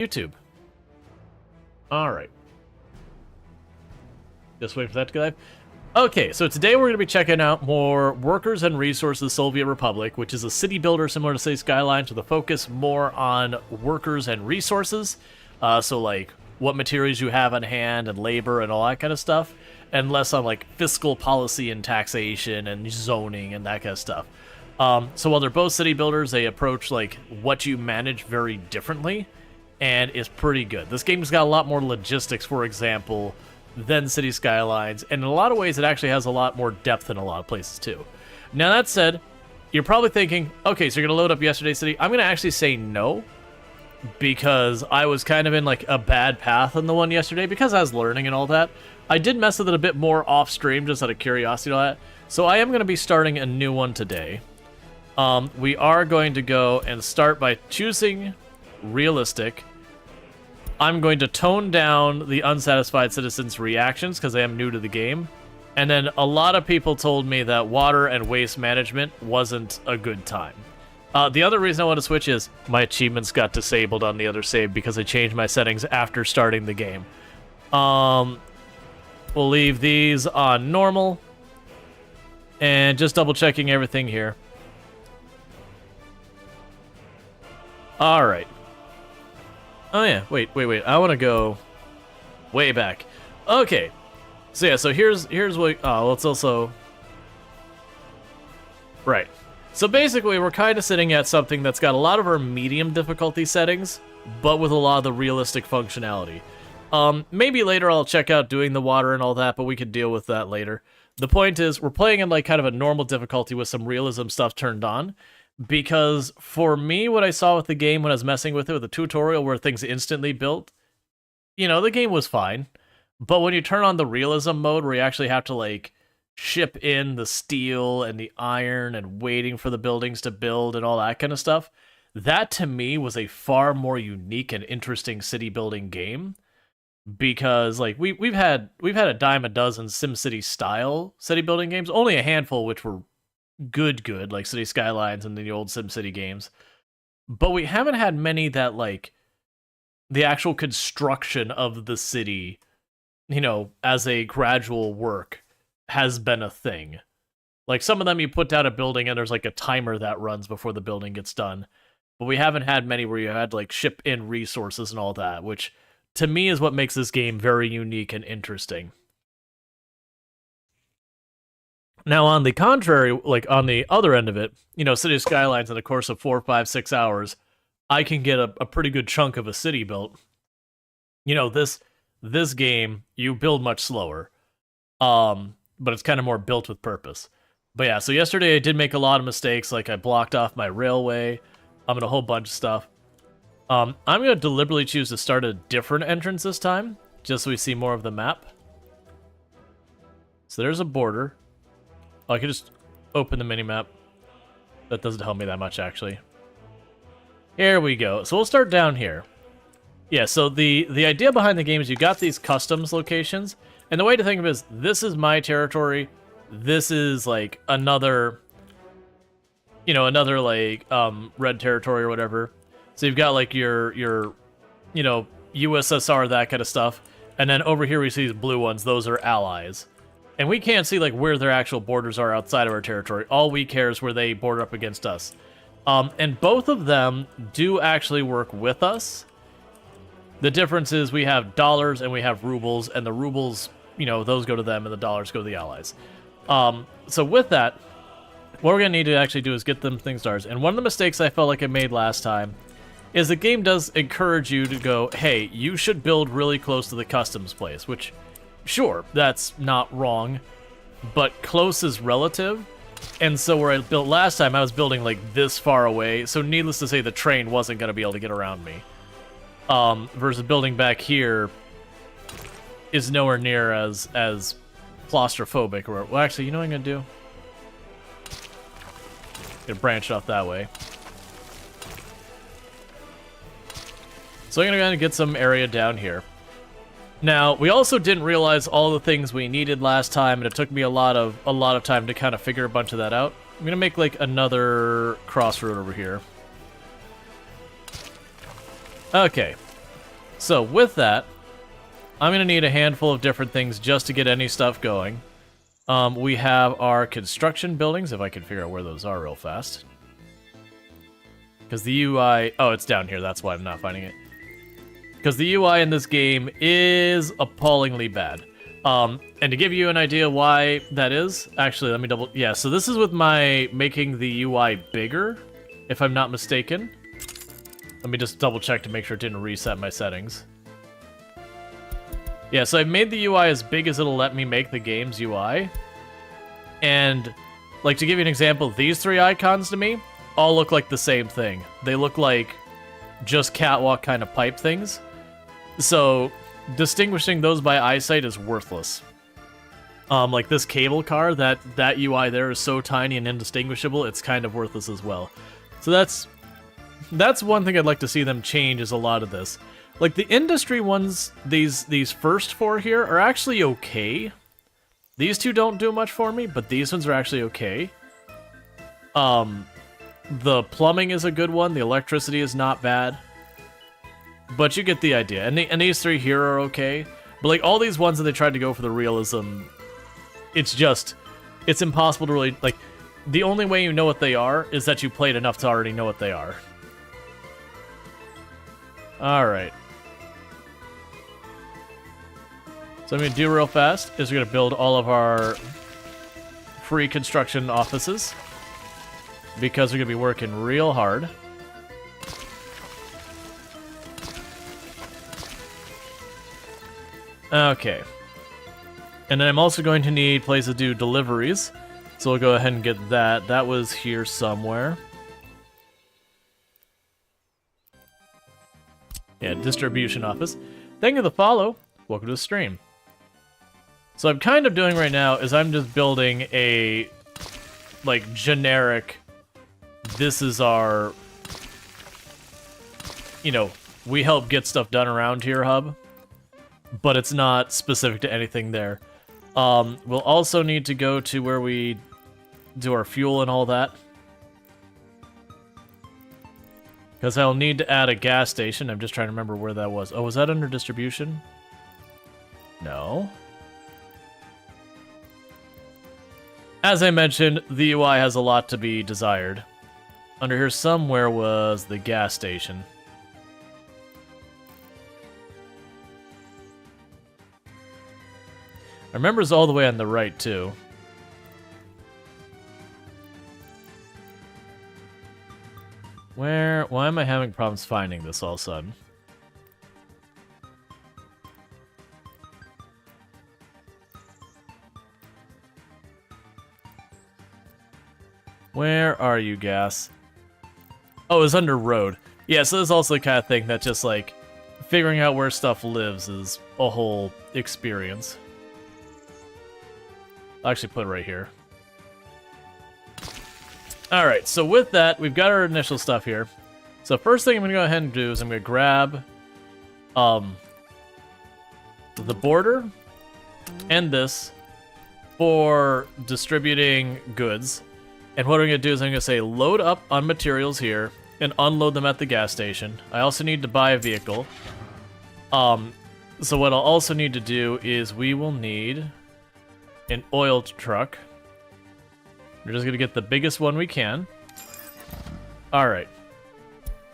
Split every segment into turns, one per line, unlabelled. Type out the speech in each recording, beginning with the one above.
YouTube. Alright. Just wait for that to go live. Okay, so today we're going to be checking out more Workers and Resources Soviet Republic, which is a city builder similar to City Skylines with a focus more on workers and resources. So like what materials you have on hand and labor and all that kind of stuff, and less on like fiscal policy and taxation and zoning and that kind of stuff. So while they're both city builders, they approach like what you manage very differently, and it's pretty good. This game's got a lot more logistics, for example, than City Skylines, and in a lot of ways it actually has a lot more depth in a lot of places too. Now that said, you're probably thinking, okay, so you're gonna load up Yesterday City. I'm gonna actually say no, because I was kind of in like a bad path on the one yesterday because I was learning and all that. I did mess with it a bit more off stream just out of curiosity and all that. So I am gonna be starting a new one today. We are going to go and start by choosing realistic. I'm going to tone down the unsatisfied citizens' reactions because I am new to the game. And then a lot of people told me that water and waste management wasn't a good time. The other reason I want to switch is my achievements got disabled on the other save because I changed my settings after starting the game. We'll leave these on normal. And just double checking everything here. Alright. Oh yeah, wait. I want to go way back. Okay. So yeah, so here's what, oh, well, it's also, right. So basically we're kind of sitting at something that's got a lot of our medium difficulty settings, but with a lot of the realistic functionality. Maybe later I'll check out doing the water and all that, but we could deal with that later. The point is, we're playing in like kind of a normal difficulty with some realism stuff turned on. Because for me, what I saw with the game when I was messing with it with the tutorial where things instantly built, you know, the game was fine. But when you turn on the realism mode where you actually have to like ship in the steel and the iron and waiting for the buildings to build and all that kind of stuff, that to me was a far more unique and interesting city building game. Because like we've had a dime a dozen SimCity style city building games, only a handful which were good, like City Skylines and the old SimCity games. But we haven't had many that, like, the actual construction of the city, you know, as a gradual work has been a thing. Like, some of them you put down a building and there's, like, a timer that runs before the building gets done. But we haven't had many where you had to, like, ship in resources and all that, which, to me, is what makes this game very unique and interesting. Now, on the contrary, like on the other end of it, you know, City Skylines in the course of 4, 5, 6 hours, I can get a pretty good chunk of a city built. You know, this game, you build much slower, but it's kind of more built with purpose. But yeah, so yesterday I did make a lot of mistakes, like I blocked off my railway, a whole bunch of stuff. I'm going to deliberately choose to start a different entrance this time, just so we see more of the map. So there's a border. I could just open the minimap. That doesn't help me that much, actually. Here we go. So we'll start down here. Yeah, so the idea behind the game is you got these customs locations, and the way to think of it is, this is my territory, this is, like, another, you know, another, like, red territory or whatever. So you've got, like, your you know, USSR, that kind of stuff, and then over here we see these blue ones, those are allies. And we can't see like where their actual borders are outside of our territory. All we care is where they border up against us. And both of them do actually work with us. The difference is we have dollars and we have rubles, and the rubles, you know, those go to them and the dollars go to the allies. So with that, what we're going to need to actually do is get them things stars. And one of the mistakes I felt like I made last time is the game does encourage you to go, hey, you should build really close to the customs place, which... sure, that's not wrong, but close is relative, and so where I built last time, I was building like this far away, so needless to say, the train wasn't going to be able to get around me. Versus building back here is nowhere near as claustrophobic. Or, well, actually, you know what I'm going to do? Gonna branch off that way. So I'm going to get some area down here. Now, we also didn't realize all the things we needed last time, and it took me a lot of time to kind of figure a bunch of that out. I'm gonna make like another crossroad over here. Okay, So with that, I'm going to need a handful of different things just to get any stuff going. We have our construction buildings, if I can figure out where those are real fast. Because the UI... Oh, it's down here, that's why I'm not finding it. Because the UI in this game is appallingly bad. And to give you an idea why that is, actually, let me double... Yeah, so this is with my making the UI bigger, if I'm not mistaken. Let me just double check to make sure it didn't reset my settings. Yeah, so I've made the UI as big as it'll let me make the game's UI. And, like, to give you an example, these three icons to me all look like the same thing. They look like just catwalk kind of pipe things. So, distinguishing those by eyesight is worthless. Like this cable car, that UI there is so tiny and indistinguishable, it's kind of worthless as well. So that's one thing I'd like to see them change, is a lot of this. Like the industry ones, these first four here are actually okay. These two don't do much for me, but these ones are actually okay. The plumbing is a good one. The electricity is not bad. But you get the idea. And these three here are okay. But like all these ones that they tried to go for the realism, it's impossible to really, like, the only way you know what they are is that you played enough to already know what they are. Alright. So I'm going to do real fast is we're going to build all of our free construction offices. Because we're going to be working real hard. Okay. And then I'm also going to need places to do deliveries. So we'll go ahead and get that. That was here somewhere. Yeah, distribution office. Thank you for the follow. Welcome to the stream. So I'm kind of doing right now is I'm just building a, like, generic, this is our, you know, we help get stuff done around here hub. But it's not specific to anything there. We'll also need to go to where we do our fuel and all that. Because I'll need to add a gas station. I'm just trying to remember where that was. Oh, was that under distribution? No. As I mentioned, the UI has a lot to be desired. Under here somewhere was the gas station. I remember it's all the way on the right, too. Why am I having problems finding this all of a sudden? Where are you, gas? Oh, it's under road. Yeah, so this is also the kind of thing that just, like, figuring out where stuff lives is a whole experience. I'll actually put it right here. Alright, so with that, we've got our initial stuff here. So first thing I'm going to go ahead and do is I'm going to grab the border and this for distributing goods. And what I'm going to do is I'm going to say load up on materials here and unload them at the gas station. I also need to buy a vehicle. So what I'll also need to do is we will need an oil truck. We're just going to get the biggest one we can. Alright.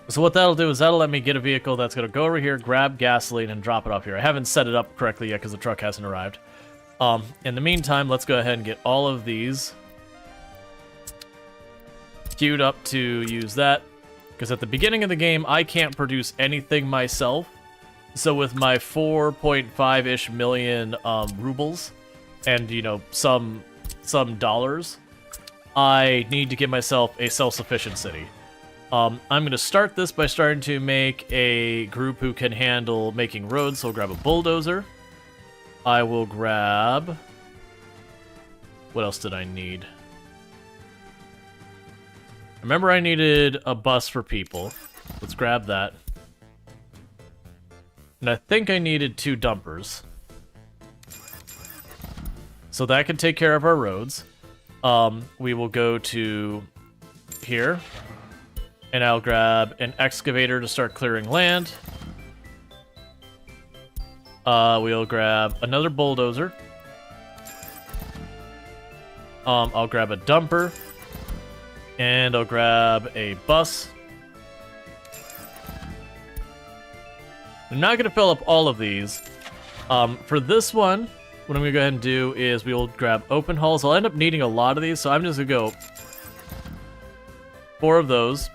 So what that'll do is that'll let me get a vehicle that's going to go over here, grab gasoline, and drop it off here. I haven't set it up correctly yet because the truck hasn't arrived. In the meantime, let's go ahead and get all of these queued up to use that. Because at the beginning of the game, I can't produce anything myself. So with my 4.5-ish million rubles, and, you know, some dollars, I need to give myself a self-sufficient city. I'm going to start this by starting to make a group who can handle making roads, so I'll grab a bulldozer. I will grab... What else did I need? Remember I needed a bus for people. Let's grab that. And I think I needed 2 dumpers. So that can take care of our roads. We will go to here. And I'll grab an excavator to start clearing land. We'll grab another bulldozer. I'll grab a dumper. And I'll grab a bus. I'm not going to fill up all of these. For this one, what I'm going to go ahead and do is we will grab open hulls. I'll end up needing a lot of these, so I'm just going to go 4 of those.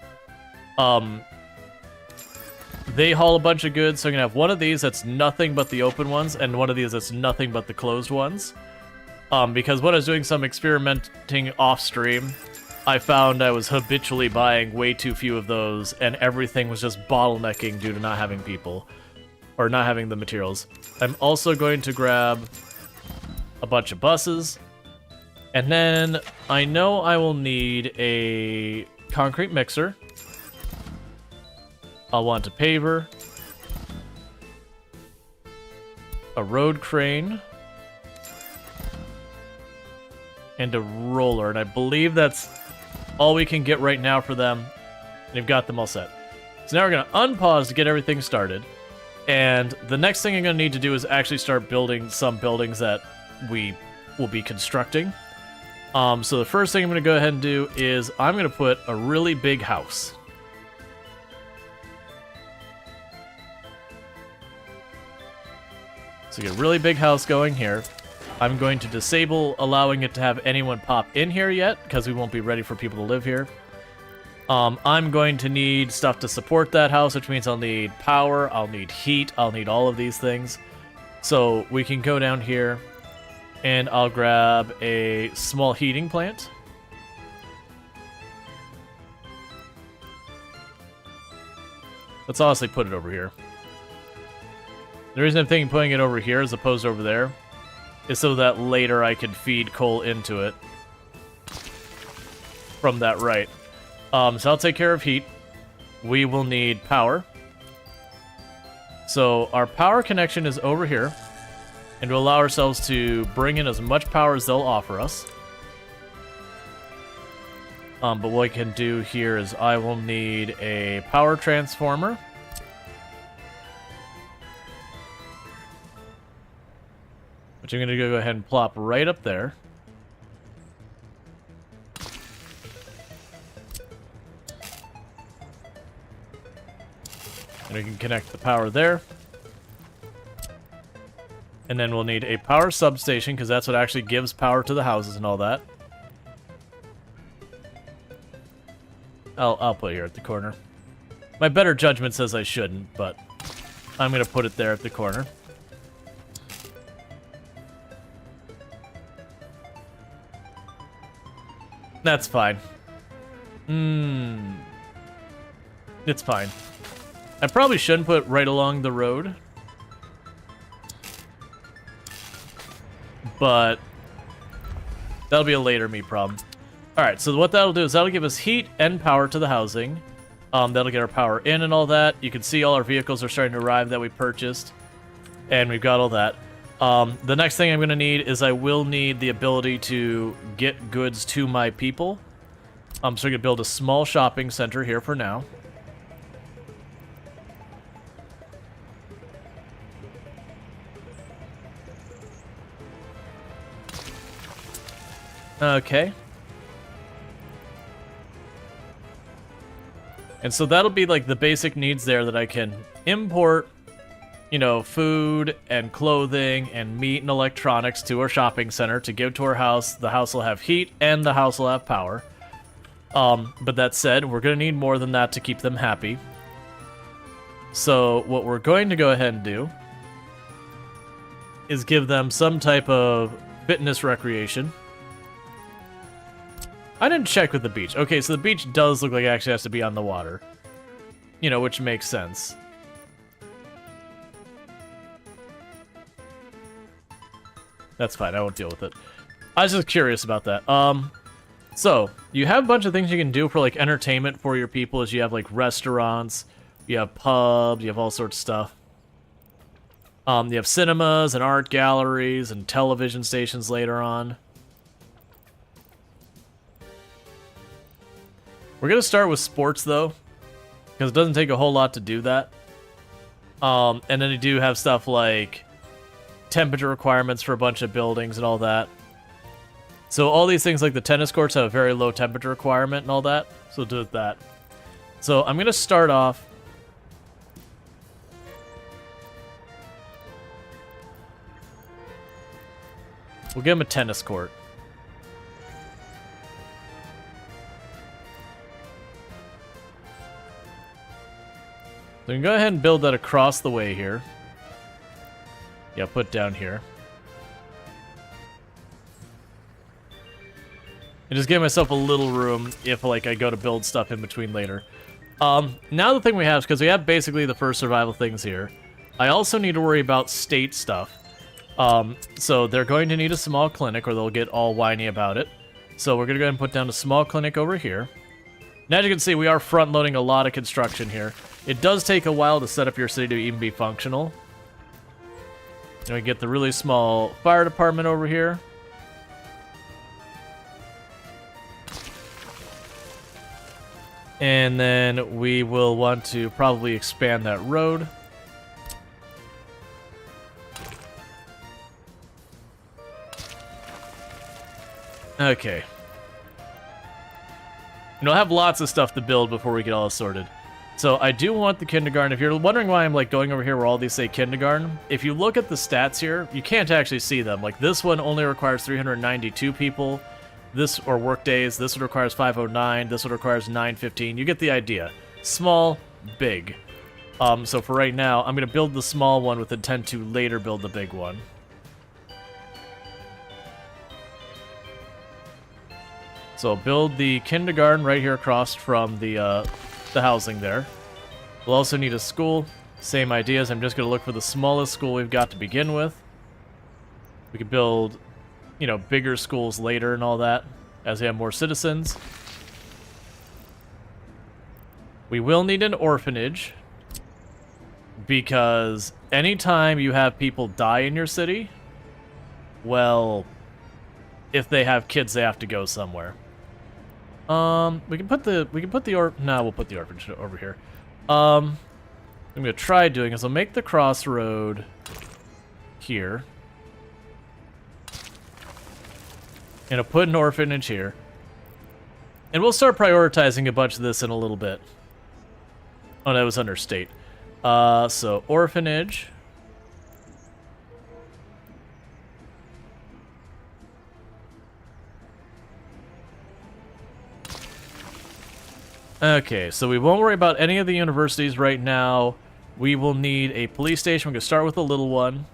They haul a bunch of goods, so I'm going to have one of these that's nothing but the open ones, and one of these that's nothing but the closed ones. Because when I was doing some experimenting off-stream, I found I was habitually buying way too few of those, and everything was just bottlenecking due to not having people, or not having the materials. I'm also going to grab a bunch of buses, and then I know I will need a concrete mixer. I'll want a paver, a road crane, and a roller, and I believe that's all we can get right now for them, and we've got them all set. So now we're going to unpause to get everything started, and the next thing I'm going to need to do is actually start building some buildings that we will be constructing. So the first thing I'm going to go ahead and do is I'm going to put a really big house. So get a really big house going here. I'm going to disable allowing it to have anyone pop in here yet, because we won't be ready for people to live here. I'm going to need stuff to support that house, which means I'll need power, I'll need heat, I'll need all of these things. So we can go down here, and I'll grab a small heating plant. Let's honestly put it over here. The reason I'm thinking putting it over here as opposed to over there is so that later I can feed coal into it from that right. So I'll take care of heat. We will need power. So our power connection is over here, and to allow ourselves to bring in as much power as they'll offer us. But what I can do here is I will need a power transformer. Which I'm going to go ahead and plop right up there. And we can connect the power there. And then we'll need a power substation, because that's what actually gives power to the houses and all that. I'll put it here at the corner. My better judgment says I shouldn't, but I'm going to put it there at the corner. That's fine. It's fine. I probably shouldn't put it right along the road. But that'll be a later me problem. Alright, so what that'll do is that'll give us heat and power to the housing. That'll get our power in and all that. You can see all our vehicles are starting to arrive that we purchased. And we've got all that. The next thing I'm going to need is I will need the ability to get goods to my people. So I'm going to build a small shopping center here for now. Okay. And so that'll be like the basic needs there that I can import, you know, food and clothing and meat and electronics to our shopping center to give to our house. The house will have heat and the house will have power. But that said, we're going to need more than that to keep them happy. So what we're going to go ahead and do is give them some type of fitness recreation. I didn't check with the beach. Okay, so the beach does look like it actually has to be on the water. You know, which makes sense. That's fine, I won't deal with it. I was just curious about that. So, you have a bunch of things you can do for, like, entertainment for your people, as you have, like, restaurants, you have pubs, you have all sorts of stuff. You have cinemas and art galleries and television stations later on. We're going to start with sports, though, because it doesn't take a whole lot to do that. And then you do have stuff like temperature requirements for a bunch of buildings and all that. So all these things like the tennis courts have a very low temperature requirement and all that. So we'll do that. So I'm going to start off. We'll give him a tennis court. So we can go ahead and build that across the way here. Yeah, put down here. And just give myself a little room if, like, I go to build stuff in between later. Now the thing we have is, because we have basically the first survival things here, I also need to worry about state stuff. So they're going to need a small clinic, or they'll get all whiny about it. So we're going to go ahead and put down a small clinic over here. And as you can see, we are front-loading a lot of construction here. It does take a while to set up your city to even be functional. And we get the really small fire department over here. And then we will want to probably expand that road. Okay. And I'll have lots of stuff to build before we get all sorted. So I do want the kindergarten. If you're wondering why I'm like going over here where all these say kindergarten, if you look at the stats here, you can't actually see them. Like this one only requires 392 people. This, or work days, this one requires 509, this one requires 915. You get the idea. Small, big. So for right now, I'm going to build the small one with intent to later build the big one. So I'll build the kindergarten right here across from the housing there. We'll also need a school. Same ideas. I'm just going to look for the smallest school we've got to begin with. We could build, you know, bigger schools later and all that as we have more citizens. We will need an orphanage because anytime you have people die in your city, well, if they have kids, they have to go somewhere. We can put the we'll put the orphanage over here. I'm gonna try doing is I'll make the crossroad here. And I'll put an orphanage here. And we'll start prioritizing a bunch of this in a little bit. Oh, that was under state. So orphanage. Okay, so we won't worry about any of the universities right now. We will need a police station. We're going to start with a little one.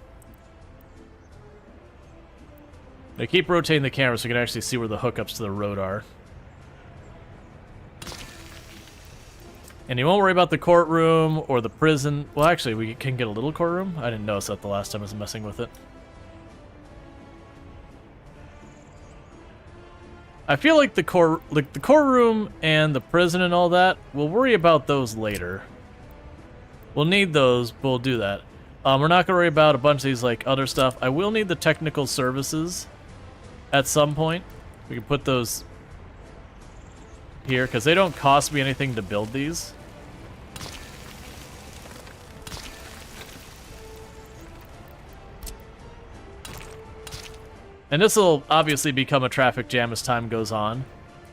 I keep rotating the camera so you can actually see where the hookups to the road are. And you won't worry about the courtroom or the prison. Well, actually, we can get a little courtroom. I didn't notice that the last time I was messing with it. I feel like the courtroom and the prison and all that, we'll worry about those later. We'll need those, but we'll do that. We're not going to worry about a bunch of these like other stuff. I will need the technical services at some point. We can put those here because they don't cost me anything to build these. And this will obviously become a traffic jam as time goes on.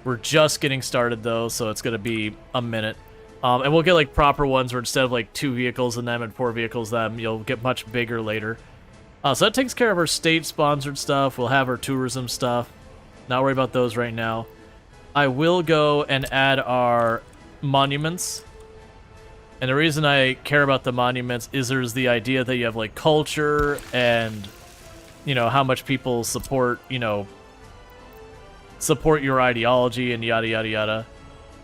We're just getting started though, so it's going to be a minute. And we'll get like proper ones where instead of like 2 vehicles in them and 4 vehicles in them, you'll get much bigger later. So that takes care of our state-sponsored stuff. We'll have our tourism stuff. Not worry about those right now. I will go and add our monuments. And the reason I care about the monuments is there's the idea that you have like culture and, you know, how much people support, you know, support your ideology and yada, yada, yada.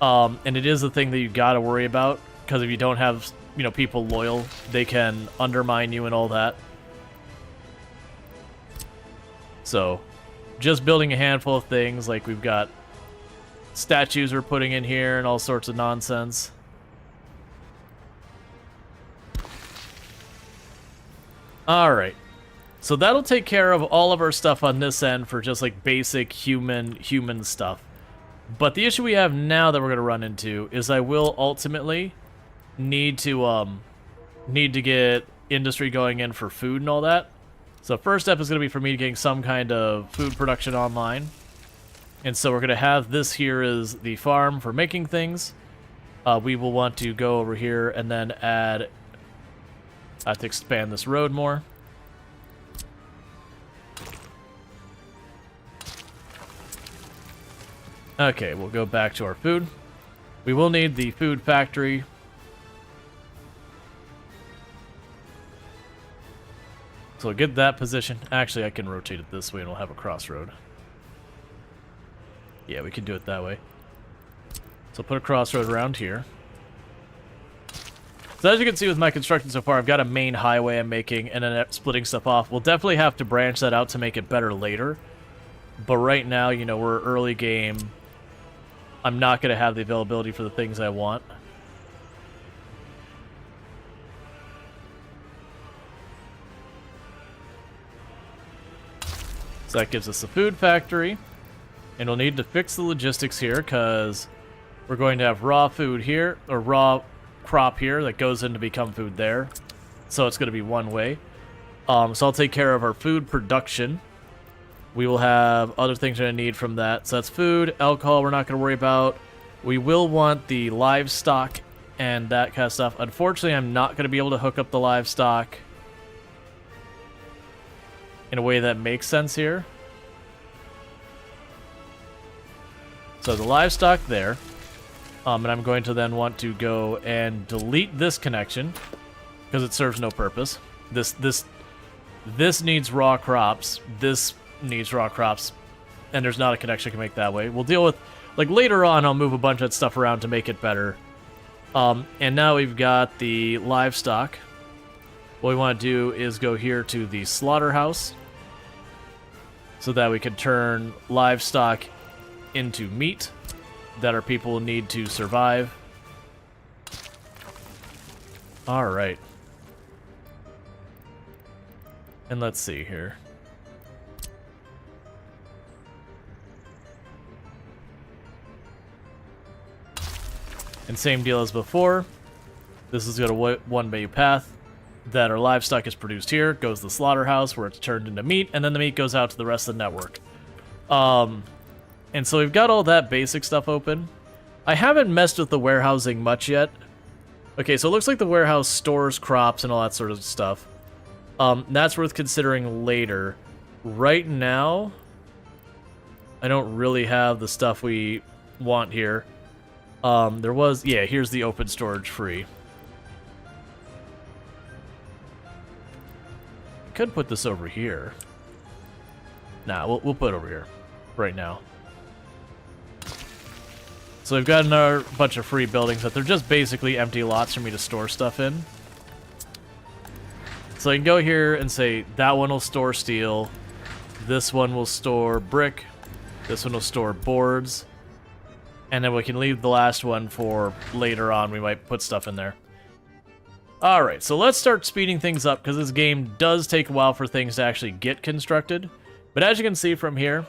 And it is a thing that you gotta worry about, because if you don't have, you know, people loyal, they can undermine you and all that. So, just building a handful of things, like we've got statues we're putting in here and all sorts of nonsense. Alright. So that'll take care of all of our stuff on this end for just like basic human stuff. But the issue we have now that we're going to run into is I will ultimately need to get industry going in for food and all that. So first step is going to be for me getting some kind of food production online. And so we're going to have this here is the farm for making things. We will want to go over here and then add... I have to expand this road more. Okay, we'll go back to our food. We will need the food factory. So we'll get that position. Actually, I can rotate it this way and we'll have a crossroad. Yeah, we can do it that way. So put a crossroad around here. So as you can see with my construction so far, I've got a main highway I'm making and then splitting stuff off. We'll definitely have to branch that out to make it better later. But right now, you know, we're early game. I'm not going to have the availability for the things I want. So that gives us a food factory. And we'll need to fix the logistics here because we're going to have raw food here, or raw crop here that goes in to become food there. So it's going to be one way. So I'll take care of our food production. We will have other things we're going to need from that. So that's food, alcohol we're not going to worry about. We will want the livestock and that kind of stuff. Unfortunately, I'm not going to be able to hook up the livestock in a way that makes sense here. So the livestock there. And I'm going to then want to go and delete this connection because it serves no purpose. This needs raw crops. This needs raw crops, and there's not a connection I can make that way. We'll deal with, like, later on I'll move a bunch of stuff around to make it better. And now we've got the livestock. What we want to do is go here to the slaughterhouse so that we can turn livestock into meat that our people need to survive. Alright. And let's see here. And same deal as before. This is got a one-way path that our livestock is produced here, goes to the slaughterhouse where it's turned into meat, and then the meat goes out to the rest of the network. And so we've got all that basic stuff open. I haven't messed with the warehousing much yet. Okay, so it looks like the warehouse stores crops and all that sort of stuff. That's worth considering later. Right now, I don't really have the stuff we want here. There was... Yeah, here's the open storage free. I could put this over here. Nah, we'll put it over here right now. So we've got another bunch of free buildings, but they're just basically empty lots for me to store stuff in. So I can go here and say, that one will store steel, this one will store brick, this one will store boards, and then we can leave the last one for later on. We might put stuff in there. Alright, so let's start speeding things up, because this game does take a while for things to actually get constructed. But as you can see from here,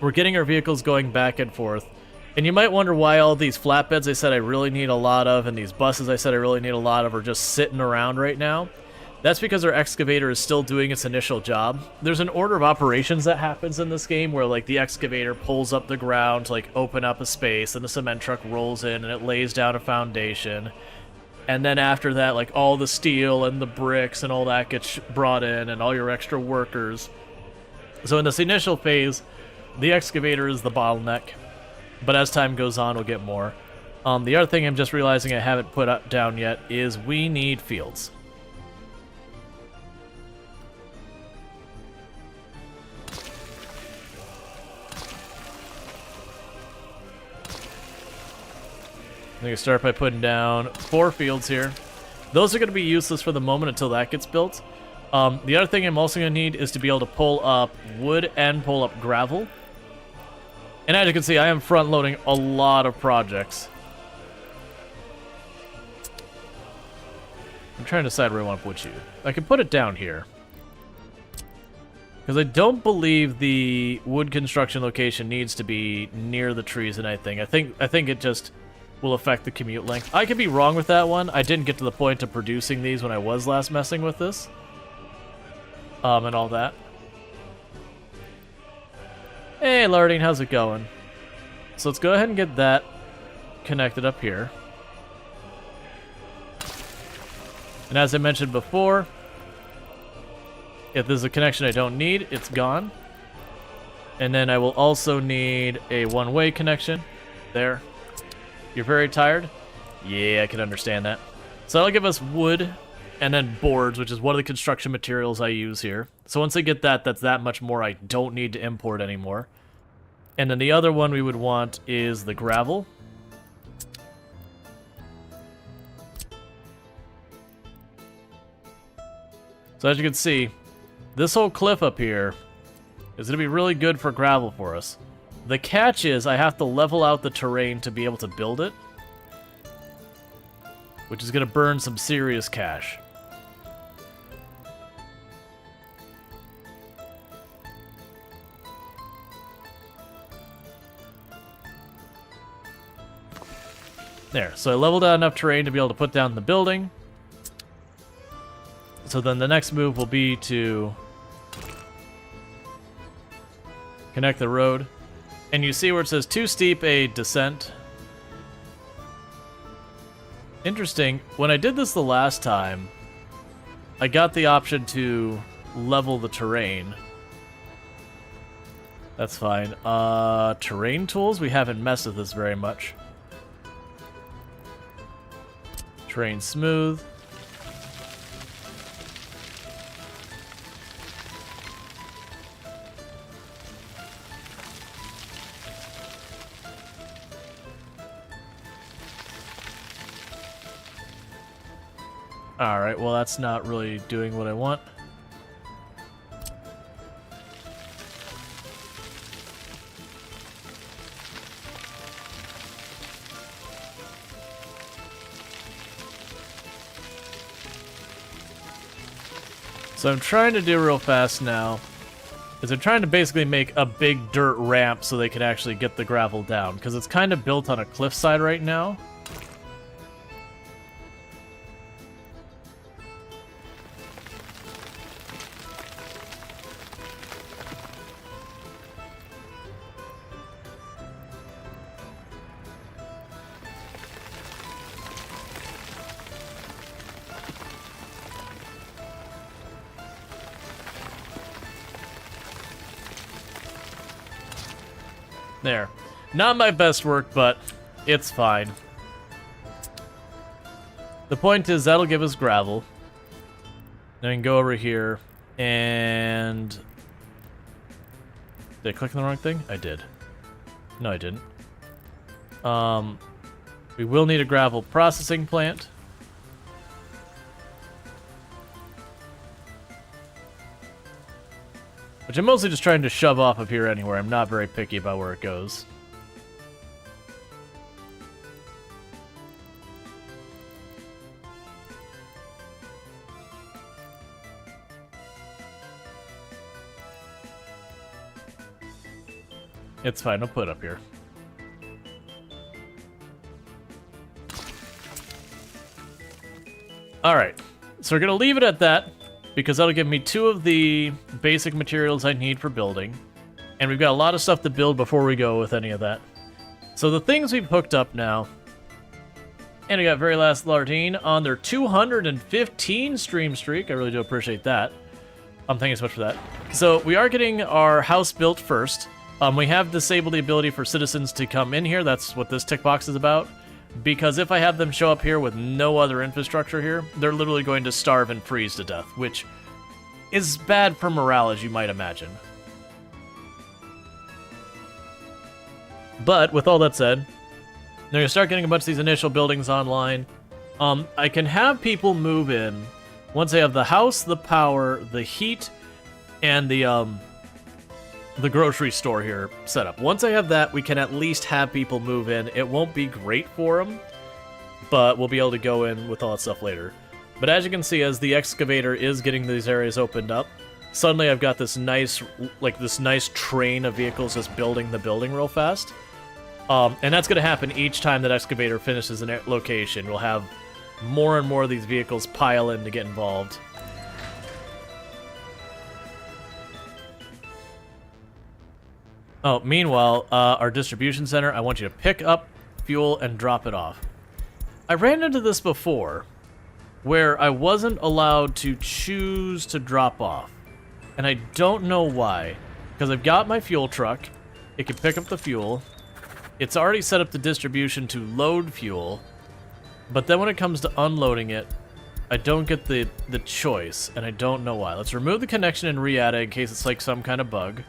we're getting our vehicles going back and forth. And you might wonder why all these flatbeds I said I really need a lot of, and these buses I said I really need a lot of, are just sitting around right now. That's because our excavator is still doing its initial job. There's an order of operations that happens in this game where, like, the excavator pulls up the ground to, like, open up a space, and the cement truck rolls in and it lays down a foundation. And then after that, like, all the steel and the bricks and all that gets brought in, and all your extra workers. So in this initial phase, the excavator is the bottleneck. But as time goes on, we'll get more. The other thing I'm just realizing I haven't put up down yet is we need fields. I'm going to start by putting down 4 fields here. Those are going to be useless for the moment until that gets built. The other thing I'm also going to need is to be able to pull up wood and pull up gravel. And as you can see, I am front-loading a lot of projects. I'm trying to decide where I want to put you. I can put it down here. Because I don't believe the wood construction location needs to be near the trees and anything. I think it just will affect the commute length. I could be wrong with that one. I didn't get to the point of producing these when I was last messing with this. and all that. Hey, Lardine, how's it going? So let's go ahead and get that connected up here. And as I mentioned before, if there's a connection I don't need, it's gone. And then I will also need a one-way connection. There. You're very tired? Yeah, I can understand that. So that'll give us wood and then boards, which is one of the construction materials I use here. So once I get that, that's that much more I don't need to import anymore. And then the other one we would want is the gravel. So as you can see, this whole cliff up here is going to be really good for gravel for us. The catch is I have to level out the terrain to be able to build it, which is going to burn some serious cash. There, so I leveled out enough terrain to be able to put down the building. So then the next move will be to connect the road. And you see where it says too steep a descent. Interesting, when I did this the last time, I got the option to level the terrain. That's fine. Terrain tools? We haven't messed with this very much. Terrain smooth. Alright, well that's not really doing what I want. So I'm trying to do real fast now is I'm trying to basically make a big dirt ramp so they can actually get the gravel down, because it's kind of built on a cliffside right now. There. Not my best work, but it's fine. The point is that'll give us gravel. Then we can go over here and... Did I click on the wrong thing? I did. No, I didn't. We will need a gravel processing plant. Which I'm mostly just trying to shove off of here anywhere. I'm not very picky about where it goes. It's fine, I'll put it up here. Alright, so we're going to leave it at that, because that'll give me 2 of the basic materials I need for building. And we've got a lot of stuff to build before we go with any of that. So the things we've hooked up now, and we got Very Last Lardine on their 215 stream streak. I really do appreciate that. Thank you so much for that. So we are getting our house built first. We have disabled the ability for citizens to come in here. That's what this tick box is about. Because if I have them show up here with no other infrastructure here, they're literally going to starve and freeze to death, which is bad for morale, as you might imagine. But with all that said, they're going to start getting a bunch of these initial buildings online. I can have people move in once they have the house, the power, the heat, and the grocery store here set up. Once I have that, we can at least have people move in. It won't be great for them, but we'll be able to go in with all that stuff later. But as you can see, as the excavator is getting these areas opened up, suddenly I've got this nice train of vehicles just building the building real fast. And that's going to happen each time that excavator finishes a location. We'll have more and more of these vehicles pile in to get involved. Oh, meanwhile, our distribution center, I want you to pick up fuel and drop it off. I ran into this before, where I wasn't allowed to choose to drop off. And I don't know why. Because I've got my fuel truck, it can pick up the fuel, it's already set up the distribution to load fuel, but then when it comes to unloading it, I don't get the choice, and I don't know why. Let's remove the connection and re-add it in case it's like some kind of bug.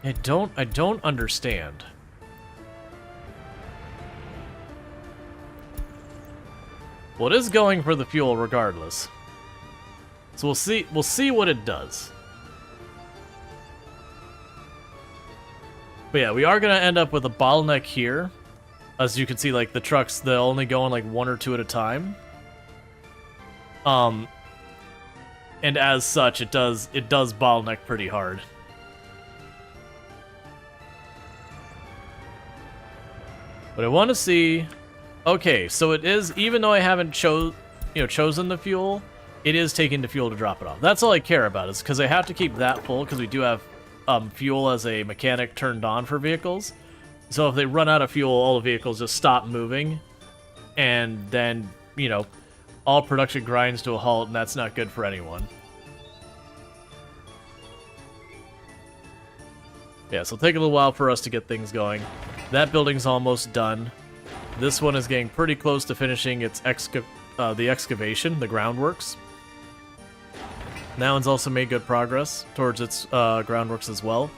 I don't understand. Well, it is going for the fuel regardless. So we'll see what it does. But yeah, we are gonna end up with a bottleneck here. As you can see, like the trucks, they're only going like 1 or 2 at a time. And as such, it does bottleneck pretty hard. But I want to see. Okay, so it is, even though I haven't chosen the fuel, it is taking the fuel to drop it off. That's all I care about, is because I have to keep that full because we do have fuel as a mechanic turned on for vehicles. So if they run out of fuel, all the vehicles just stop moving, and then, you know, all production grinds to a halt, and that's not good for anyone. Yeah, so it'll take a little while for us to get things going. That building's almost done. This one is getting pretty close to finishing its the excavation, the groundworks. That one's also made good progress towards its groundworks as well.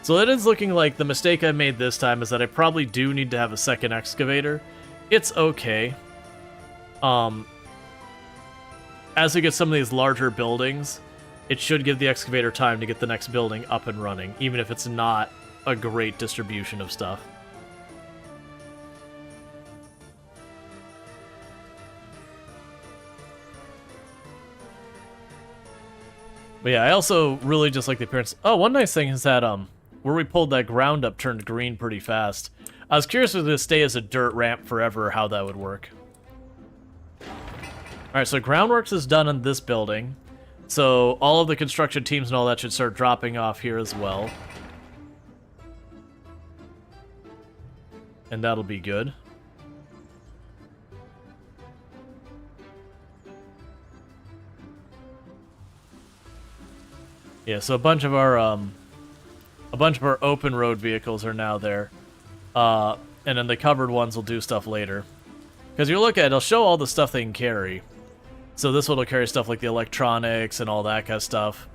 So it is looking like the mistake I made this time is that I probably do need to have a second excavator. It's okay. As we get some of these larger buildings, it should give the excavator time to get the next building up and running, even if it's not a great distribution of stuff. But yeah, I also really just like the appearance. Oh, one nice thing is that where we pulled that ground up turned green pretty fast. I was curious if this stay as a dirt ramp forever, or how that would work. Alright, so groundworks is done on this building. So all of the construction teams and all that should start dropping off here as well. And that'll be good. Yeah, so a bunch of our open road vehicles are now there. And then the covered ones will do stuff later. Because you look at it, it'll show all the stuff they can carry. So this one will carry stuff like the electronics and all that kind of stuff.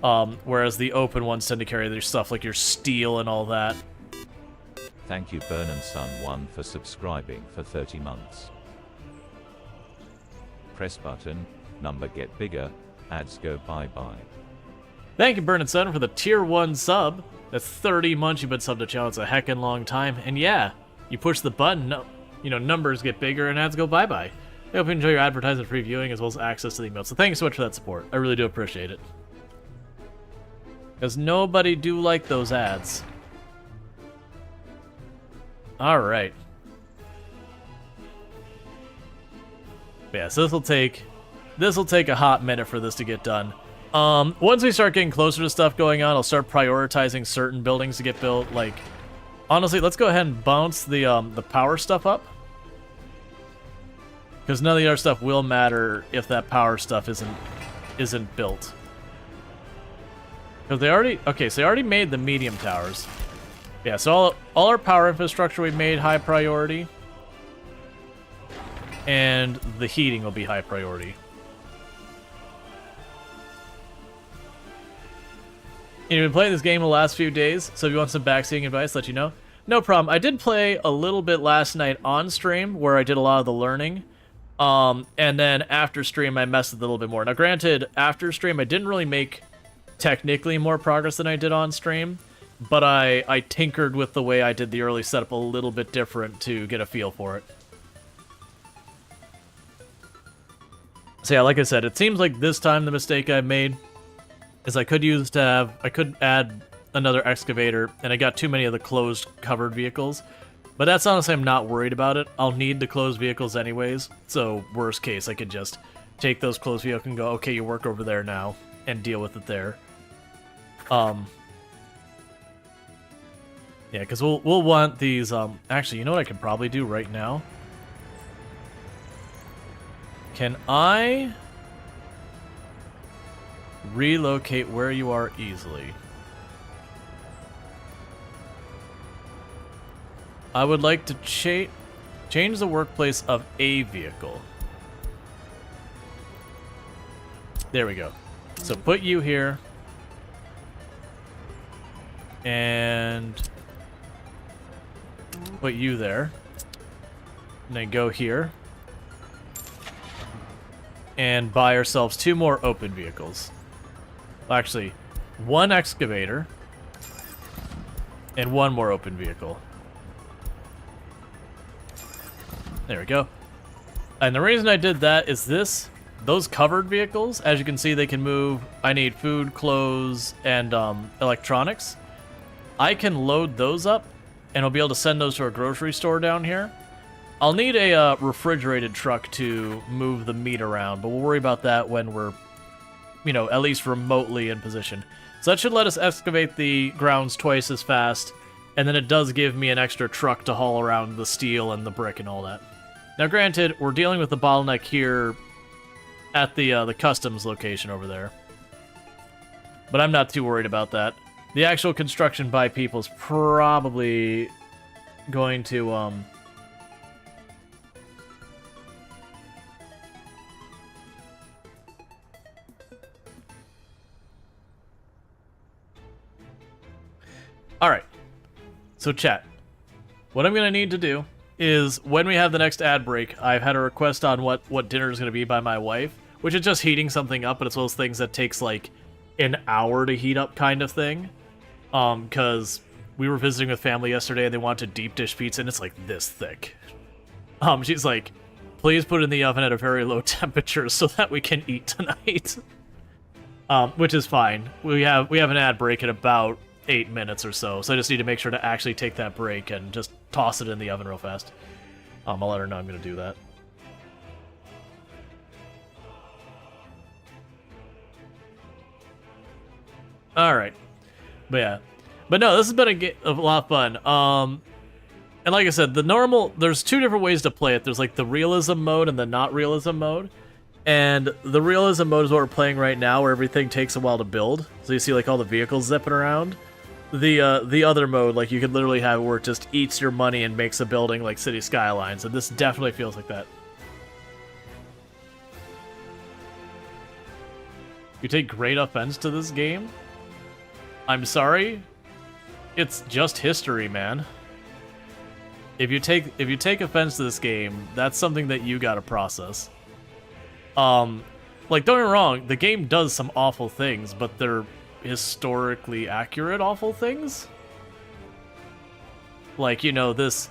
Whereas the open ones tend to carry their stuff like your steel and all that.
Thank you Burn and Sun 1 for subscribing for 30 months. Press button, number get bigger, ads go bye-bye.
Thank you, Burn and Sun, for the tier 1 sub. That's 30 months you've been subbed to channel. It's a heckin' long time. And yeah, you push the button, you know, numbers get bigger and ads go bye-bye. I hope you enjoy your advertising free viewing as well as access to the email. So thank you so much for that support. I really do appreciate it. Because nobody do like those ads. Alright. Yeah, so this'll take a hot minute for this to get done. Once we start getting closer to stuff going on, I'll start prioritizing certain buildings to get built. Like, honestly, let's go ahead and bounce the power stuff up. Because none of the other stuff will matter if that power stuff isn't built. Because they already made the medium towers. Yeah, so all our power infrastructure we made high priority. And the heating will be high priority. You've been playing this game the last few days, so if you want some backseating advice, let you know. No problem. I did play a little bit last night on stream, where I did a lot of the learning. And then after stream, I messed with it a little bit more. Now, granted, after stream, I didn't really make technically more progress than I did on stream, but I tinkered with the way I did the early setup a little bit different to get a feel for it. So yeah, like I said, it seems like this time the mistake I made is I could add another excavator, and I got too many of the closed covered vehicles. But that's honestly, I'm not worried about it. I'll need the closed vehicles anyways, so worst case, I could just take those closed vehicles and go, okay, you work over there now. and deal with it there. Yeah, because we'll want these. Actually, you know what I can probably do right now? Can I relocate where you are easily? I would like to change the workplace of a vehicle. There we go. So put you here. And put you there. And then go here. And buy ourselves 2 more open vehicles. Actually, 1 excavator. And 1 more open vehicle. There we go. And the reason I did that is those covered vehicles, as you can see, they can move. I need food, clothes, and electronics. I can load those up, and I'll be able to send those to a grocery store down here. I'll need a refrigerated truck to move the meat around, but we'll worry about that when we're, at least remotely in position. So that should let us excavate the grounds twice as fast, and then it does give me an extra truck to haul around the steel and the brick and all that. Now, granted, we're dealing with the bottleneck here at the customs location over there, but I'm not too worried about that. The actual construction by people is probably going to Alright, so chat, what I'm going to need to do is when we have the next ad break, I've had a request on what dinner is going to be by my wife, which is just heating something up, but it's one of those things that takes like an hour to heat up kind of thing. Because we were visiting with family yesterday and they wanted deep dish pizza and it's like this thick. She's like, please put it in the oven at a very low temperature so that we can eat tonight. Which is fine. We have an ad break in about 8 minutes or so, so I just need to make sure to actually take that break and just toss it in the oven real fast. I'll let her know I'm going to do that. Alright. But yeah. But no, this has been a lot of fun. And like I said, there's 2 different ways to play it. There's like the realism mode and the not realism mode. And the realism mode is what we're playing right now, where everything takes a while to build. So you see like all the vehicles zipping around. The other mode, like you could literally have it where it just eats your money and makes a building like City Skylines, and this definitely feels like that. You take great offense to this game? I'm sorry? It's just history, man. If you take offense to this game, that's something that you gotta process. Like, don't get me wrong, the game does some awful things, but they're historically accurate awful things. Like, this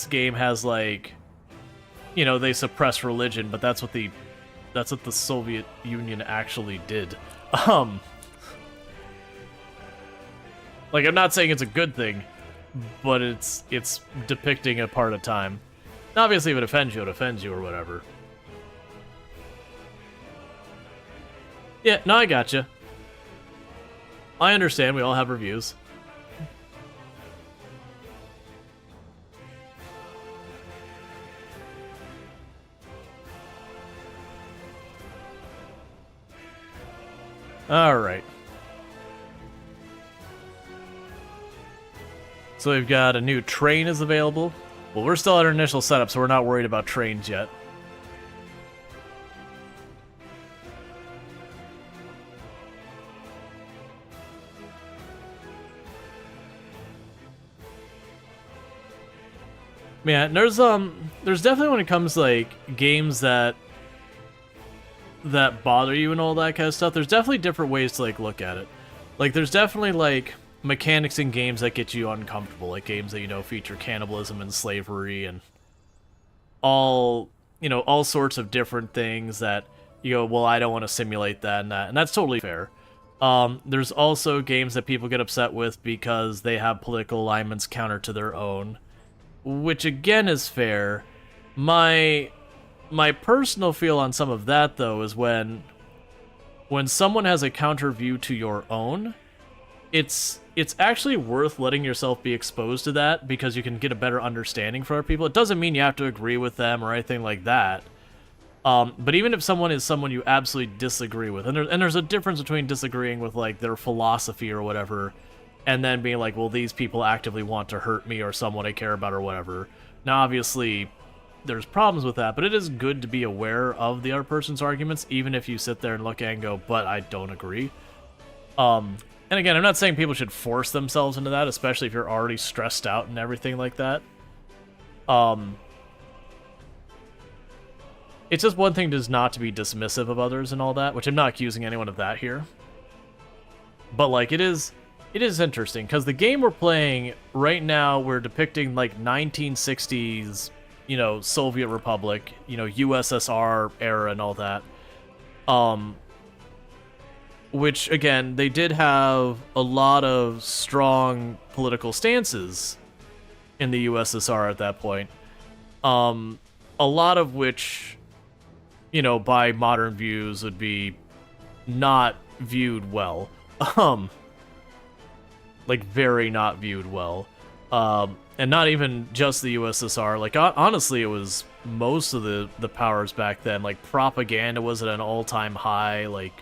game has like, they suppress religion, but that's what the Soviet Union actually did. Like, I'm not saying it's a good thing, but it's depicting a part of time. Obviously, if it offends you or whatever. Yeah, no, I gotcha. I understand, we all have reviews. Alright. So we've got a new train is available. Well, we're still at our initial setup, so we're not worried about trains yet. Man, there's definitely, when it comes to like games that bother you and all that kind of stuff, there's definitely different ways to like look at it. Like there's definitely like mechanics in games that get you uncomfortable, like games that feature cannibalism and slavery and all sorts of different things that you go, well, I don't want to simulate that, and that's totally fair. There's also games that people get upset with because they have political alignments counter to their own, which again is fair. My personal feel on some of that, though, is when when someone has a counter view to your own, it's actually worth letting yourself be exposed to that, because you can get a better understanding for other people. It doesn't mean you have to agree with them or anything like that. But even if someone is someone you absolutely disagree with, and there's a difference between disagreeing with like their philosophy or whatever, and then being like, well, these people actively want to hurt me or someone I care about or whatever. Now, obviously, there's problems with that, but it is good to be aware of the other person's arguments, even if you sit there and look at it and go, but I don't agree. And again, I'm not saying people should force themselves into that, especially if you're already stressed out and everything like that. It's just one thing is not to be dismissive of others and all that, which I'm not accusing anyone of that here. But like, it is interesting, because the game we're playing right now, we're depicting like 1960s, you know, Soviet Republic, you know, USSR era and all that. Which, again, they did have a lot of strong political stances in the USSR at that point. A lot of which, you know, by modern views would be not viewed well. Like, very not viewed well. And not even just the USSR. Like, honestly, it was most of the powers back then. Like, propaganda was at an all-time high. Like,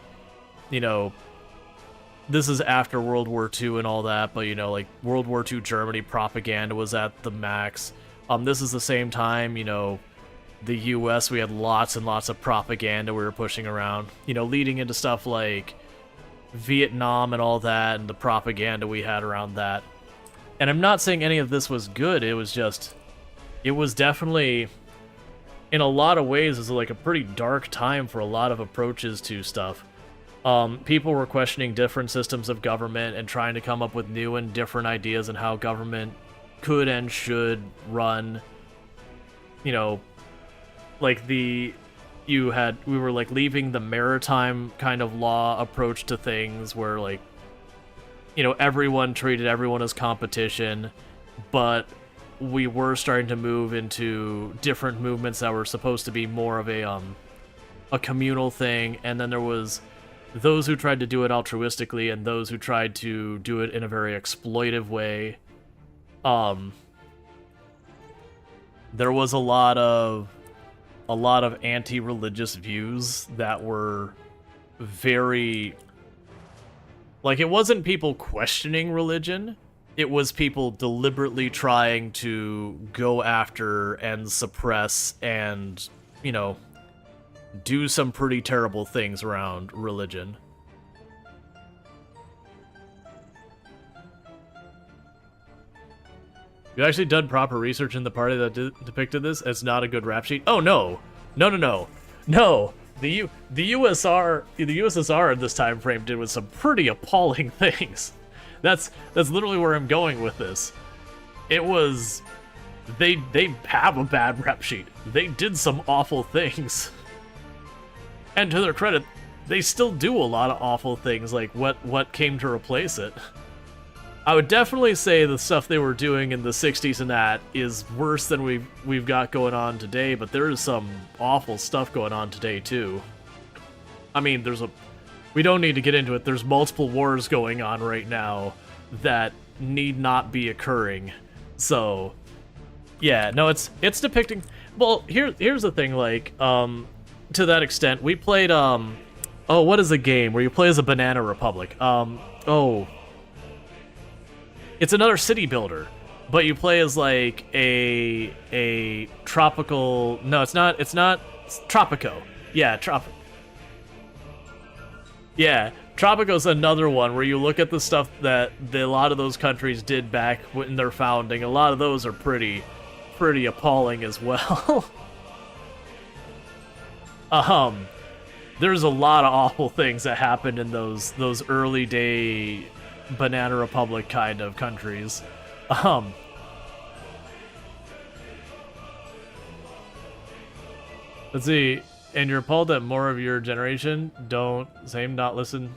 you know, this is after World War II and all that, but, you know, like, World War II Germany propaganda was at the max. This is the same time, you know, the US, we had lots and lots of propaganda we were pushing around, you know, leading into stuff like Vietnam and all that, and the propaganda we had around that. And I'm not saying any of this was good, it was just, it was definitely, in a lot of ways, it was like a pretty dark time for a lot of approaches to stuff. People were questioning different systems of government and trying to come up with new and different ideas on how government could and should run. You know, like we were like leaving the maritime kind of law approach to things where, like, you know, everyone treated everyone as competition, but we were starting to move into different movements that were supposed to be more of a communal thing, and then there was those who tried to do it altruistically and those who tried to do it in a very exploitive way. There was a lot of anti-religious views that were very, like, it wasn't people questioning religion, it was people deliberately trying to go after and suppress and, you know, do some pretty terrible things around religion. You actually done proper research in the party that depicted this? It's not a good rap sheet. Oh no, no. The USSR in this time frame did with some pretty appalling things. That's literally where I'm going with this. It was, they have a bad rap sheet. They did some awful things. And to their credit, they still do a lot of awful things, like what came to replace it. I would definitely say the stuff they were doing in the 60s and that is worse than we've got going on today, but there is some awful stuff going on today too. I mean, we don't need to get into it, there's multiple wars going on right now that need not be occurring. So, yeah, no, it's depicting, well, here's the thing, like, to that extent, we played, what is the game where you play as a banana republic? It's another city builder, but you play as, like, a tropical, no, it's not Tropico. Yeah, Yeah, Tropico's another one where you look at the stuff that a lot of those countries did back in their founding. A lot of those are pretty appalling as well. There's a lot of awful things that happened in those early day Banana Republic kind of countries. Let's see. And you're appalled that more of your generation not listen.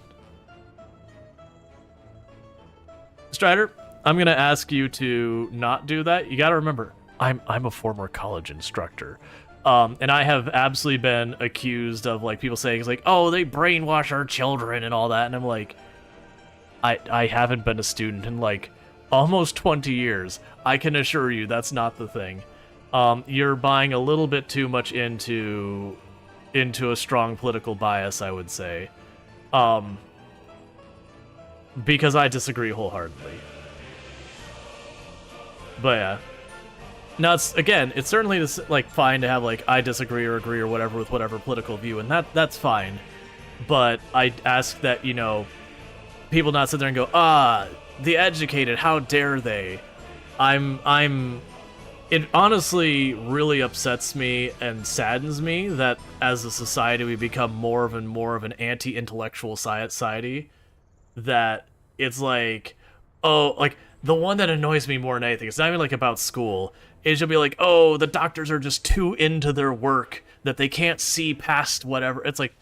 Strider, I'm gonna ask you to not do that. You gotta remember, I'm a former college instructor. And I have absolutely been accused of like people saying it's like, oh, they brainwash our children and all that, and I'm like, I haven't been a student in like almost 20 years. I can assure you that's not the thing. You're buying a little bit too much into a strong political bias, I would say. Because I disagree wholeheartedly. But yeah. Now, it's certainly this, like, fine to have, like, I disagree or agree or whatever with whatever political view, and that's fine. But I ask that, you know, people not sit there and go, the educated, how dare they? It honestly really upsets me and saddens me that as a society we become more of an anti-intellectual society. That it's like, oh, like, the one that annoys me more than anything, it's not even like about school, is you'll be like, oh, the doctors are just too into their work that they can't see past whatever. It's like,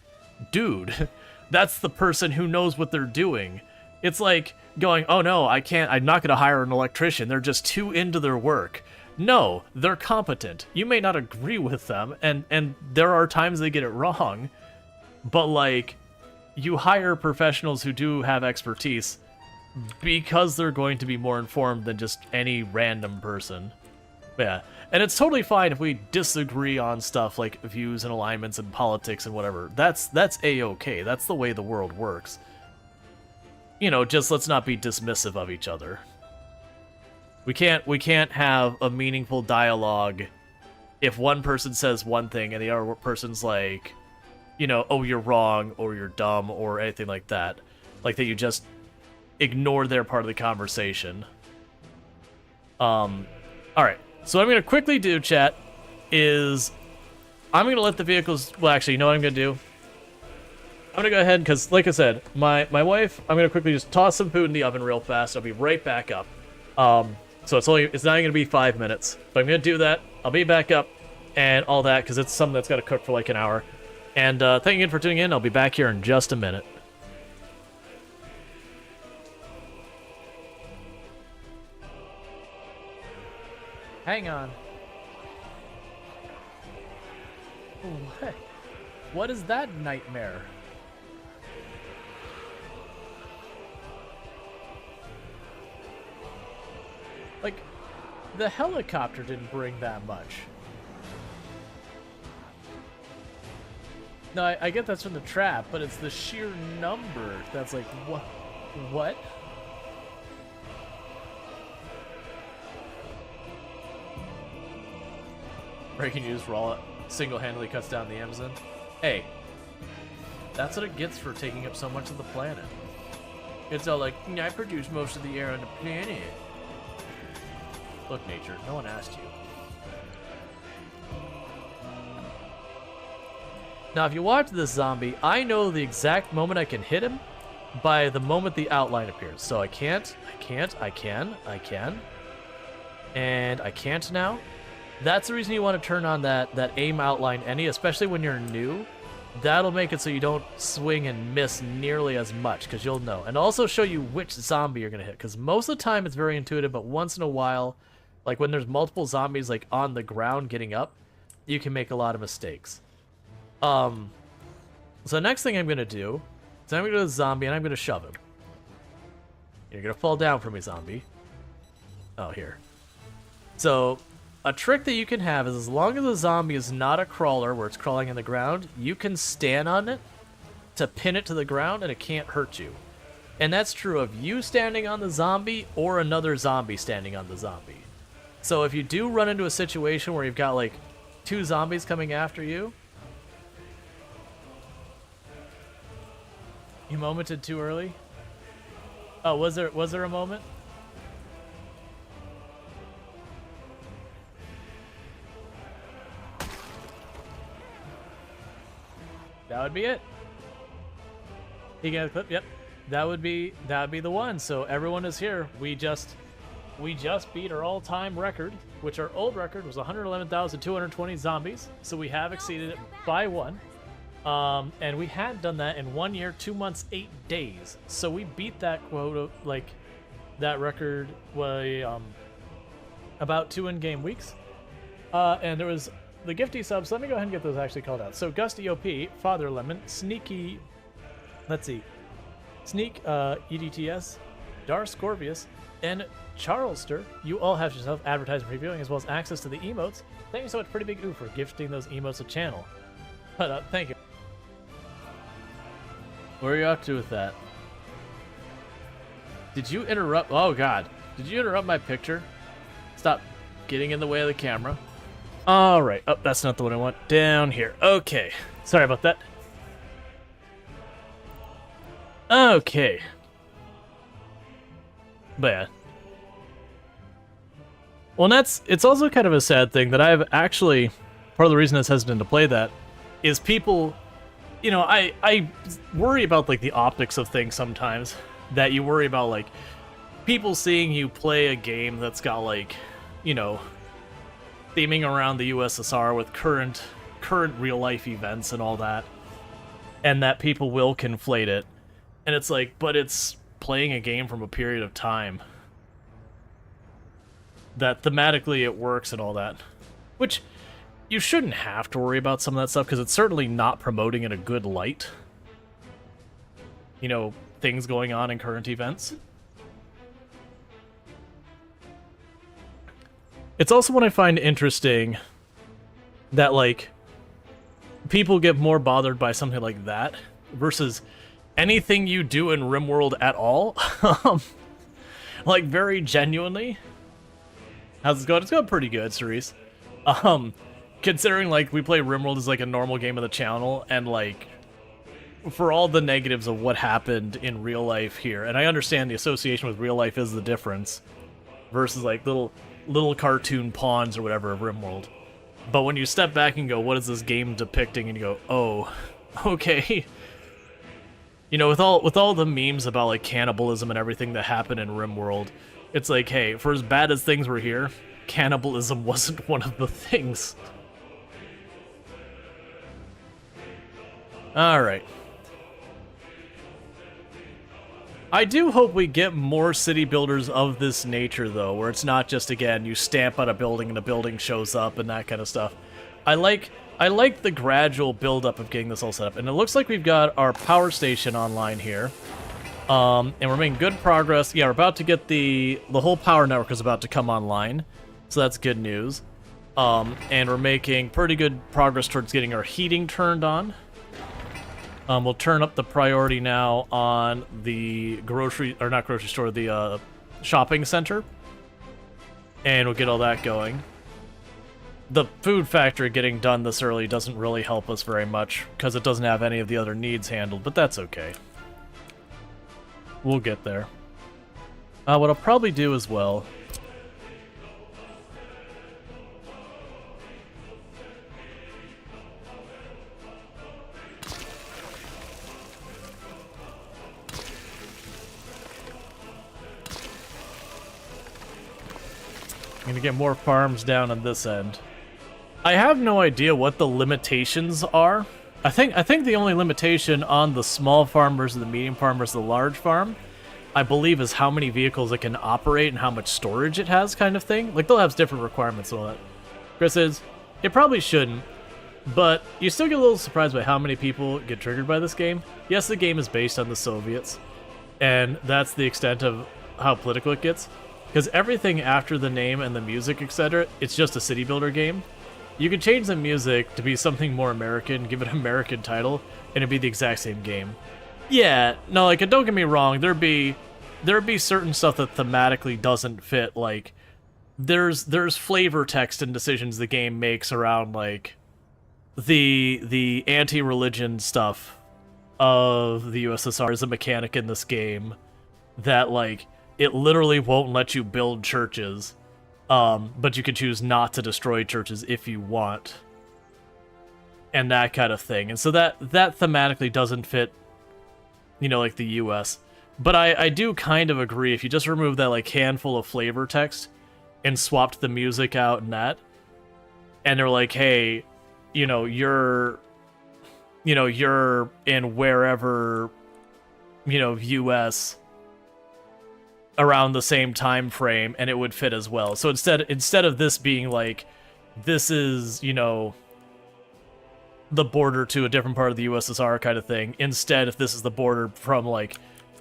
dude, that's the person who knows what they're doing. It's like going, oh no, I'm not gonna hire an electrician, they're just too into their work. No, they're competent. You may not agree with them, and there are times they get it wrong, but like, you hire professionals who do have expertise because they're going to be more informed than just any random person. Yeah, and it's totally fine if we disagree on stuff like views and alignments and politics and whatever. That's a-okay. That's the way the world works. You know, just let's not be dismissive of each other. We can't have a meaningful dialogue if one person says one thing and the other person's like, you know, oh, you're wrong, or you're dumb, or anything like that. Like that you just ignore their part of the conversation. Alright, so what I'm going to quickly do, chat, is I'm going to let the vehicles... Well, actually, you know what I'm going to do? I'm going to go ahead, because, like I said, my wife, I'm going to quickly just toss some food in the oven real fast. I'll be right back up. So it's not even going to be 5 minutes. But I'm going to do that. I'll be back up, and all that, because it's something that's got to cook for like an hour. And thank you again for tuning in. I'll be back here in just a minute. Hang on. What? What is that nightmare? Like, the helicopter didn't bring that much. No, I get that's from the trap, but it's the sheer number that's like, what? What? Breaking news, Rual single-handedly cuts down the Amazon. Hey, that's what it gets for taking up so much of the planet. It's all like, I produce most of the air on the planet. Look, nature, no one asked you. Now, if you watch this zombie, I know the exact moment I can hit him by the moment the outline appears. So I can, and I can't now. That's the reason you want to turn on that aim outline any, especially when you're new. That'll make it so you don't swing and miss nearly as much, because you'll know. And also show you which zombie you're going to hit, because most of the time it's very intuitive, but once in a while, like when there's multiple zombies like on the ground getting up, you can make a lot of mistakes. So the next thing I'm going to do is I'm going to go to the zombie and I'm going to shove him. You're going to fall down for me, zombie. Oh, here. So a trick that you can have is as long as the zombie is not a crawler where it's crawling on the ground, you can stand on it to pin it to the ground and it can't hurt you. And that's true of you standing on the zombie or another zombie standing on the zombie. So if you do run into a situation where you've got like 2 zombies coming after you, you momented too early? Oh, was there a moment? That would be it. You got a clip? Yep. That would be the one. So everyone is here. We just beat our all-time record, which our old record was 111,220 zombies. So we have exceeded it by 1. And we had done that in 1 year, 2 months, 8 days. So we beat that quota, like, that record by about 2 in-game weeks. And there was the gifty subs, let me go ahead and get those actually called out. So Gusty OP, Father Lemon, Sneaky, let's see, Sneak EDTS, Dar Scorpius, and Charlester, you all have yourself advertising previewing as well as access to the emotes. Thank you so much, Pretty Big Ooh, for gifting those emotes a channel. But thank you. Where are you up to with that? Did you interrupt? Oh god, did you interrupt my picture? Stop getting in the way of the camera. All right. Oh, that's not the one I want. Down here. Okay. Sorry about that. Okay. But yeah. Well, it's also kind of a sad thing that I've actually, part of the reason I was hesitant to play that is people, you know, I worry about like the optics of things sometimes, that you worry about like people seeing you play a game that's got like, you know, theming around the USSR with current real life events and all that, and that people will conflate it. And it's like, but it's playing a game from a period of time that thematically it works and all that, which you shouldn't have to worry about some of that stuff because it's certainly not promoting in a good light, you know, things going on in current events. It's also what I find interesting that, like, people get more bothered by something like that versus anything you do in RimWorld at all. Like, very genuinely. How's it going? It's going pretty good, Cerise. Considering, like, we play RimWorld as, like, a normal game of the channel, and, like, for all the negatives of what happened in real life here, and I understand the association with real life is the difference, versus, like, little cartoon pawns or whatever of RimWorld. But when you step back and go, what is this game depicting? And you go, oh, okay. You know, with all the memes about, like, cannibalism and everything that happened in RimWorld, it's like, hey, for as bad as things were here, cannibalism wasn't one of the things. Alright. I do hope we get more city builders of this nature, though, where it's not just, again, you stamp on a building and the building shows up and that kind of stuff. I like the gradual build-up of getting this all set up. And it looks like we've got our power station online here. And we're making good progress. Yeah, we're about to get the whole power network is about to come online. So that's good news. And we're making pretty good progress towards getting our heating turned on. We'll turn up the priority now on the the shopping center. And we'll get all that going. The food factory getting done this early doesn't really help us very much, because it doesn't have any of the other needs handled, but that's okay. We'll get there. What I'll probably do as well... I'm gonna get more farms down on this end. I have no idea what the limitations are. I think the only limitation on the small farm versus the medium farm versus the large farm, I believe, is how many vehicles it can operate and how much storage it has, kind of thing. Like, they'll have different requirements and all that. Chris says, it probably shouldn't, but you still get a little surprised by how many people get triggered by this game. Yes, the game is based on the Soviets, and that's the extent of how political it gets. Because everything after the name and the music, etc., it's just a city builder game. You could change the music to be something more American, give it an American title, and it'd be the exact same game. Yeah, no, like, don't get me wrong, there'd be certain stuff that thematically doesn't fit, like, there's flavor text and decisions the game makes around, like, the anti-religion stuff of the USSR as a mechanic in this game that, like, it literally won't let you build churches, but you can choose not to destroy churches if you want, and that kind of thing. And so that thematically doesn't fit, you know, like the US. But I do kind of agree, if you just remove that, like, handful of flavor text and swapped the music out and that, and they're like, hey, you know, you're in wherever, you know, US around the same time frame, and it would fit as well. So instead of this being like, this is, you know, the border to a different part of the USSR kind of thing. Instead, if this is the border from, like,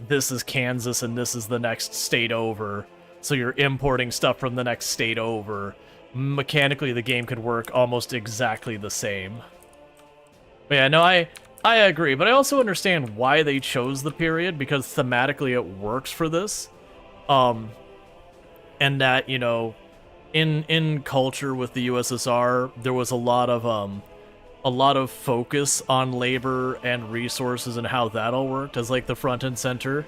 this is Kansas and this is the next state over, so you're importing stuff from the next state over, mechanically the game could work almost exactly the same. But yeah, no, I agree, but I also understand why they chose the period, because thematically it works for this. And that, you know, in culture with the USSR, there was a lot of focus on labor and resources and how that all worked as, like, the front and center,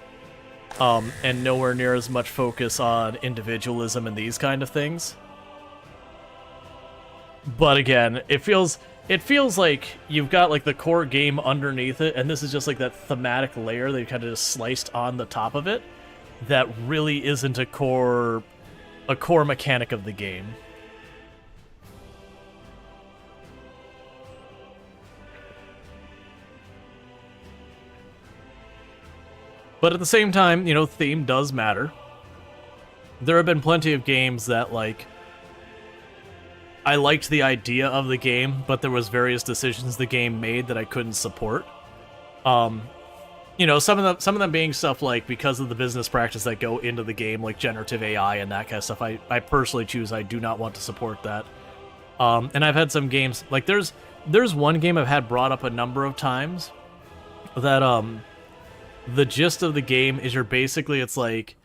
and nowhere near as much focus on individualism and these kind of things. But again, it feels like you've got, like, the core game underneath it, and this is just, like, that thematic layer they kind of just sliced on the top of it that really isn't a core mechanic of the game. But at the same time, you know, theme does matter. There have been plenty of games that, like, I liked the idea of the game, but there was various decisions the game made that I couldn't support. You know, some of them being stuff like, because of the business practice that go into the game, like generative AI and that kind of stuff, I personally choose I do not want to support that. And I've had some games, like there's one game I've had brought up a number of times that the gist of the game is it's like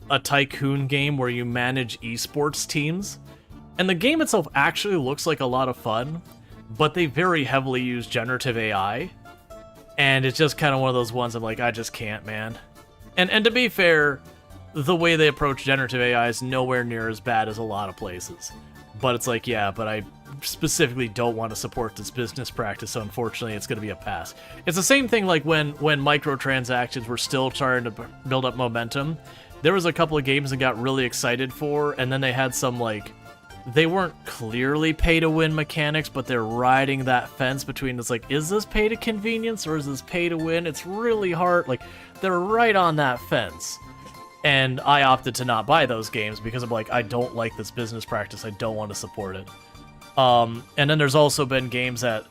a tycoon game where you manage esports teams. And the game itself actually looks like a lot of fun, but they very heavily use generative AI. And it's just kind of one of those ones I'm like, I just can't, man. And to be fair, the way they approach generative AI is nowhere near as bad as a lot of places. But it's like, yeah, but I specifically don't want to support this business practice, so unfortunately it's going to be a pass. It's the same thing like when microtransactions were still trying to build up momentum. There was a couple of games I got really excited for, and then they had some, like, they weren't clearly pay-to-win mechanics, but they're riding that fence between this, like, is this pay-to-convenience or is this pay-to-win? It's really hard. Like, they're right on that fence. And I opted to not buy those games because I'm like, I don't like this business practice. I don't want to support it. And then there's also been games that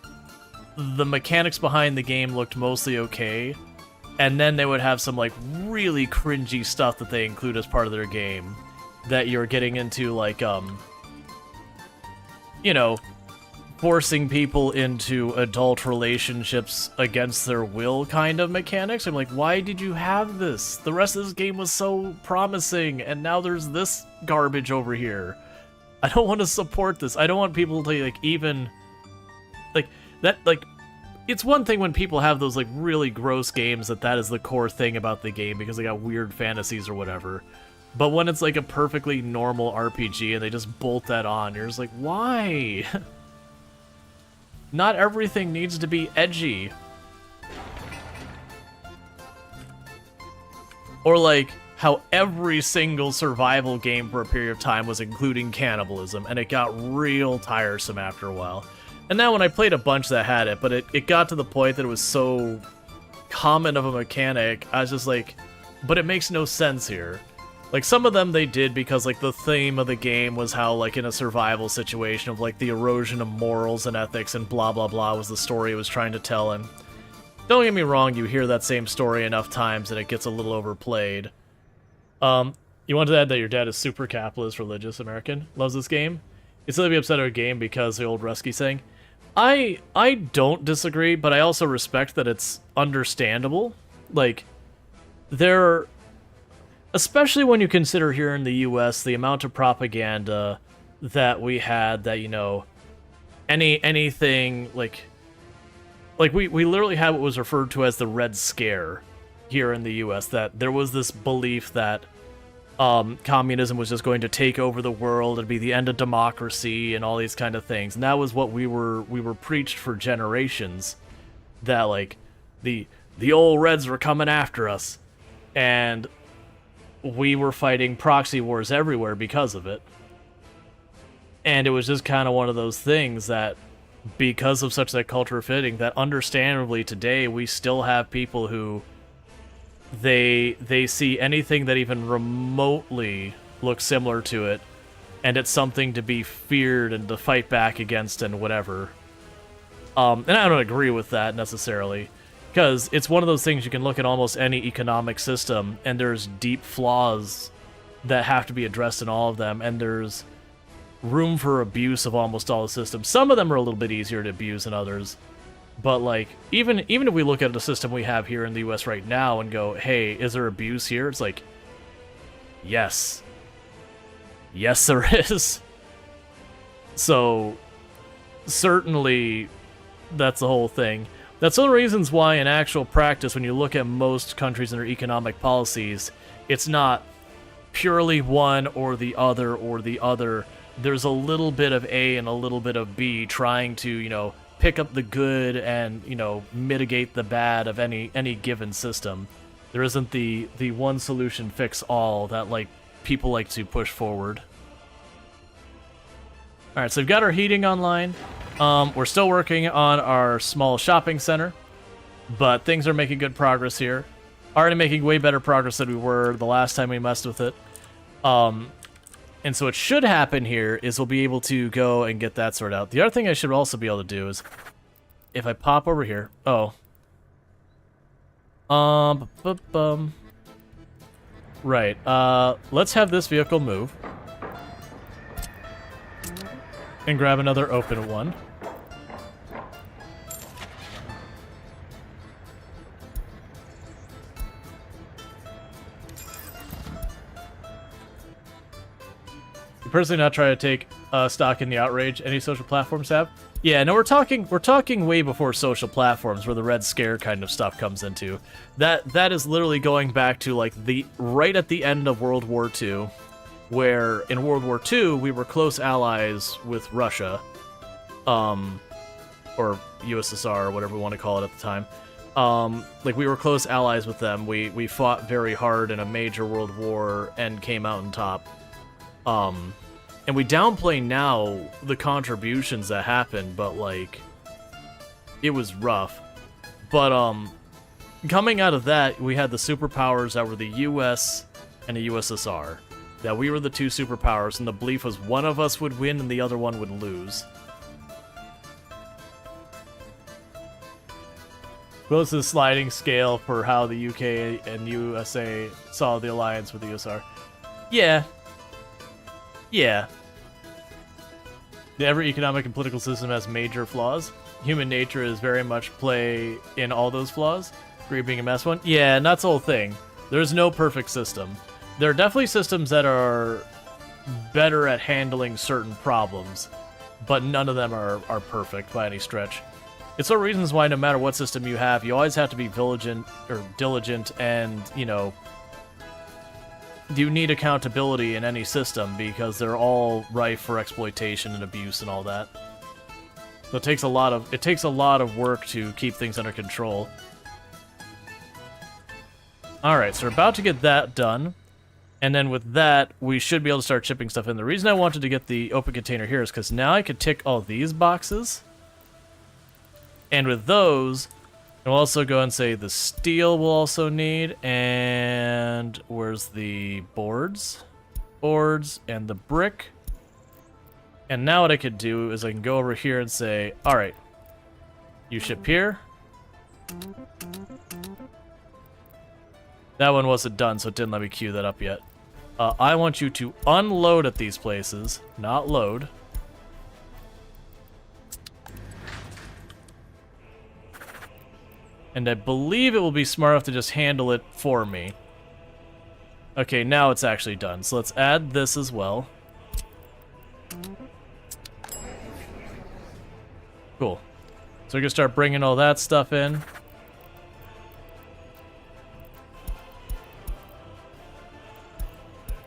the mechanics behind the game looked mostly okay, and then they would have some, like, really cringy stuff that they include as part of their game that you're getting into, like, you know, forcing people into adult relationships against their will kind of mechanics. I'm like, why did you have this? The rest of this game was so promising, and now there's this garbage over here. I don't want to support this. I don't want people to, like, even, like, that, like, it's one thing when people have those, like, really gross games that is the core thing about the game because they got weird fantasies or whatever. But when it's like a perfectly normal RPG and they just bolt that on, you're just like, why? Not everything needs to be edgy. Or like how every single survival game for a period of time was including cannibalism, and it got real tiresome after a while. And now when I played a bunch that had it, but it got to the point that it was so common of a mechanic, I was just like, but it makes no sense here. Like, some of them they did because, like, the theme of the game was how, like, in a survival situation of, like, the erosion of morals and ethics and blah blah blah was the story it was trying to tell. And don't get me wrong, you hear that same story enough times and it gets a little overplayed. You wanted to add that your dad is super capitalist, religious American, loves this game. It's silly to be upset at a game because the old Rusky saying. I don't disagree, but I also respect that it's understandable. Like, especially when you consider here in the US the amount of propaganda that we had, that, you know, anything like we literally had what was referred to as the Red Scare here in the US, that there was this belief that communism was just going to take over the world and be the end of democracy and all these kind of things. And that was what we were preached for generations, that, like, the old Reds were coming after us, and we were fighting proxy wars everywhere because of it. And it was just kind of one of those things that, because of such that culture fitting, that understandably today we still have people who they see anything that even remotely looks similar to it and it's something to be feared and to fight back against and whatever. And I don't agree with that necessarily, because it's one of those things you can look at almost any economic system, and there's deep flaws that have to be addressed in all of them, and there's room for abuse of almost all the systems. Some of them are a little bit easier to abuse than others, but like even if we look at the system we have here in the US right now and go, hey, is there abuse here? It's like, yes there is. So certainly that's the whole thing. That's one of the reasons why in actual practice, when you look at most countries and their economic policies, it's not purely one or the other or the other. There's a little bit of A and a little bit of B trying to, you know, pick up the good and, you know, mitigate the bad of any given system. There isn't the one solution fix all that like people like to push forward. All right, so we've got our heating online. We're still working on our small shopping center, but things are making good progress here. Already making way better progress than we were the last time we messed with it. And so what should happen here is we'll be able to go and get that sorted out. The other thing I should also be able to do is if I pop over here. Oh. Right. Let's have this vehicle move. And grab another open one. You personally not try to take stock in the outrage any social platforms have? Yeah, no, we're talking way before social platforms where the Red Scare kind of stuff comes into. That is literally going back to like right at the end of World War II, where in World War II we were close allies with Russia, or USSR or whatever we want to call it at the time. Like we were close allies with them. We fought very hard in a major world war and came out on top. And we downplay now the contributions that happened, but like it was rough. But coming out of that, we had the superpowers that were the US and the USSR. That we were the two superpowers, and the belief was one of us would win and the other one would lose. Well, it's a sliding scale for how the UK and USA saw the alliance with the USSR. Yeah. Yeah. Every economic and political system has major flaws. Human nature is very much play in all those flaws. Greed being a mess one. Yeah, and that's the whole thing. There's no perfect system. There are definitely systems that are better at handling certain problems, but none of them are perfect by any stretch. It's one of the reasons why no matter what system you have, you always have to be diligent and, you know, you need accountability in any system because they're all rife for exploitation and abuse and all that. So it takes a lot of work to keep things under control. Alright, so we're about to get that done. And then with that, we should be able to start shipping stuff in. The reason I wanted to get the open container here is because now I could tick all these boxes. And with those, I'll also go and say the steel we'll also need. And where's the boards? Boards and the brick. And now what I could do is I can go over here and say, alright, you ship here. That one wasn't done, so it didn't let me queue that up yet. I want you to unload at these places, not load. And I believe it will be smart enough to just handle it for me. Okay, now it's actually done. So let's add this as well. Cool. So we're going to start bringing all that stuff in.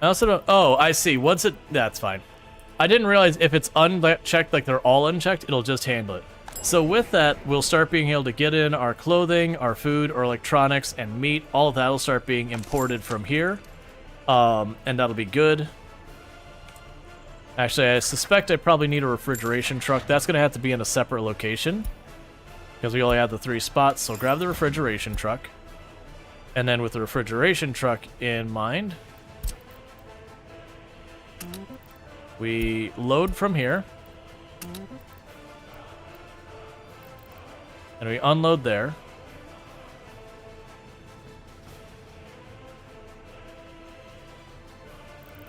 I also don't... Oh, I see. Once it... That's fine. I didn't realize if it's unchecked, like they're all unchecked, it'll just handle it. So with that, we'll start being able to get in our clothing, our food, our electronics, and meat. All of that will start being imported from here. And that'll be good. Actually, I suspect I probably need a refrigeration truck. That's going to have to be in a separate location, because we only have the 3 spots. So grab the refrigeration truck. And then with the refrigeration truck in mind... We load from here. And we unload there.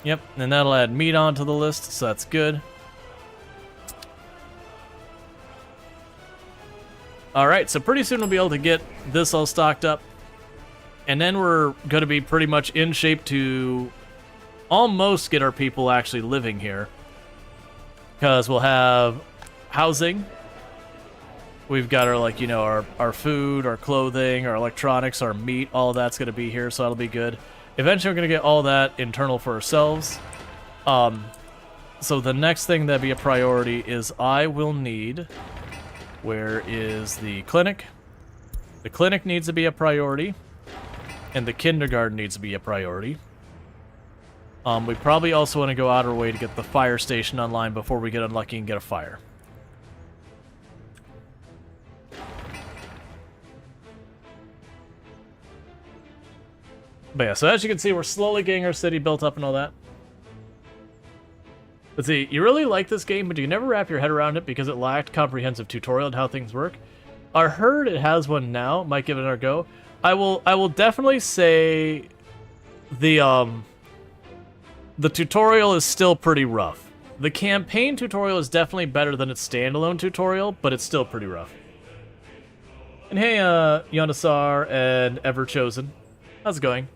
Yep, and that'll add meat onto the list, so that's good. Alright, so pretty soon we'll be able to get this all stocked up. And then we're going to be pretty much in shape to almost get our people actually living here. Because we'll have housing. We've got our, like, you know, our food, our clothing, our electronics, our meat, all that's going to be here, so that'll be good. Eventually we're going to get all that internal for ourselves. So the next thing that'd be a priority is I will need... Where is the clinic? The clinic needs to be a priority. And the kindergarten needs to be a priority. We probably also want to go out our way to get the fire station online before we get unlucky and get a fire. But yeah, so as you can see, we're slowly getting our city built up and all that. But see, you really like this game, but you never wrap your head around it because it lacked comprehensive tutorial on how things work. I heard it has one now. Might give it another go. I will definitely say the tutorial is still pretty rough. The campaign tutorial is definitely better than its standalone tutorial, but it's still pretty rough. And hey, Yonasar and Everchosen, how's it going?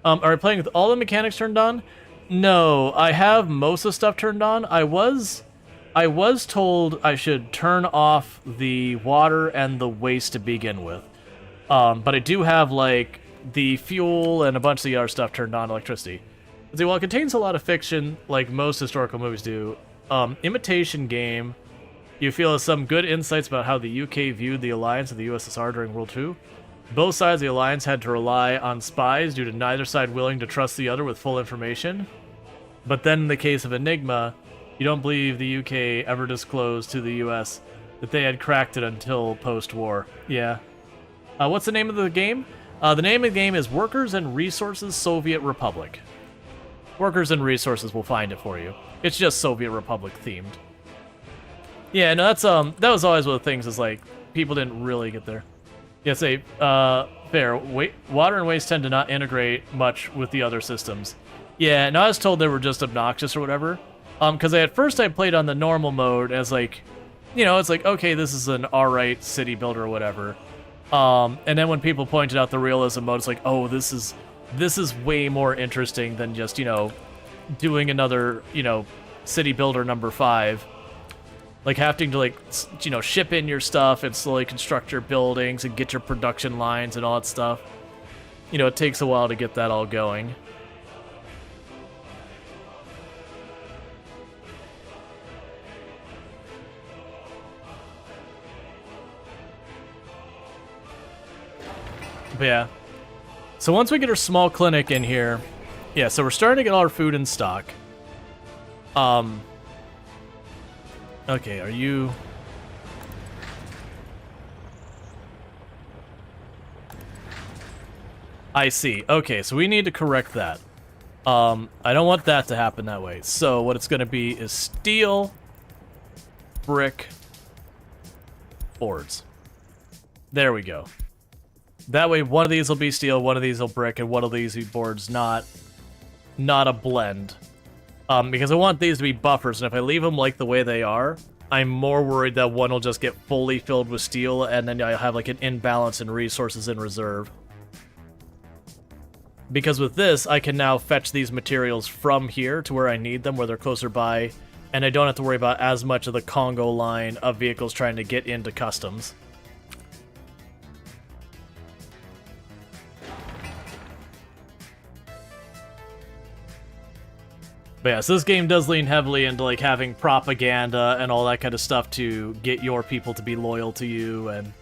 Are we playing with all the mechanics turned on? No, I have most of the stuff turned on. I was told I should turn off the water and the waste to begin with. But I do have, like, the fuel and a bunch of the other stuff turned on, electricity. But see, while it contains a lot of fiction, like most historical movies do, Imitation Game, you feel has some good insights about how the UK viewed the alliance of the USSR during World War II. Both sides of the alliance had to rely on spies due to neither side willing to trust the other with full information. But then in the case of Enigma, you don't believe the UK ever disclosed to the US that they had cracked it until post-war. Yeah. What's the name of the game? The name of the game is Workers and Resources Soviet Republic. Workers and Resources will find it for you. It's just Soviet Republic themed. Yeah, no, that's that was always one of the things is like people didn't really get there. Yeah, say, fair. Water and waste tend to not integrate much with the other systems. Yeah, no, I was told they were just obnoxious or whatever. Because at first I played on the normal mode as like, you know, it's like, okay, this is an alright city builder or whatever. And then when people pointed out the realism mode, it's like, oh, this is way more interesting than just, you know, doing another, you know, city builder number 5. Like having to, like, you know, ship in your stuff and slowly construct your buildings and get your production lines and all that stuff. You know, it takes a while to get that all going. But yeah. So once we get our small clinic in here, yeah, so we're starting to get all our food in stock. Okay, are you... I see. Okay, so we need to correct that. I don't want that to happen that way. So what it's going to be is steel, brick, boards. There we go. That way one of these will be steel, one of these will brick, and one of these will be boards, not a blend. Because I want these to be buffers, and if I leave them like the way they are, I'm more worried that one will just get fully filled with steel, and then I'll have like an imbalance in resources in reserve. Because with this, I can now fetch these materials from here to where I need them, where they're closer by, and I don't have to worry about as much of the Congo line of vehicles trying to get into customs. But yeah, so this game does lean heavily into like having propaganda and all that kind of stuff to get your people to be loyal to you, and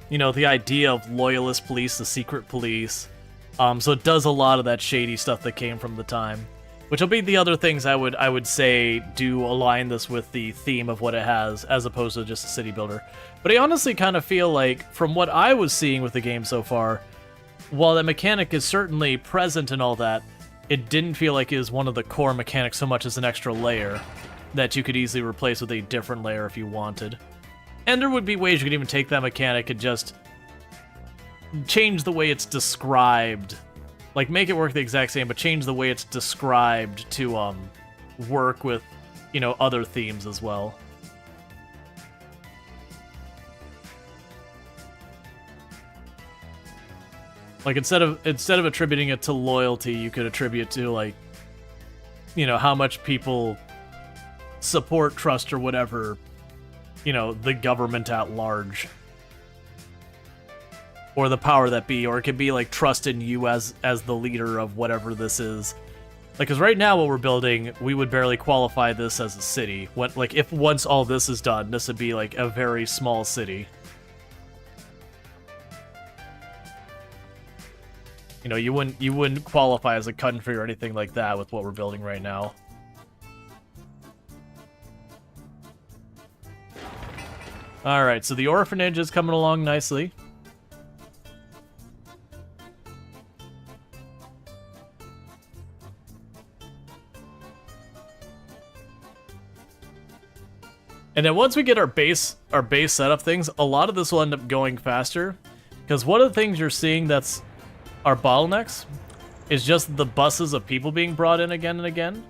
you know, the idea of loyalist police, the secret police. So it does a lot of that shady stuff that came from the time, which will be the other things I would say do align this with the theme of what it has, as opposed to just a city builder. But I honestly kind of feel like, from what I was seeing with the game so far, while that mechanic is certainly present and all that, it didn't feel like it was one of the core mechanics so much as an extra layer. that you could easily replace with a different layer if you wanted. And there would be ways you could even take that mechanic and just change the way it's described. Like, make it work the exact same, but change the way it's described to work with, you know, other themes as well. Like, instead of attributing it to loyalty, you could attribute to, like, you know, how much people support, trust, or whatever, you know, the government at large. Or the power that be, or it could be, like, trust in you as the leader of whatever this is. Like, because right now what we're building, we would barely qualify this as a city. What, like, if once all this is done, this would be, like, a very small city. You know, you wouldn't qualify as a country or anything like that with what we're building right now. Alright, so the orphanage is coming along nicely. And then once we get our base setup things, a lot of this will end up going faster. Because one of the things you're seeing that's our bottlenecks is just the buses of people being brought in again and again.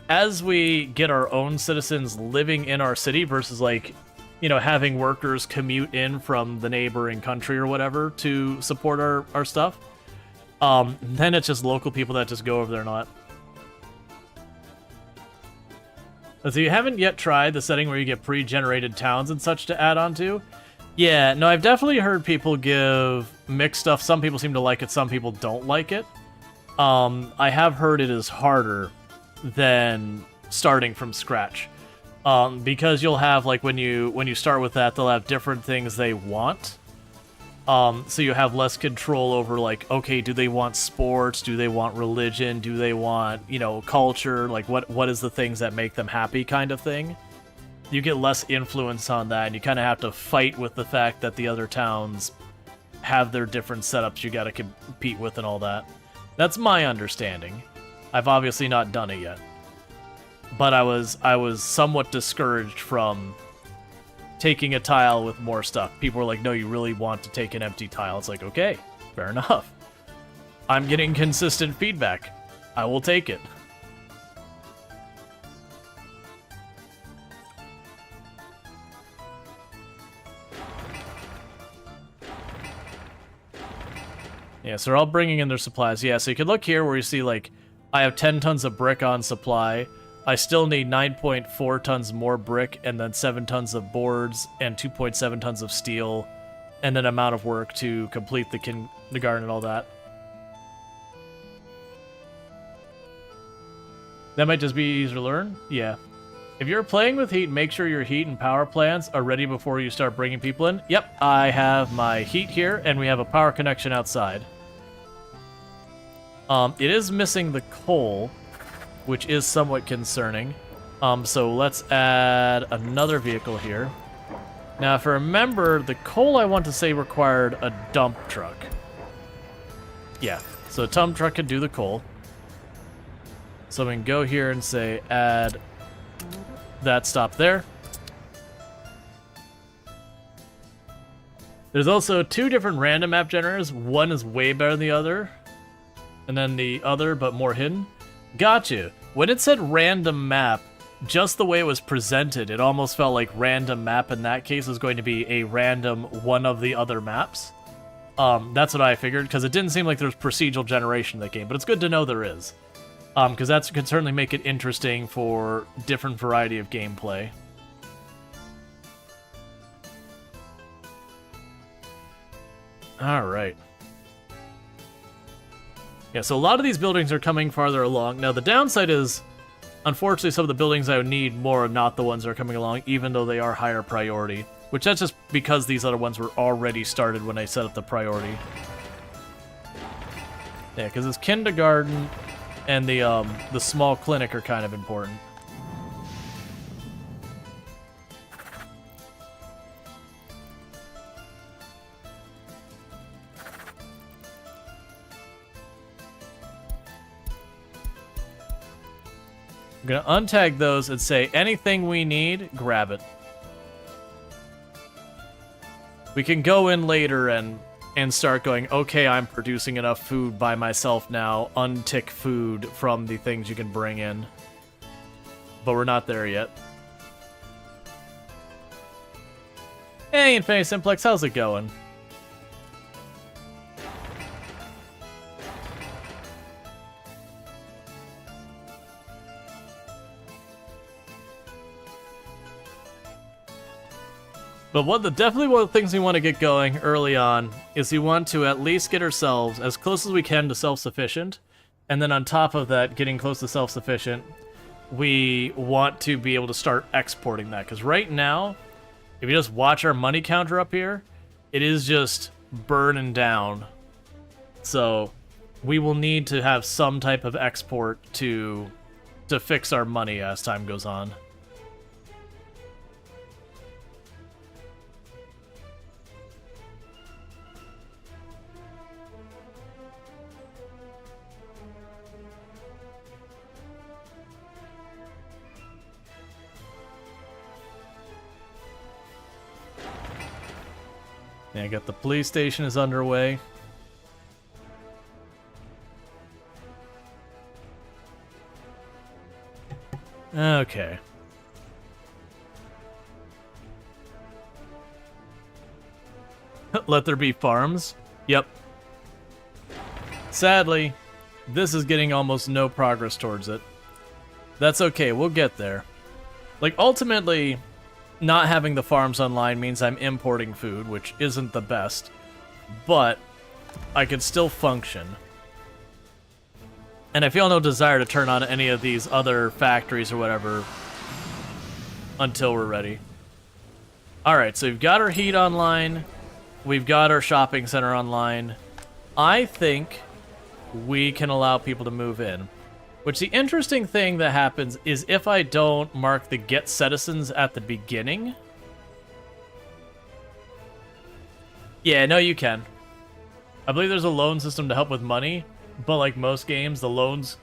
As we get our own citizens living in our city versus, like, you know, having workers commute in from the neighboring country or whatever to support our stuff, then it's just local people that just go over there and all that. So you haven't yet tried the setting where you get pre-generated towns and such to add on to? Yeah, no, I've definitely heard people give mixed stuff. Some people seem to like it, some people don't like it. I have heard it is harder than starting from scratch. Because you'll have, like, when you start with that, they'll have different things they want. So you have less control over, like, okay, do they want sports? Do they want religion? Do they want, you know, culture? Like, what is the things that make them happy kind of thing? You get less influence on that, and you kind of have to fight with the fact that the other towns have their different setups you got to compete with and all that. That's my understanding. I've obviously not done it yet. But I was somewhat discouraged from taking a tile with more stuff. People were like, no, you really want to take an empty tile. It's like, okay, fair enough. I'm getting consistent feedback. I will take it. Yeah, so they're all bringing in their supplies. Yeah, so you can look here where you see, like, I have 10 tons of brick on supply. I still need 9.4 tons more brick, and then 7 tons of boards, and 2.7 tons of steel, and an amount of work to complete the kindergarten and all that. That might just be easier to learn? Yeah. If you're playing with heat, make sure your heat and power plants are ready before you start bringing people in. Yep, I have my heat here, and we have a power connection outside. It is missing the coal, which is somewhat concerning. So let's add another vehicle here. Now, if I remember, the coal I want to say required a dump truck. Yeah, so a dump truck can do the coal. So we can go here and say add that stop there. There's also 2 different random map generators. One is way better than the other, and then the other, but more hidden. Gotcha. When it said random map, just the way it was presented, it almost felt like random map in that case was going to be a random one of the other maps. That's what I figured, because it didn't seem like there was procedural generation in that game, but it's good to know there is. Because that could certainly make it interesting for different variety of gameplay. Alright. Yeah, so a lot of these buildings are coming farther along. Now, the downside is, unfortunately, some of the buildings I would need more are not the ones that are coming along, even though they are higher priority. Which, that's just because these other ones were already started when I set up the priority. Yeah, because this kindergarten and the small clinic are kind of important. I'm gonna untag those and say anything we need, grab it. We can go in later and start going, okay, I'm producing enough food by myself now, untick food from the things you can bring in. But we're not there yet. Hey, Infinity Simplex, how's it going? But definitely one of the things we want to get going early on is we want to at least get ourselves as close as we can to self-sufficient. And then on top of that, getting close to self-sufficient, we want to be able to start exporting that. Because right now, if you just watch our money counter up here, it is just burning down. So we will need to have some type of export to fix our money as time goes on. Yeah, I got the police station is underway. Okay. Let there be farms. Yep. Sadly, this is getting almost no progress towards it. That's okay, we'll get there. Like, ultimately, not having the farms online means I'm importing food, which isn't the best, but I can still function. And I feel no desire to turn on any of these other factories or whatever until we're ready. Alright, so we've got our heat online. We've got our shopping center online. I think we can allow people to move in. Which the interesting thing that happens is if I don't mark the get citizens at the beginning. Yeah, no, you can. I believe there's a loan system to help with money, but like most games, the loans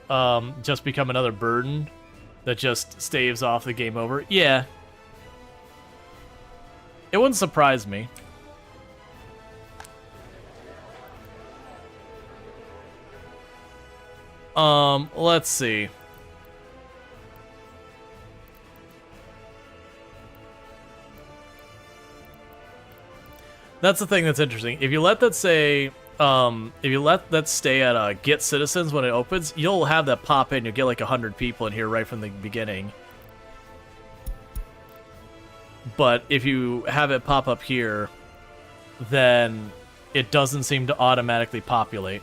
just become another burden that just staves off the game over. Yeah. It wouldn't surprise me. Let's see. That's the thing that's interesting. If you let that say, if you let that stay at get citizens when it opens, you'll have that pop in. You'll get like 100 people in here right from the beginning. But if you have it pop up here, then it doesn't seem to automatically populate.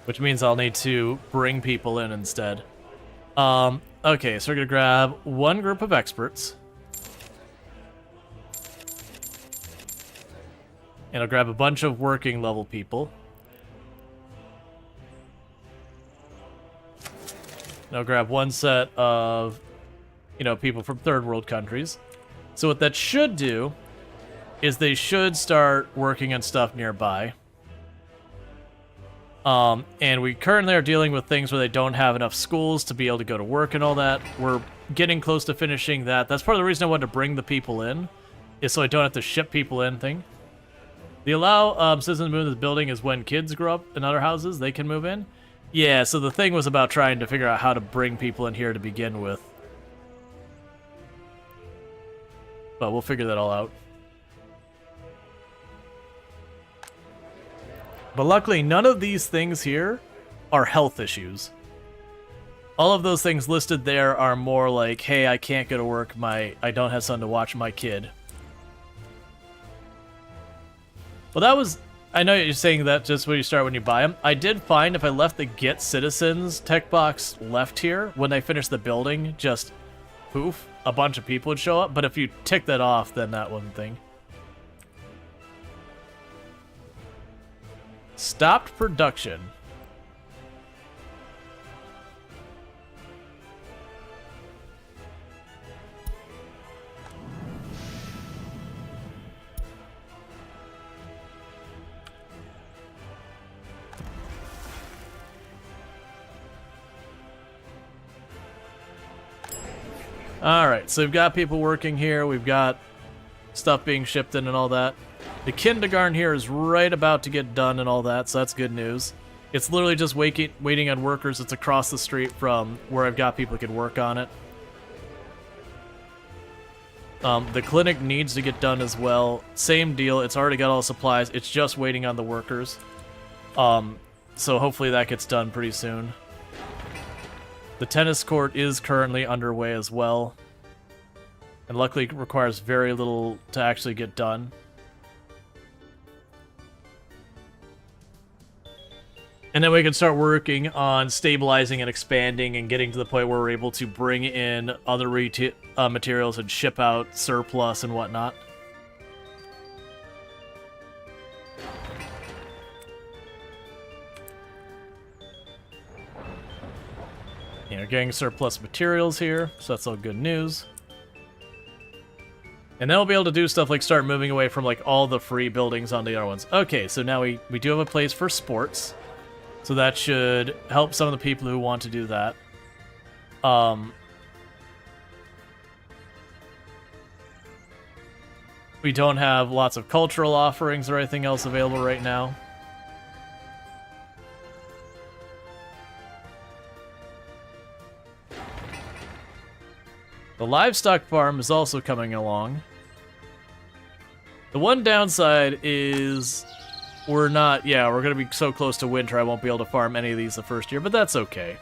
Which means I'll need to bring people in instead. Okay, so we're gonna grab one group of experts. And I'll grab a bunch of working level people. And I'll grab one set of, people from third world countries. So what that should do is they should start working on stuff nearby. And we currently are dealing with things where they don't have enough schools to be able to go to work and all that. We're getting close to finishing that. That's part of the reason I wanted to bring the people in, is so I don't have to ship people in thing. The allow citizens to move into the building is when kids grow up in other houses, they can move in. Yeah, so the thing was about trying to figure out how to bring people in here to begin with. But we'll figure that all out. But luckily, none of these things here are health issues. All of those things listed there are more like, hey, I can't go to work, I don't have someone to watch my kid. Well, that was... I know you're saying that just when you start when you buy them. I did find if I left the Get Citizens tech box left here, when they finish the building, just poof, a bunch of people would show up. But if you tick that off, then that one thing. Stopped production. Alright, so we've got people working here. We've got stuff being shipped in and all that. The kindergarten here is right about to get done and all that, so that's good news. It's literally just waiting on workers. It's across the street from where I've got people who can work on it. The clinic needs to get done as well. Same deal. It's already got all the supplies. It's just waiting on the workers. So hopefully that gets done pretty soon. The tennis court is currently underway as well. And luckily it requires very little to actually get done. And then we can start working on stabilizing and expanding and getting to the point where we're able to bring in other materials and ship out surplus and whatnot. You know, getting surplus materials here, so that's all good news. And then we'll be able to do stuff like start moving away from like all the free buildings on the other ones. Okay, so now we do have a place for sports. So that should help some of the people who want to do that. We don't have lots of cultural offerings or anything else available right now. The livestock farm is also coming along. The one downside is we're going to be so close to winter I won't be able to farm any of these the first year, but that's okay.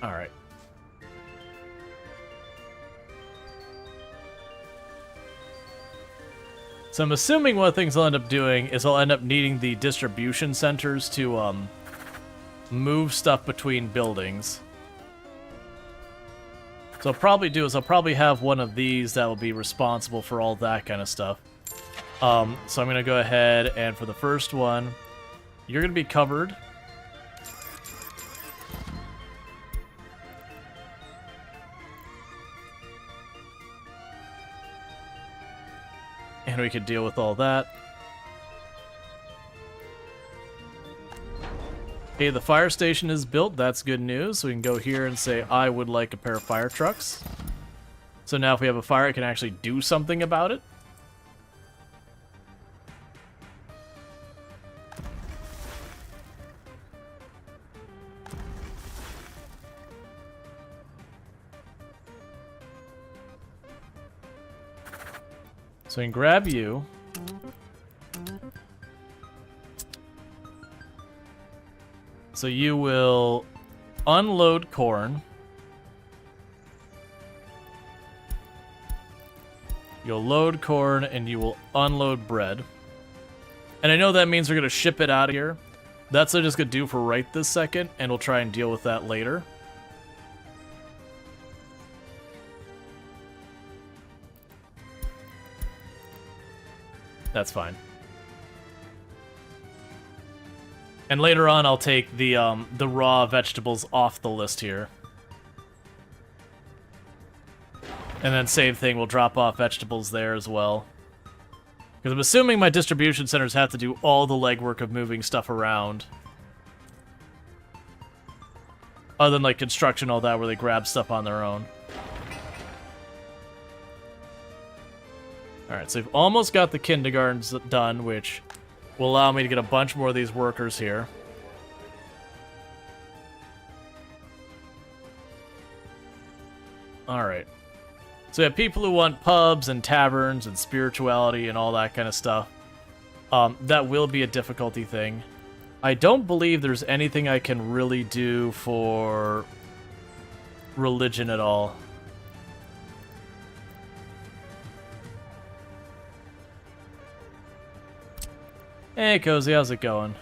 Alright. So I'm assuming one of the things I'll end up doing is I'll end up needing the distribution centers to move stuff between buildings. So I'll probably have one of these that will be responsible for all that kind of stuff. So I'm going to go ahead and for the first one, you're going to be covered. And we could deal with all that. Okay, the fire station is built. That's good news. So we can go here and say, I would like a pair of fire trucks. So now if we have a fire, it can actually do something about it. So we can grab you. So you will unload corn. You'll load corn and you will unload bread. And I know that means we're going to ship it out of here. That's what I'm just going to do for right this second, and we'll try and deal with that later. That's fine. And later on, I'll take the raw vegetables off the list here. And then same thing, we'll drop off vegetables there as well. Because I'm assuming my distribution centers have to do all the legwork of moving stuff around. Other than like construction, all that, where they grab stuff on their own. Alright, so we've almost got the kindergartens done, which will allow me to get a bunch more of these workers here. Alright. So we have people who want pubs and taverns and spirituality and all that kind of stuff. That will be a difficulty thing. I don't believe there's anything I can really do for religion at all. Hey, Cozy, how's it going?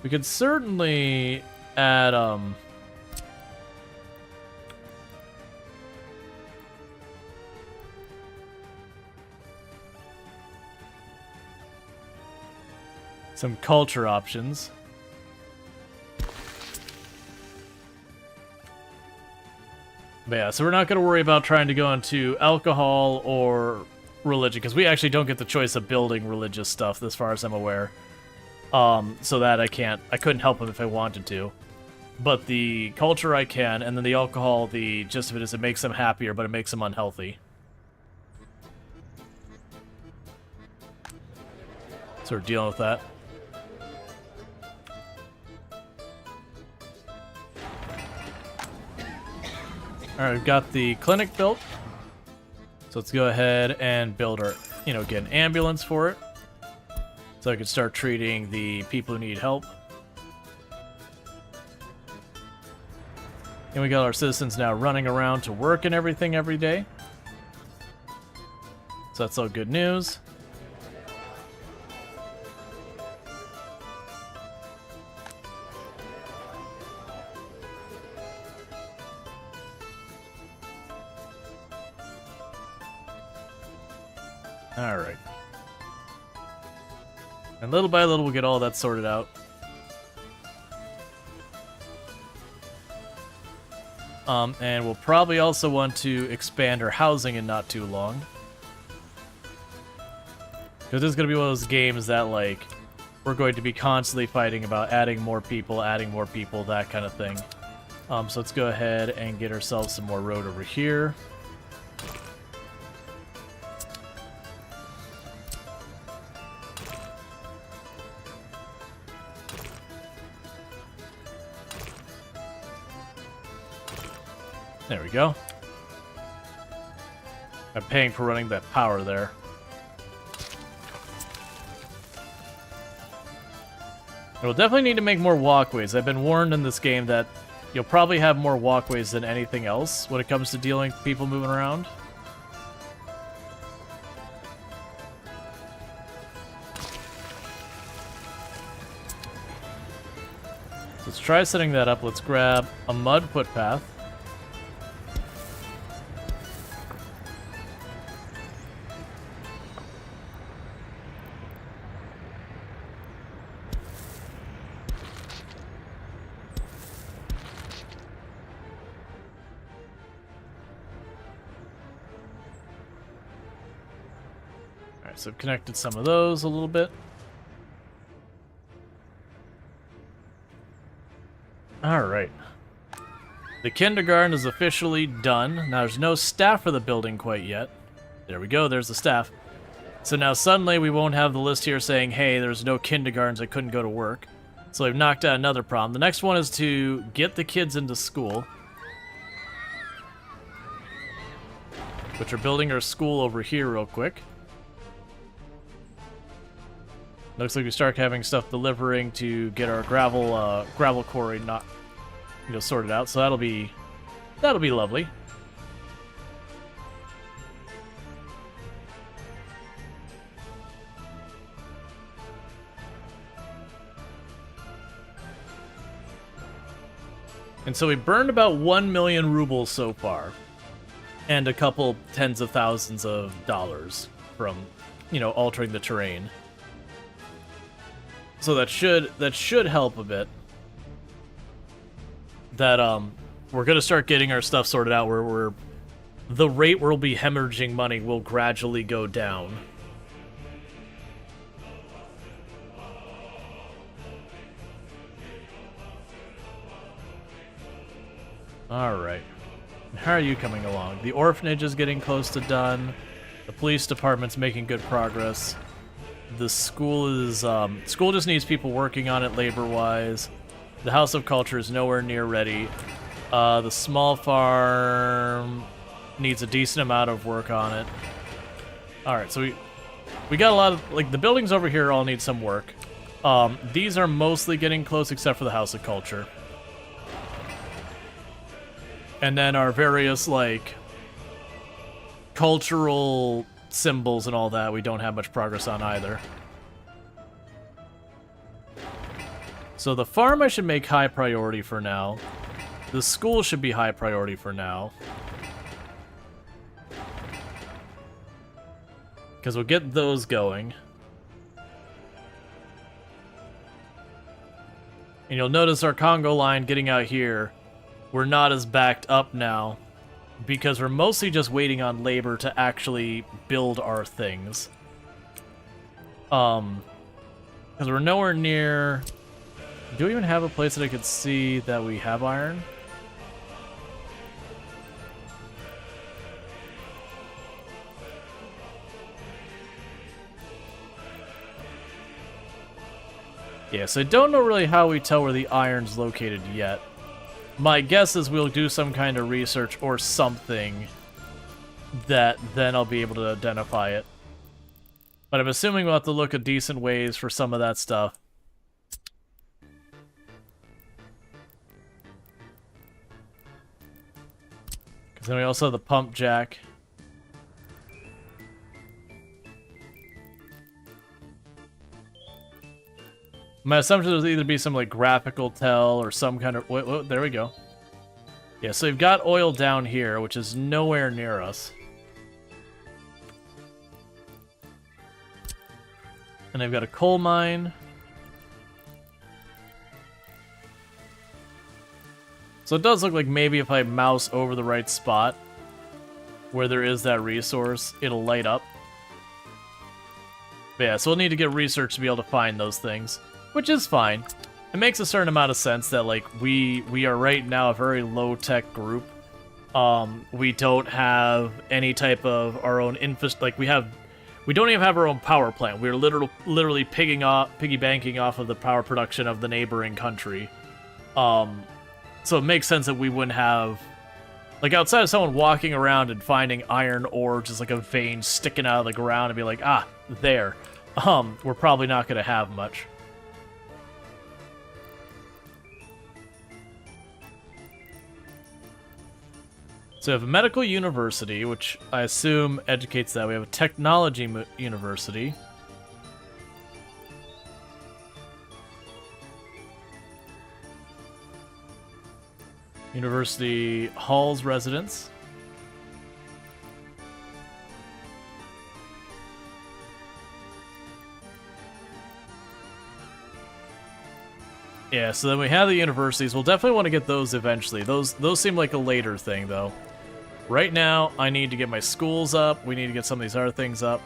We could certainly add, some culture options. But yeah, so we're not going to worry about trying to go into alcohol or religion, because we actually don't get the choice of building religious stuff, as far as I'm aware. So that I couldn't help them if I wanted to. But the culture I can, and then the alcohol, the gist of it is it makes them happier, but it makes them unhealthy. So we're dealing with that. Alright, we've got the clinic built. So let's go ahead and build our, get an ambulance for it. So I can start treating the people who need help. And we got our citizens now running around to work and everything every day. So that's all good news. Alright. And little by little we'll get all that sorted out. And we'll probably also want to expand our housing in not too long. Because this is going to be one of those games that, like, we're going to be constantly fighting about adding more people, that kind of thing. So let's go ahead and get ourselves some more road over here. There we go. I'm paying for running that power there. We'll definitely need to make more walkways. I've been warned in this game that you'll probably have more walkways than anything else when it comes to dealing with people moving around. So let's try setting that up. Let's grab a mud footpath. So I've connected some of those a little bit. Alright. The kindergarten is officially done. Now there's no staff for the building quite yet. There we go, there's the staff. So now suddenly we won't have the list here saying, hey, there's no kindergartens, I couldn't go to work. So we've knocked out another problem. The next one is to get the kids into school. Which are building our school over here real quick. Looks like we start having stuff delivering to get our gravel quarry sorted out. So that'll be lovely. And so we burned about 1 million rubles so far, and a couple tens of thousands of dollars from, altering the terrain. So that should help a bit. That we're gonna start getting our stuff sorted out where the rate we'll be hemorrhaging money will gradually go down. Alright. How are you coming along? The orphanage is getting close to done. The police department's making good progress. The school is, school just needs people working on it labor-wise. The House of Culture is nowhere near ready. The small farm needs a decent amount of work on it. Alright, so we got a lot of, like, the buildings over here all need some work. These are mostly getting close except for the House of Culture. And then our various, like, cultural symbols and all that, we don't have much progress on either. So the farm I should make high priority for now. The school should be high priority for now. Because we'll get those going. And you'll notice our Congo line getting out here, we're not as backed up now because we're mostly just waiting on labor to actually build our things. Because we're nowhere near... Do we even have a place that I could see that we have iron? Yeah, so I don't know really how we tell where the iron's located yet. My guess is we'll do some kind of research or something that then I'll be able to identify it. But I'm assuming we'll have to look at decent ways for some of that stuff. Because then we also have the pump jack. My assumption is either be some like graphical tell or some kind of... Wait, there we go. Yeah, so we've got oil down here, which is nowhere near us. And I've got a coal mine. So it does look like maybe if I mouse over the right spot where there is that resource, it'll light up. But yeah, so we'll need to get research to be able to find those things. Which is fine. It makes a certain amount of sense that, like, we are right now a very low-tech group. We don't have any type of our own like, we don't even have our own power plant. We're literally piggy banking off of the power production of the neighboring country. So it makes sense that we wouldn't have... Like, outside of someone walking around and finding iron ore, just like a vein sticking out of the ground and be like, ah, there. We're probably not going to have much. So we have a medical university, which I assume educates that. We have a technology university. University Hall's residence. Yeah, so then we have the universities. We'll definitely want to get those eventually. Those seem like a later thing, though. Right now, I need to get my schools up. We need to get some of these other things up.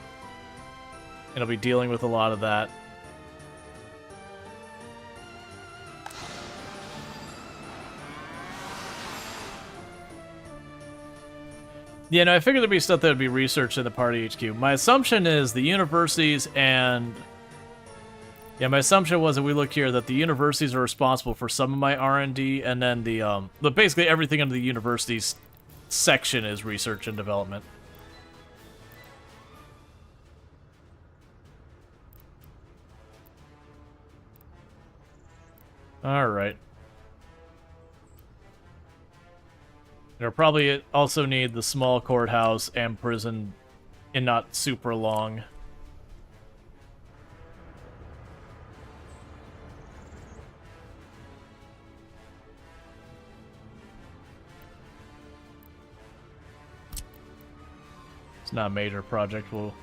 And I'll be dealing with a lot of that. Yeah, no, I figured there'd be stuff that would be researched in the party HQ. My assumption is the universities and... Yeah, my assumption was that we look here that the universities are responsible for some of my R&D, and then the, but basically everything under the universities section is research and development. Alright. They'll probably also need the small courthouse and prison in not super long. It's not a major project. We'll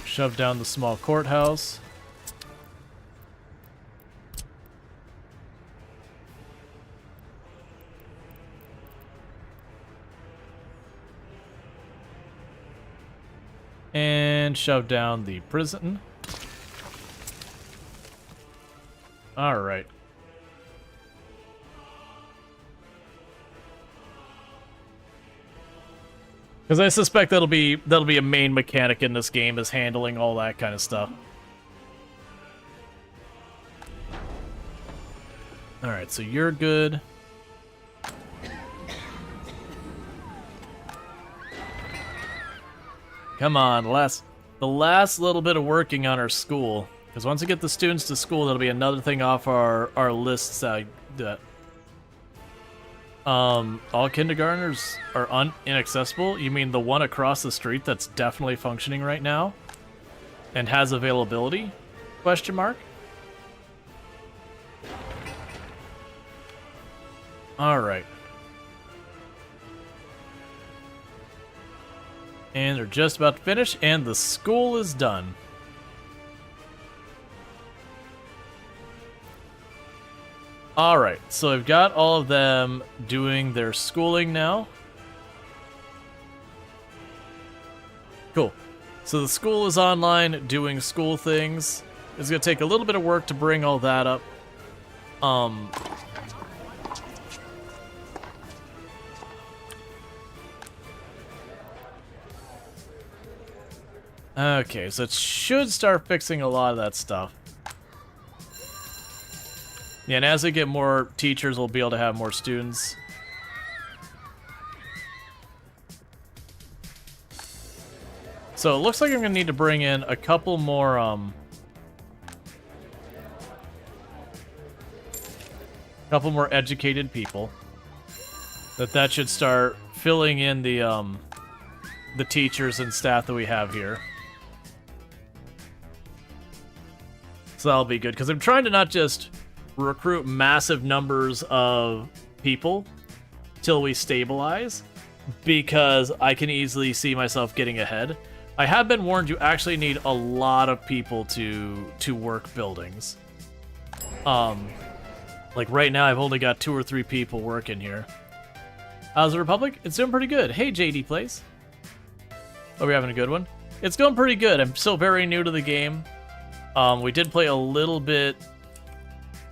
shove down the small courthouse. And shove down the prison. Alright. Because I suspect that'll be a main mechanic in this game, is handling all that kind of stuff. Alright, so you're good. Come on, the last little bit of working on our school. Because once we get the students to school, that'll be another thing off our lists that all kindergartners are inaccessible? You mean the one across the street that's definitely functioning right now? And has availability? Question mark? Alright. And they're just about to finish, and the school is done. Alright, so I've got all of them doing their schooling now. Cool. So the school is online, doing school things. It's going to take a little bit of work to bring all that up. Okay, so it should start fixing a lot of that stuff. Yeah, and as they get more teachers, we'll be able to have more students. So it looks like I'm going to need to bring in a couple more, educated people. That should start filling in the teachers and staff that we have here. So that'll be good, because I'm trying to not just recruit massive numbers of people till we stabilize, because I can easily see myself getting ahead. I have been warned you actually need a lot of people to work buildings. Like right now I've only got 2 or 3 people working here. How's the Republic? It's doing pretty good. Hey JD Plays. Are we having a good one? It's going pretty good. I'm still very new to the game. We did play a little bit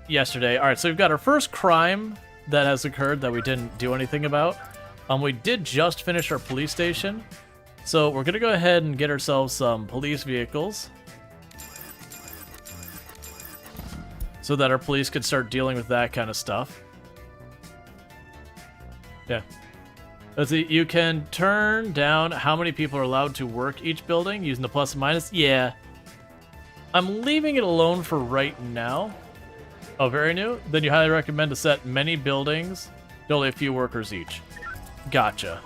yesterday. Alright, so we've got our first crime that has occurred that we didn't do anything about. We did just finish our police station. So we're going to go ahead and get ourselves some police vehicles, so that our police could start dealing with that kind of stuff. Yeah. Let's see, you can turn down how many people are allowed to work each building using the plus and minus. Yeah. I'm leaving it alone for right now. Oh, very new? Then you highly recommend to set many buildings to only a few workers each. Gotcha.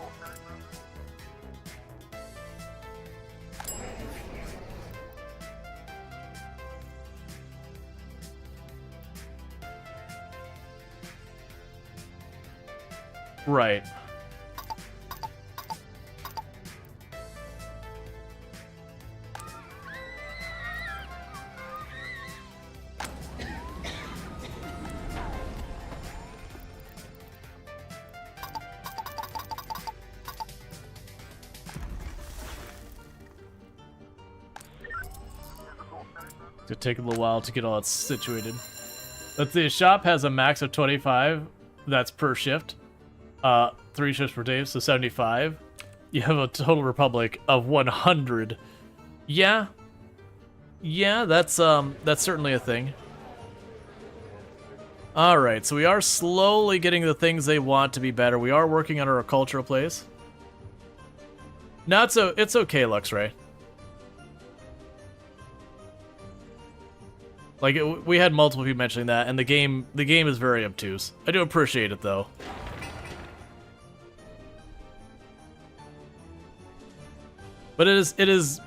Right. It'll take a little while to get all that situated. Let's see, a shop has a max of 25. That's per shift. 3 shifts per day, so 75. You have a total Republic of 100. Yeah. Yeah, that's certainly a thing. Alright, so we are slowly getting the things they want to be better. We are working on our cultural place. Not so, it's okay, Luxray. Like, we had multiple people mentioning that, and the game is very obtuse. I do appreciate it, though. But it is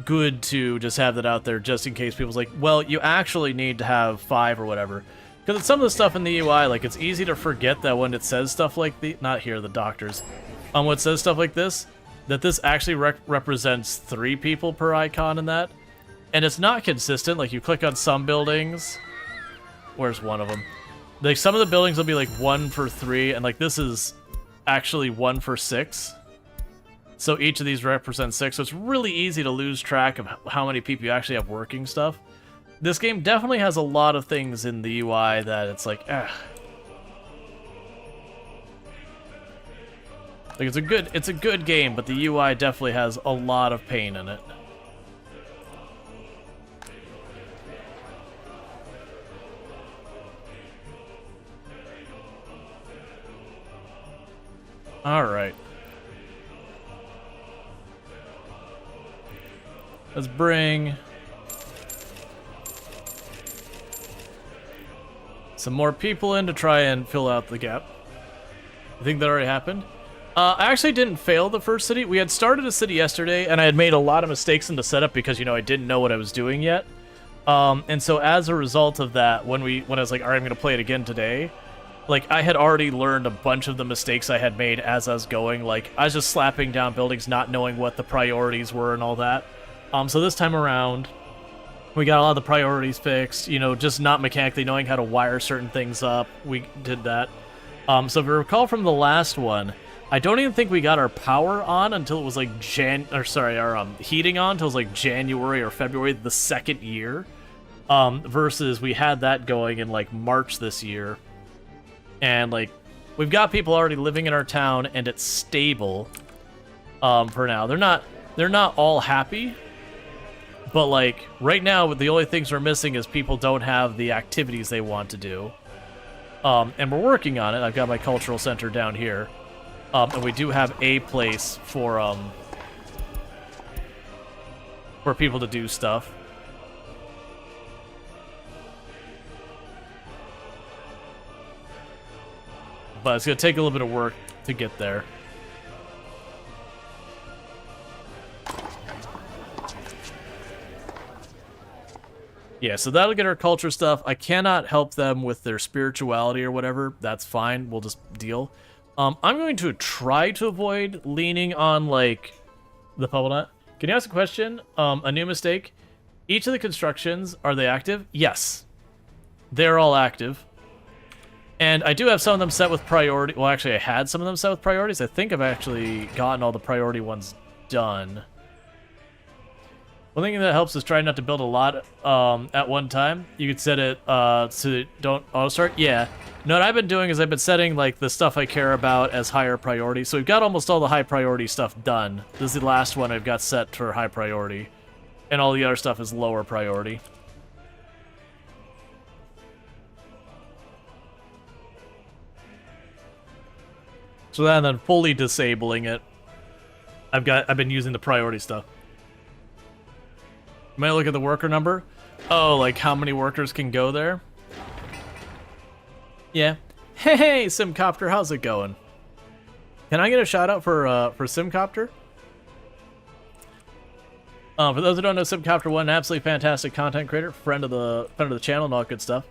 good to just have that out there, just in case people's like, well, you actually need to have 5 or whatever. Because some of the stuff in the UI, like, it's easy to forget that when it says stuff like not here, the doctors. When it says stuff like this, that this actually represents 3 people per icon in that. And it's not consistent. Like, you click on some buildings. Where's one of them? Like, some of the buildings will be like 1 for 3, and like this is actually 1 for 6. So each of these represents 6. So it's really easy to lose track of how many people you actually have working stuff. This game definitely has a lot of things in the UI that it's like, Like, it's a good game, but the UI definitely has a lot of pain in it. Alright. Let's bring some more people in to try and fill out the gap. I think that already happened. I actually didn't fail the first city. We had started a city yesterday, and I had made a lot of mistakes in the setup because, you know, I didn't know what I was doing yet. And so as a result of that, when I was like, all right, I'm going to play it again today, like, I had already learned a bunch of the mistakes I had made as I was going. Like, I was just slapping down buildings, not knowing what the priorities were and all that. So this time around, We got a lot of the priorities fixed, you know, just not mechanically knowing how to wire certain things up. We did that. So if you recall from the last one, I don't even think we got our power on until it was like our heating on until it was like January or February the second year. Versus we had that going in like March this year. And like we've got people already living in our town and it's stable for now. They're not all happy. But like right now the only things we're missing is people don't have the activities they want to do. And we're working on it. I've got my cultural center down here. And we do have a place for people to do stuff. But it's going to take a little bit of work to get there. Yeah, so that'll get our culture stuff. I cannot help them with their spirituality or whatever. That's fine. We'll just deal. I'm going to try to avoid leaning on, like, the Pebble Nut. Can you ask a question? A new mistake. Each of the constructions, are they active? Yes. They're all active. And I do have some of them set with priority. Well, actually, I had some of them set with priorities. I think I've actually gotten all the priority ones done. One thing that helps is try not to build a lot at one time. You could set it so don't auto-start. Yeah. No, what I've been doing is I've been setting like the stuff I care about as higher priority. So we've got almost all the high priority stuff done. This is the last one I've got set for high priority. And all the other stuff is lower priority. So then fully disabling it, I've been using the priority stuff. You might look at the worker number. Oh, like how many workers can go there? Yeah. Hey, Simcopter, how's it going? Can I get a shout out for Simcopter? For those who don't know, Simcopter, one absolutely fantastic content creator, friend of the channel, and all good stuff.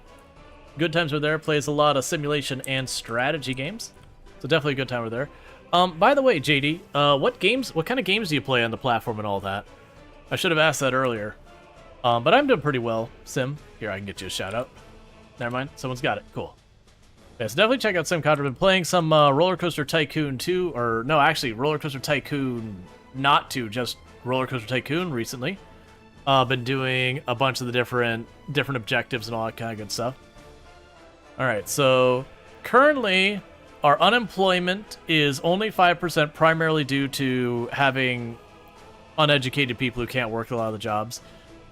Good times are there. Plays a lot of simulation and strategy games. So definitely a good time over there. By the way, JD, what kind of games do you play on the platform and all that? I should have asked that earlier. But I'm doing pretty well, Sim. Here, I can get you a shout out. Never mind, someone's got it. Cool. Yeah, so definitely check out Simcopter. I've been playing some Roller Coaster Tycoon 2, or no, actually Roller Coaster Tycoon not 2, just Roller Coaster Tycoon recently. Been doing a bunch of the different objectives and all that kind of good stuff. All right, so currently our unemployment is only 5%, primarily due to having uneducated people who can't work a lot of the jobs.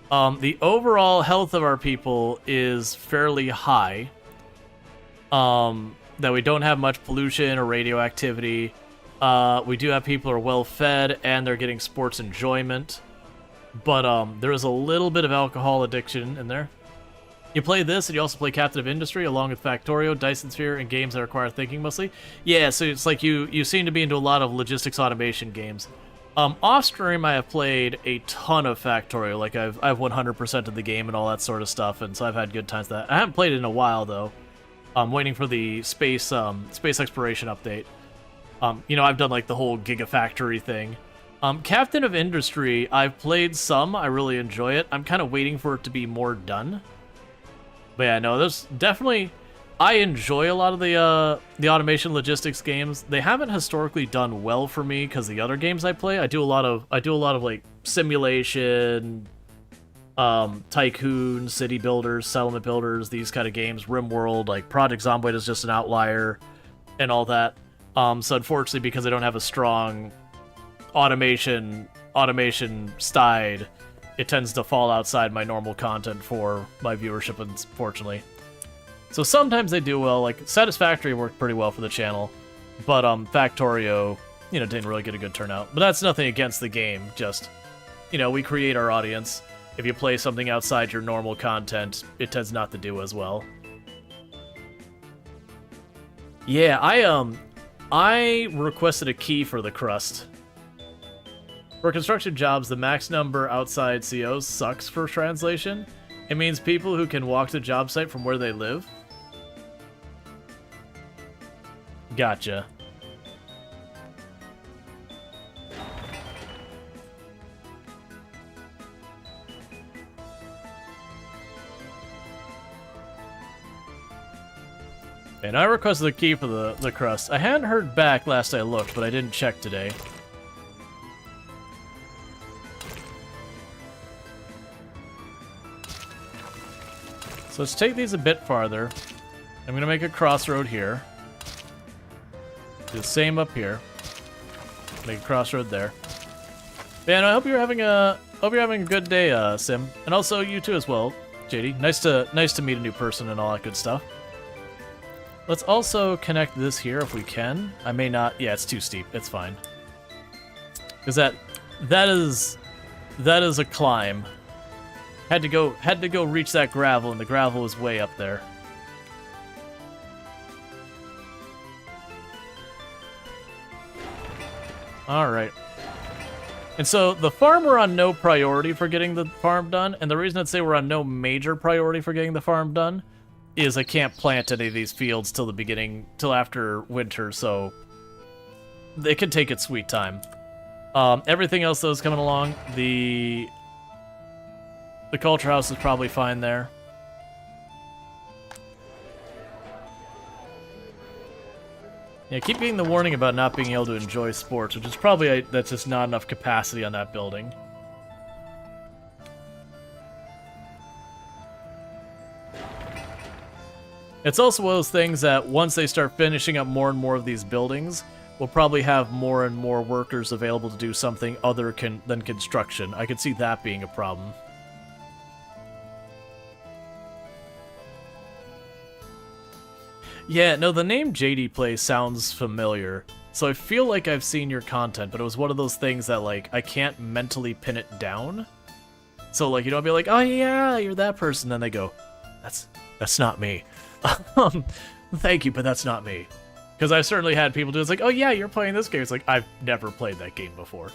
The overall health of our people is fairly high. That we don't have much pollution or radioactivity. We do have people who are well fed and they're getting sports enjoyment. But there is a little bit of alcohol addiction in there. You play this and you also play Captain of Industry along with Factorio, Dyson Sphere, and games that require thinking mostly. Yeah, so it's like you seem to be into a lot of logistics automation games. Off stream, I have played a ton of Factorio. Like I've 100% of the game and all that sort of stuff, and so I've had good times with that. I haven't played it in a while though. I'm waiting for the space exploration update. You know, I've done like the whole Gigafactory thing. Captain of Industry, I've played some. I really enjoy it. I'm kind of waiting for it to be more done. But yeah, no, there's definitely. I enjoy a lot of the automation logistics games. They haven't historically done well for me because the other games I play, I do a lot of like simulation, tycoon, city builders, settlement builders, these kind of games. RimWorld, like Project Zomboid is just an outlier, and all that. So unfortunately, because I don't have a strong automation side, it tends to fall outside my normal content for my viewership, unfortunately. So sometimes they do well, like Satisfactory worked pretty well for the channel, but Factorio, you know, didn't really get a good turnout. But that's nothing against the game, just, you know, we create our audience. If you play something outside your normal content, it tends not to do as well. Yeah, I requested a key for the crust. For construction jobs, the max number outside COs sucks for translation. It means people who can walk to job site from where they live. Gotcha. And I requested the key for the crust. I hadn't heard back last I looked, but I didn't check today. So let's take these a bit farther. I'm gonna make a crossroad here. Do the same up here. Make a crossroad there. Man, I hope you're having a good day, Sim, and also you too as well, JD. Nice to meet a new person and all that good stuff. Let's also connect this here if we can. I may not. Yeah, it's too steep. It's fine. Because that is a climb. Had to go reach that gravel, and the gravel was way up there. All right. And so the farm we're on no priority for getting the farm done, and the reason I'd say we're on no major priority for getting the farm done is I can't plant any of these fields till after winter, so they can take its sweet time. Everything else though is coming along. The culture house is probably fine there. Yeah, keep getting the warning about not being able to enjoy sports, which is probably that's just not enough capacity on that building. It's also one of those things that once they start finishing up more and more of these buildings, we'll probably have more and more workers available to do something other than construction. I could see that being a problem. Yeah, no, the name JD Play sounds familiar, so I feel like I've seen your content, but it was one of those things that, like, I can't mentally pin it down. So, like, you know, I'll be like, oh yeah, you're that person, then they go, that's not me. Thank you, but that's not me. Because I've certainly had people do it's like, oh yeah, you're playing this game. It's like, I've never played that game before.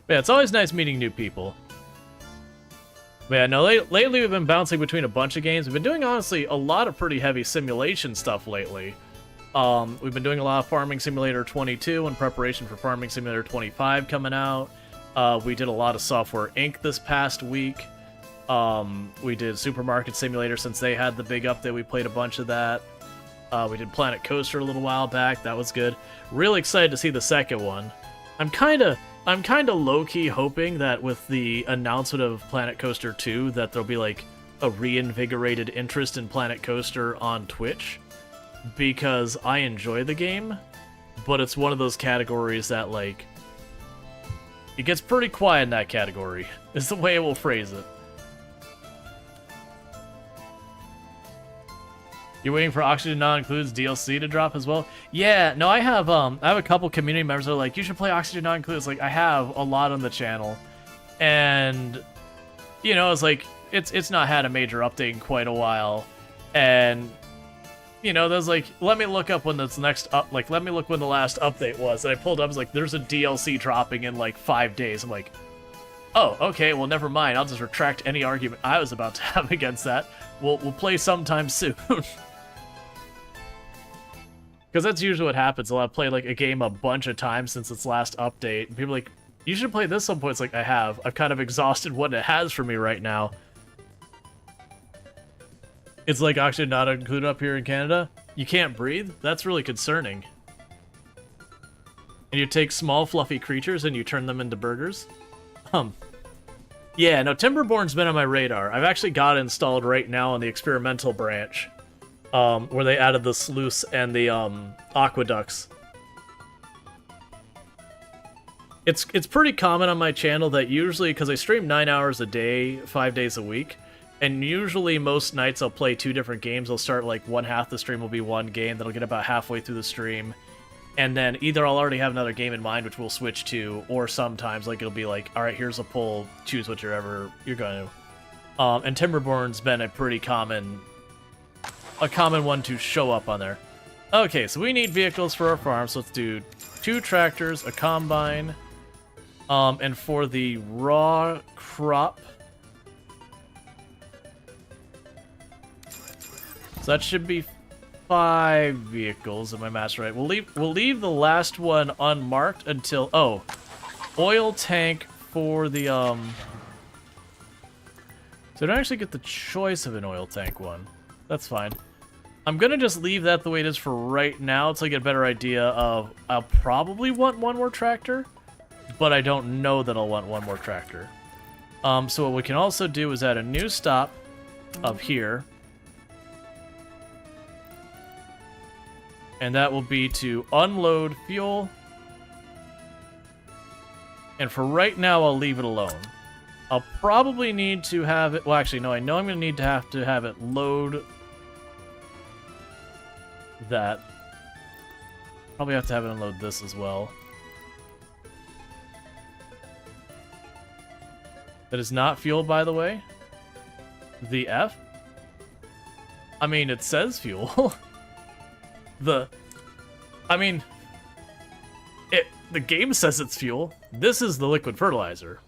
Yeah, it's always nice meeting new people. But yeah, no, lately we've been bouncing between a bunch of games. We've been doing, honestly, a lot of pretty heavy simulation stuff lately. We've been doing a lot of Farming Simulator 22 in preparation for Farming Simulator 25 coming out. We did a lot of Software Inc. this past week. We did Supermarket Simulator since they had the big update. We played a bunch of that. We did Planet Coaster a little while back. That was good. Really excited to see the second one. I'm kind of low-key hoping that with the announcement of Planet Coaster 2 that there'll be, like, a reinvigorated interest in Planet Coaster on Twitch, because I enjoy the game, but it's one of those categories that, like, it gets pretty quiet in that category, is the way I will phrase it. You're waiting for Oxygen Non-Includes DLC to drop as well? Yeah, no, I have a couple community members that are like, you should play Oxygen Non-Includes. Like, I have a lot on the channel. And, you know, it's like, it's not had a major update in quite a while. And, you know, there's like, let me look up when this next let me look when the last update was. And I pulled up, I was like, there's a DLC dropping in like 5 days. I'm like, oh, okay, well, never mind. I'll just retract any argument I was about to have against that. We'll play sometime soon. Because that's usually what happens. I'll have played like a game a bunch of times since its last update. And people are like, you should play this some point. It's like, I have. I've kind of exhausted what it has for me right now. It's like Oxygen Not Included up here in Canada. You can't breathe? That's really concerning. And you take small fluffy creatures and you turn them into burgers? Yeah, no, Timberborn's been on my radar. I've actually got it installed right now on the experimental branch. Where they added the sluice and the aqueducts. It's pretty common on my channel that usually, because I stream 9 hours a day, 5 days a week, and usually most nights I'll play 2 different games. I'll start like one half the stream will be one game, then I'll get about halfway through the stream, and then either I'll already have another game in mind which we'll switch to, or sometimes like it'll be like, all right, here's a poll, choose whichever you're going to. And Timberborn's been a pretty common one to show up on there. Okay, so we need vehicles for our farm, so let's do 2 tractors, a combine, and for the raw crop, so that should be 5 vehicles. Am I matched right? We'll leave the last one unmarked until oil tank for the So I don't actually get the choice of an oil tank one. That's fine. I'm gonna just leave that the way it is for right now until I get a better idea of I'll probably want one more tractor, but I don't know that I'll want one more tractor. So what we can also do is add a new stop up here. And that will be to unload fuel. And for right now, I'll leave it alone. I'll probably need to have it... Well, actually, no, I know I'm going to need to have it load that. Probably have to have it unload this as well. That is not fuel, by the way. The F? I mean, it says fuel. The game says it's fuel. This is the liquid fertilizer.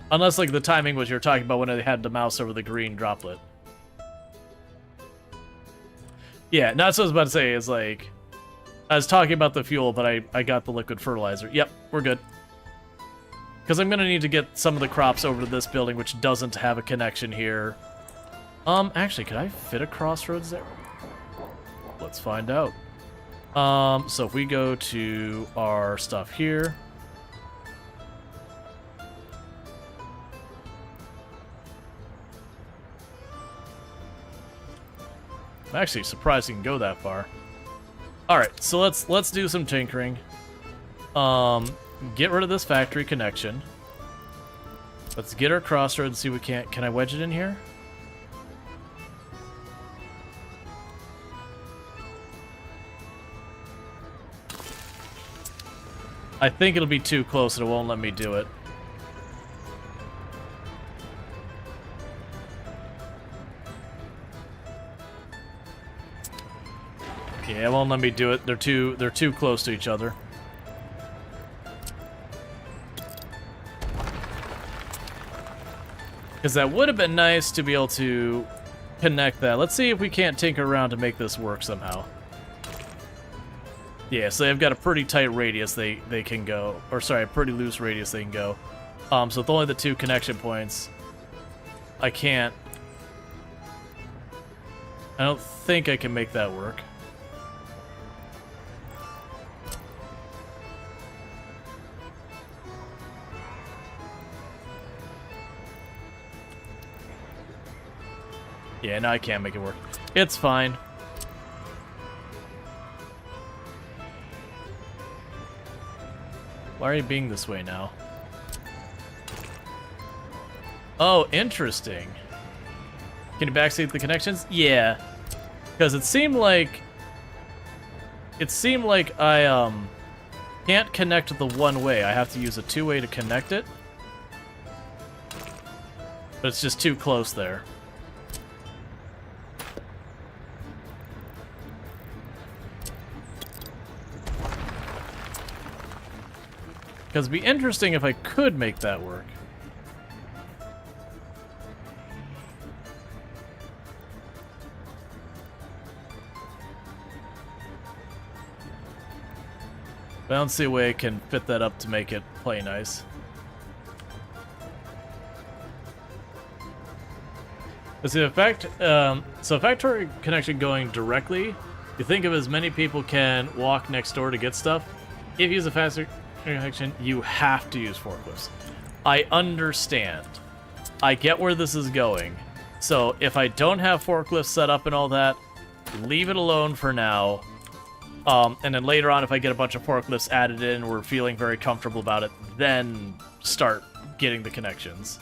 Unless, like, the timing was you're talking about when I had the mouse over the green droplet. Yeah, that's what I was about to say, is like... I was talking about the fuel, but I got the liquid fertilizer. Yep, we're good. Because I'm going to need to get some of the crops over to this building, which doesn't have a connection here. Actually, could I fit a crossroads there? Let's find out. So if we go to our stuff here... I'm actually surprised you can go that far. Alright, so let's do some tinkering. Get rid of this factory connection. Let's get our crossroads and see what we can... Can I wedge it in here? I think it'll be too close and it won't let me do it. Yeah, it won't let me do it. They're too close to each other. Because that would have been nice to be able to connect that. Let's see if we can't tinker around to make this work somehow. Yeah, so they've got a pretty tight radius they can go. Or sorry, a pretty loose radius they can go. So with only the 2 connection points, I don't think I can make that work. Yeah, no, I can't make it work. It's fine. Why are you being this way now? Oh, interesting. Can you backseat the connections? Yeah. Because it seemed like I can't connect the one way. I have to use a 2-way to connect it. But it's just too close there. Because it'd be interesting if I could make that work. But I don't see a way I can fit that up to make it play nice. Let's see, so factory connection going directly, you think of as many people can walk next door to get stuff. If you use a faster connection, you have to use forklifts. I understand. I get where this is going. So if I don't have forklifts set up and all that, leave it alone for now. And then later on, if I get a bunch of forklifts added in, we're feeling very comfortable about it, then start getting the connections.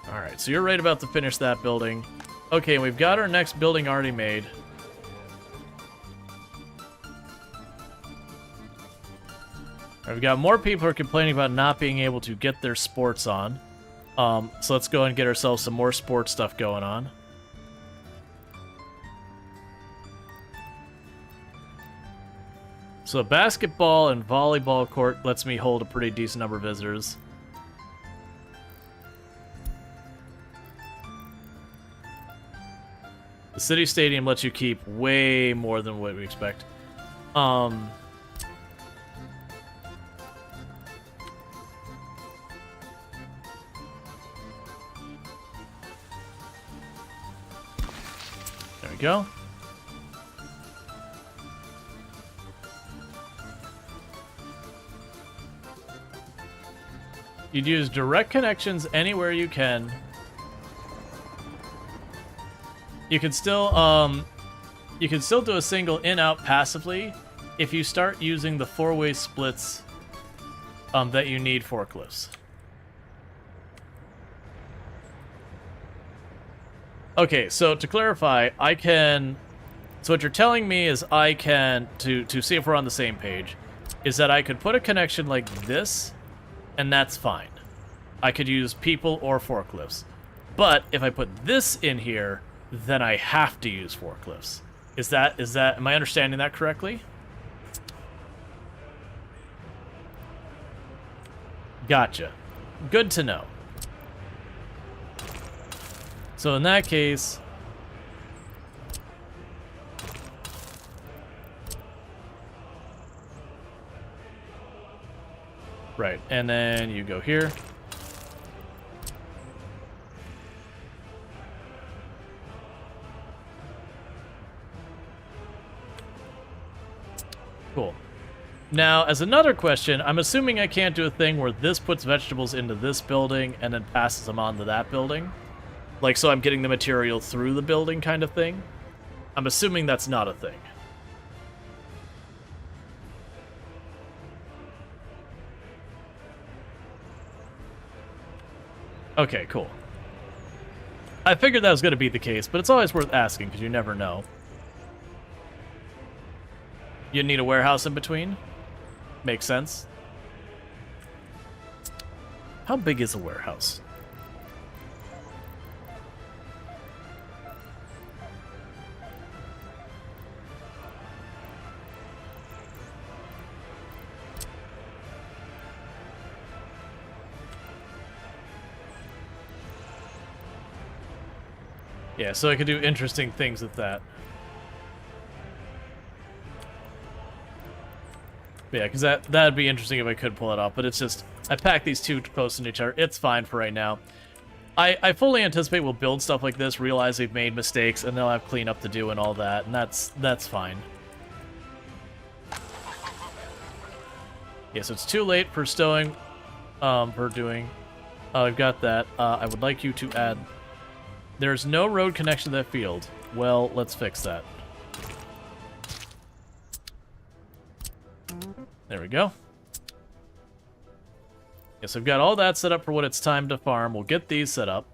Alright, so you're right about to finish that building. Okay, we've got our next building already made. We've got more people who are complaining about not being able to get their sports on. So let's go and get ourselves some more sports stuff going on. So basketball and volleyball court lets me hold a pretty decent number of visitors. The city stadium lets you keep way more than what we expect. There we go. You'd use direct connections anywhere you can. You can still do a single in-out passively if you start using the four-way splits that you need forklifts. Okay, so to clarify, I can... So what you're telling me is I can, to see if we're on the same page, is that I could put a connection like this, and that's fine. I could use people or forklifts. But if I put this in here, then I have to use forklifts. Am I understanding that correctly? Gotcha. Good to know. So in that case... Right, and then you go here. Cool. Now, as another question, I'm assuming I can't do a thing where this puts vegetables into this building and then passes them on to that building. Like, so I'm getting the material through the building kind of thing. I'm assuming that's not a thing. Okay, cool. I figured that was going to be the case, but it's always worth asking because you never know. You need a warehouse in between? Makes sense. How big is a warehouse? Yeah, so I could do interesting things with that. Yeah, because that'd be interesting if I could pull it off, but it's just, I packed these two close to each other. It's fine for right now. I fully anticipate we'll build stuff like this, realize we've made mistakes, and they'll have cleanup to do and all that, and that's fine. Yeah, so it's too late for stowing, for doing. I've got that. I would like you to add... There's no road connection to that field. Well, let's fix that. There we go. Yes, I've got all that set up for what it's time to farm. We'll get these set up.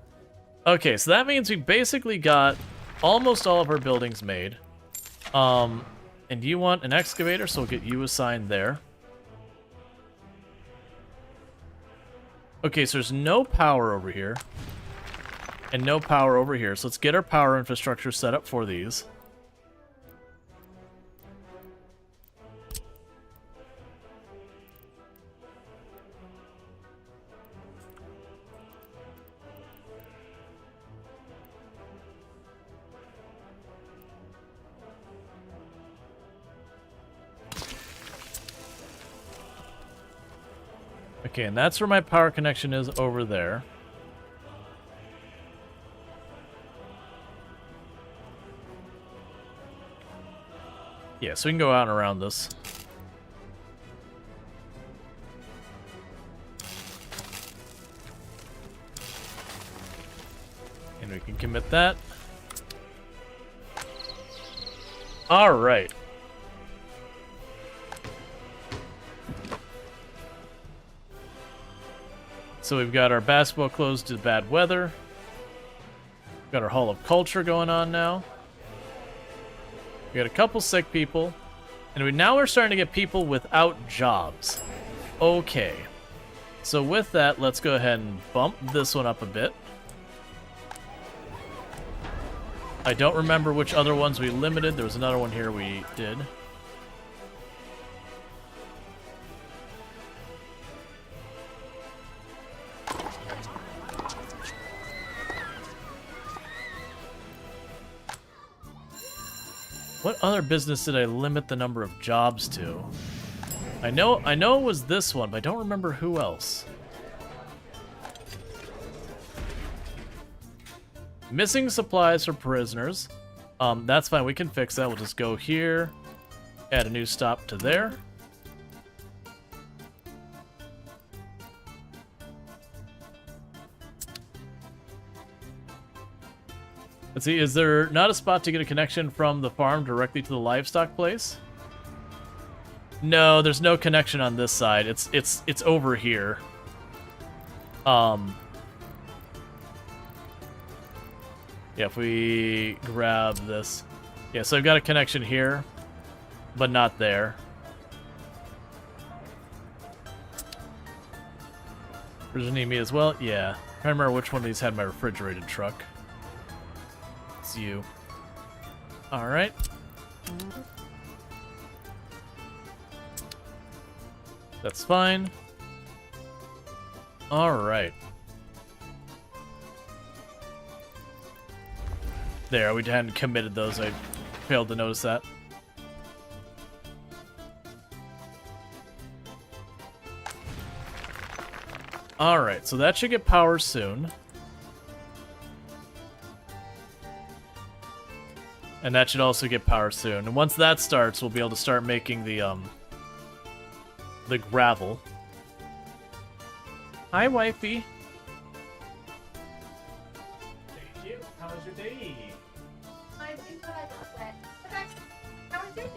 Okay, so that means we basically got almost all of our buildings made. And you want an excavator, so we'll get you assigned there. Okay, so there's no power over here. And no power over here. So let's get our power infrastructure set up for these. Okay, and that's where my power connection is over there. Yeah, so we can go out and around this. And we can commit that. Alright. So we've got our basketball closed to bad weather. We've got our Hall of Culture going on now. We got a couple sick people. And now we're starting to get people without jobs. Okay. So with that, let's go ahead and bump this one up a bit. I don't remember which other ones we limited. There was another one here we did. What other business did I limit the number of jobs to? I know it was this one, but I don't remember who else. Missing supplies for prisoners. That's fine, we can fix that. We'll just go here, add a new stop to there. Let's see, is there not a spot to get a connection from the farm directly to the livestock place? No, there's no connection on this side. It's over here. Yeah, if we grab this. Yeah, so I've got a connection here, but not there. Does it need me as well? Yeah. I can't remember which one of these had my refrigerated truck. It's you. Alright. That's fine. Alright. There, we hadn't committed those. I failed to notice that. Alright, so that should get power soon. And that should also get power soon. And once that starts, we'll be able to start making the gravel. Hi, wifey. Thank you. How was your day?
I think that I got wet. But how was your day?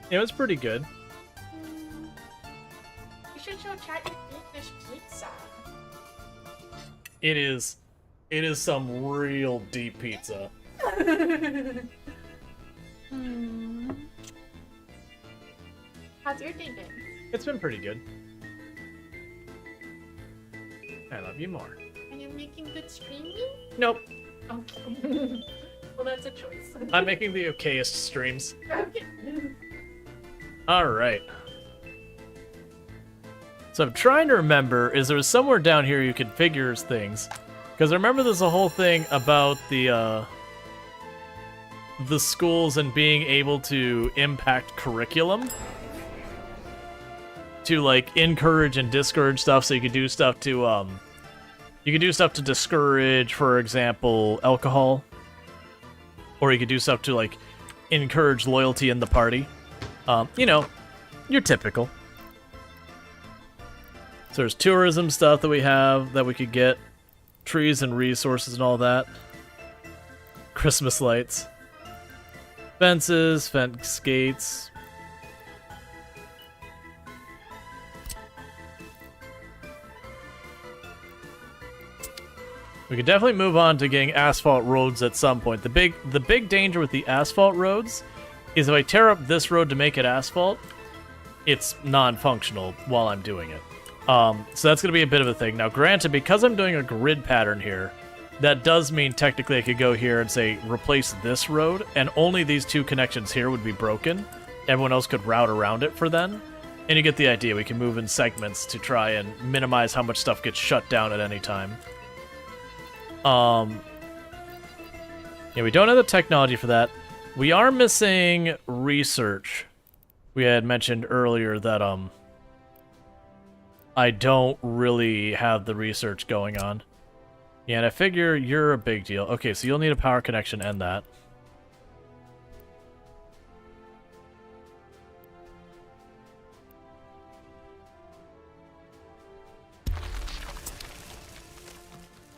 It was pretty good.
You should show chat your deep dish pizza.
It is some real deep pizza.
How's your day been?
It's been pretty good. I love you more.
Are you making good streaming?
Nope.
Okay. Well, that's a choice.
I'm making the okayest streams.
Okay.
Alright. So I'm trying to remember, is there somewhere down here you configure things? Because I remember there's a whole thing about the schools and being able to impact curriculum. To, like, encourage and discourage stuff, so you could do stuff to, you could do stuff to discourage, for example, alcohol. Or you could do stuff to, like, encourage loyalty in the party. You know, you're typical. So there's tourism stuff that we have that we could get. Trees and resources and all that. Christmas lights. Fences, fence gates. We could definitely move on to getting asphalt roads at some point. The big danger with the asphalt roads is if I tear up this road to make it asphalt, it's non-functional while I'm doing it. So that's going to be a bit of a thing. Now, granted, because I'm doing a grid pattern here, that does mean technically I could go here and say, replace this road, and only these two connections here would be broken. Everyone else could route around it for then. And you get the idea. We can move in segments to try and minimize how much stuff gets shut down at any time. Yeah, we don't have the technology for that. We are missing research. We had mentioned earlier that, I don't really have the research going on. Yeah, and I figure you're a big deal. Okay, so you'll need a power connection and that.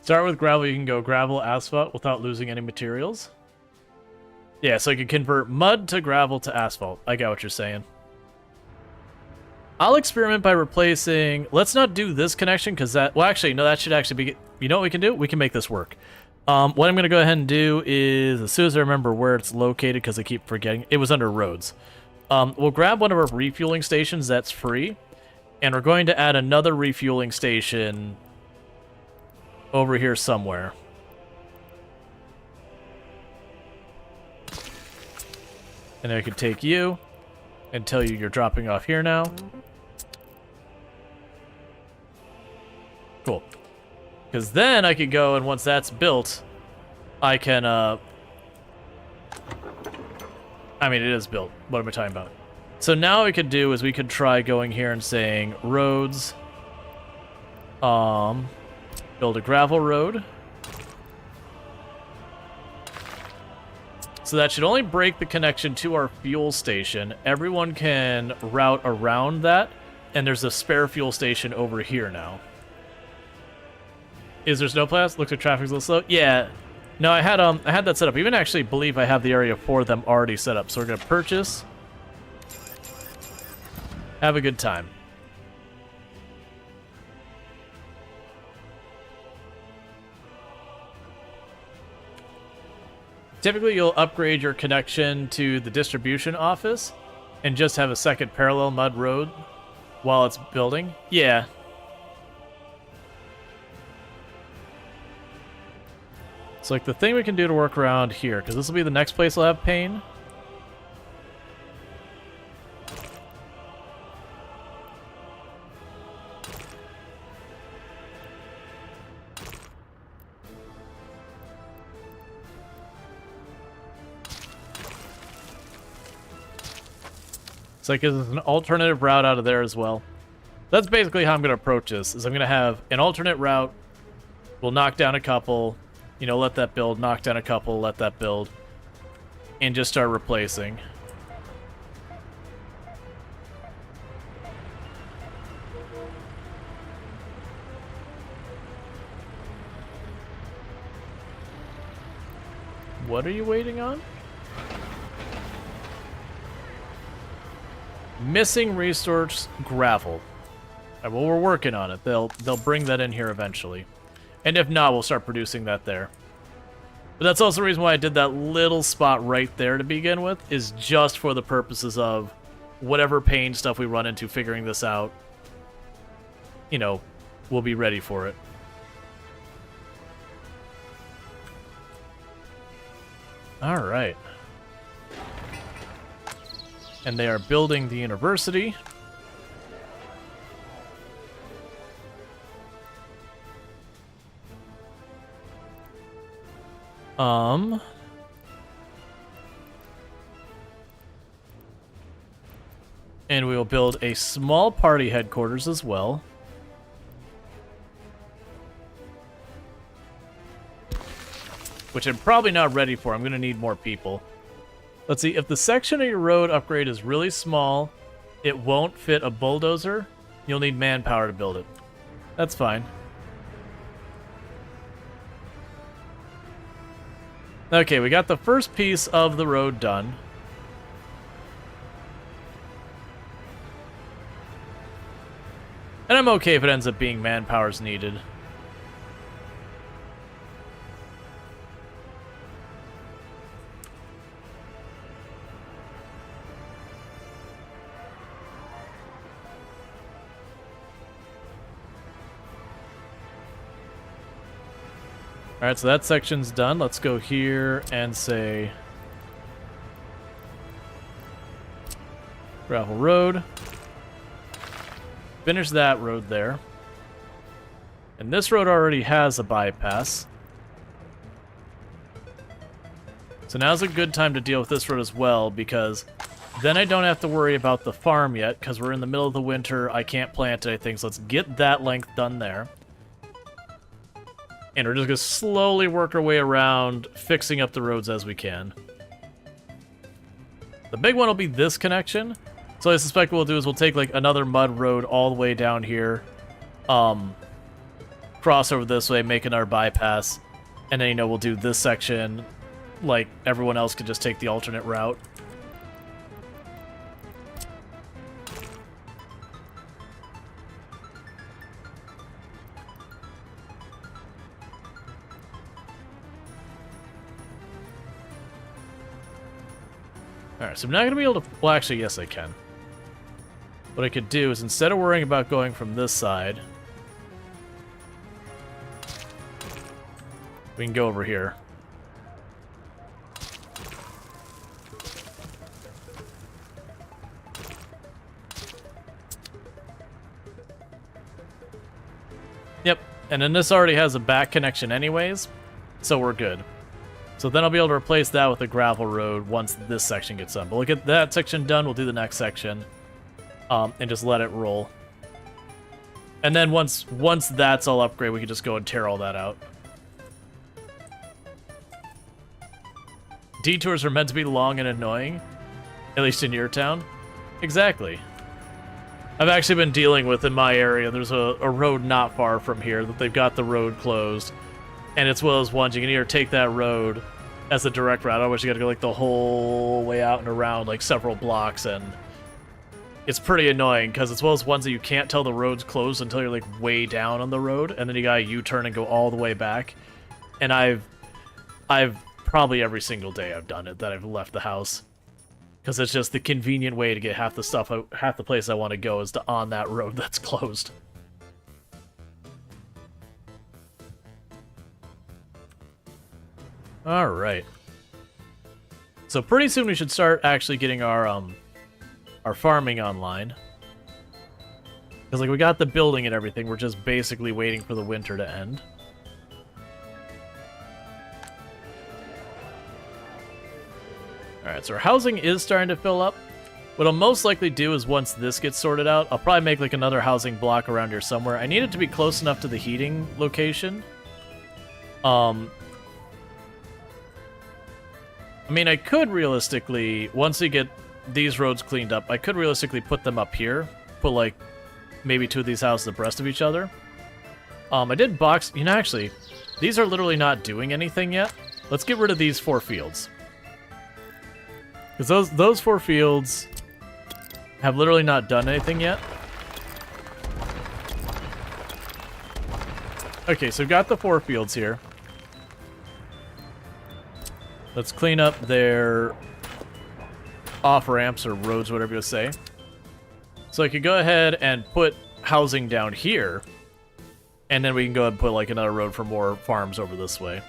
Start with gravel, you can go gravel, asphalt without losing any materials. Yeah, so you can convert mud to gravel to asphalt. I got what you're saying. I'll experiment by replacing... Let's not do this connection, because that... Well, actually, no, that should actually be... You know what we can do? We can make this work. What I'm going to go ahead and do is, as soon as I remember where it's located, because I keep forgetting, it was under roads. We'll grab one of our refueling stations that's free, and we're going to add another refueling station over here somewhere. And I can take you and tell you you're dropping off here now. Cool. Because then I could go, and once that's built, I can I mean, it is built. What am I talking about? So now what we could do is we could try going here and saying roads, build a gravel road. So that should only break the connection to our fuel station. Everyone can route around that, and there's a spare fuel station over here now. Is there snowplows? Looks like traffic's a little slow. Yeah. No, I had that set up. I even actually believe I have the area for them already set up. So we're gonna purchase. Have a good time. Typically, you'll upgrade your connection to the distribution office and just have a second parallel mud road while it's building. Yeah. So, like, the thing we can do to work around here, because this will be the next place we'll have pain. It's like there's an alternative route out of there as well. That's basically how I'm going to approach this, is I'm going to have an alternate route. We'll knock down a couple, you know, let that build, knock down a couple, let that build, and just start replacing. What are you waiting on? Missing resource gravel. Well, we're working on it. They'll bring that in here eventually. And if not, we'll start producing that there. But that's also the reason why I did that little spot right there to begin with, is just for the purposes of whatever pain stuff we run into figuring this out. You know, we'll be ready for it. All right. And they are building the university. And we will build a small party headquarters as well. Which I'm probably not ready for. I'm going to need more people. Let's see, if the section of your road upgrade is really small, it won't fit a bulldozer, you'll need manpower to build it. That's fine. Okay, we got the first piece of the road done. And I'm okay if it ends up being manpower's needed. Alright, so that section's done. Let's go here and say gravel road. Finish that road there. And this road already has a bypass. So now's a good time to deal with this road as well, because then I don't have to worry about the farm yet, because we're in the middle of the winter. I can't plant anything, so let's get that length done there. And we're just going to slowly work our way around, fixing up the roads as we can. The big one will be this connection. So I suspect what we'll do is we'll take like another mud road all the way down here. Cross over this way, make another bypass. And then, you know, we'll do this section. Like, everyone else could just take the alternate route. Alright, so I'm not going to be able to... Well, actually, yes, I can. What I could do is, instead of worrying about going from this side, we can go over here. Yep, and then this already has a back connection anyways, so we're good. So then I'll be able to replace that with a gravel road once this section gets done. But we'll get that section done, we'll do the next section, and just let it roll. And then once that's all upgraded, we can just go and tear all that out. Detours are meant to be long and annoying, at least in your town. Exactly. I've actually been dealing with in my area. There's a road not far from here that they've got the road closed. And it's one of those ones you can either take that road as a direct route, otherwise you gotta go like the whole way out and around like several blocks, and it's pretty annoying because it's one of those ones that you can't tell the road's closed until you're like way down on the road, and then you gotta U-turn and go all the way back. And I've probably every single day I've done it, that I've left the house. Because it's just the convenient way to get half the place I want to go is to on that road that's closed. Alright. So pretty soon we should start actually getting our farming online. Because like we got the building and everything, we're just basically waiting for the winter to end. Alright, so our housing is starting to fill up. What I'll most likely do is once this gets sorted out, I'll probably make like another housing block around here somewhere. I need it to be close enough to the heating location. I mean, I could realistically, once we get these roads cleaned up, I could realistically put them up here. Put like maybe two of these houses abreast of each other. I did box, you know, actually, these are literally not doing anything yet. Let's get rid of these 4 fields. Because those 4 fields have literally not done anything yet. Okay, so we've got the 4 fields here. Let's clean up their off-ramps or roads, whatever you say. So I could go ahead and put housing down here. And then we can go ahead and put like another road for more farms over this way.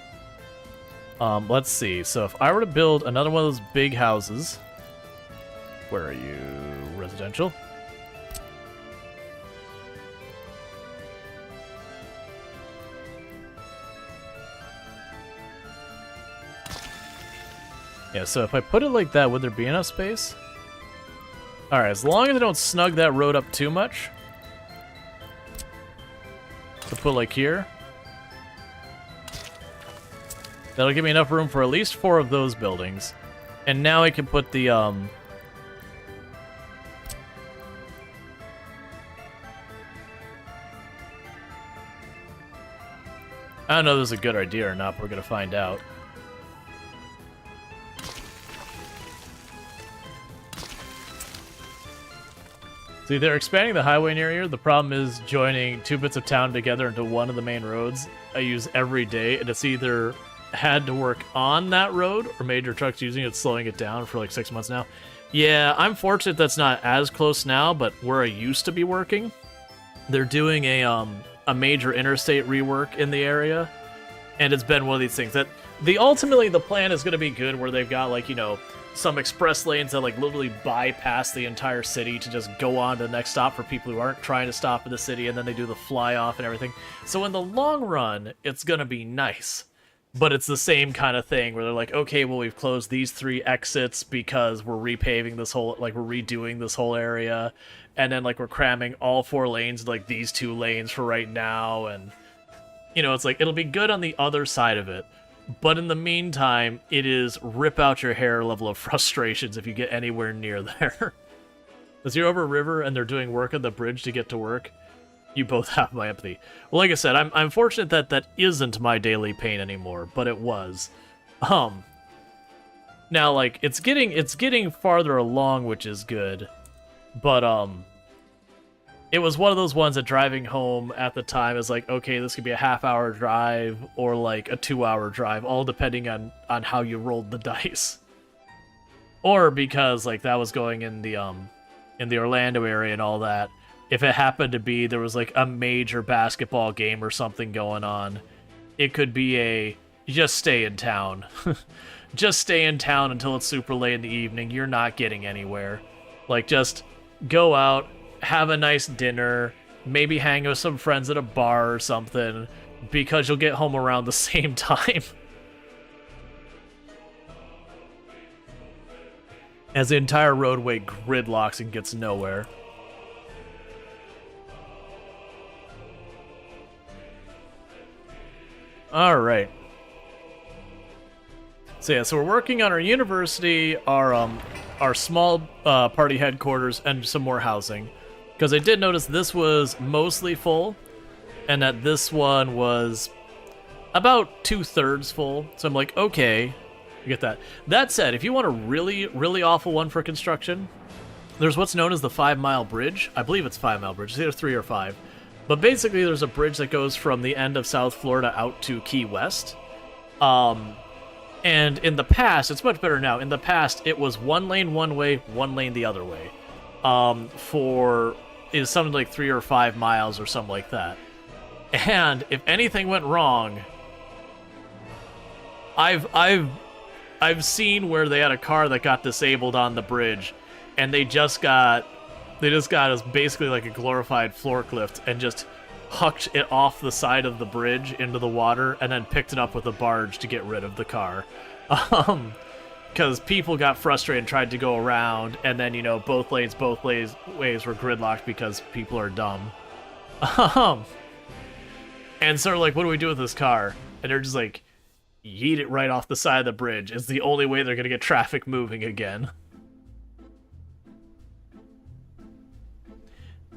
Let's see. So if I were to build another one of those big houses, where are you? Residential? Yeah, so if I put it like that, would there be enough space? Alright, as long as I don't snug that road up too much. To put like here. That'll give me enough room for at least 4 of those buildings. And now I can put the, I don't know if this is a good idea or not, but we're gonna find out. See, they're expanding the highway near here. The problem is joining 2 bits of town together into one of the main roads I use every day, and it's either had to work on that road or major trucks using it, slowing it down for like 6 months now. Yeah, I'm fortunate that's not as close now, but where I used to be working, they're doing a major interstate rework in the area, and it's been one of these things that ultimately the plan is going to be good, where they've got like, you know, some express lanes that like literally bypass the entire city to just go on to the next stop for people who aren't trying to stop in the city, and then they do the fly off and everything. So in the long run, it's going to be nice. But it's the same kind of thing where they're like, okay, well, we've closed these 3 exits because we're repaving this whole, like, we're redoing this whole area. And then, like, we're cramming all 4 lanes into, like, these 2 lanes for right now. And, you know, it's like, it'll be good on the other side of it. But in the meantime, it is rip out your hair level of frustrations if you get anywhere near there. Because you're over a river and they're doing work on the bridge to get to work. You both have my empathy. Well, like I said, I'm fortunate that that isn't my daily pain anymore, but it was. Now, like, it's getting farther along, which is good. But, it was one of those ones that driving home at the time is like, okay, this could be a half-hour drive or like a 2-hour drive, all depending on how you rolled the dice. Or because, like, that was going in the Orlando area and all that. If it happened to be there was like a major basketball game or something going on, it could be a just stay in town. Just stay in town until it's super late in the evening. You're not getting anywhere. Like, just go out, have a nice dinner, maybe hang with some friends at a bar or something, because you'll get home around the same time. as the entire roadway gridlocks and gets nowhere. All right. So yeah, so we're working on our university, our small party headquarters, and some more housing. Because I did notice this was mostly full, and that this one was about 2/3 full. So I'm like, okay, you get that. That said, if you want a really, really awful one for construction, there's what's known as the 5 Mile Bridge. I believe it's 5 Mile Bridge. It's either 3 or 5. But basically, there's a bridge that goes from the end of South Florida out to Key West. And in the past, it's much better now. In the past, it was 1 lane one way, 1 lane the other way. Is something like 3 or 5 miles or something like that. And if anything went wrong, I've seen where they had a car that got disabled on the bridge, and they just got as basically like a glorified forklift and just hucked it off the side of the bridge into the water and then picked it up with a barge to get rid of the car. Because people got frustrated and tried to go around, and then, both ways were gridlocked because people are dumb. And so, like, what do we do with this car? And they're just like, yeet it right off the side of the bridge. It's the only way they're going to get traffic moving again.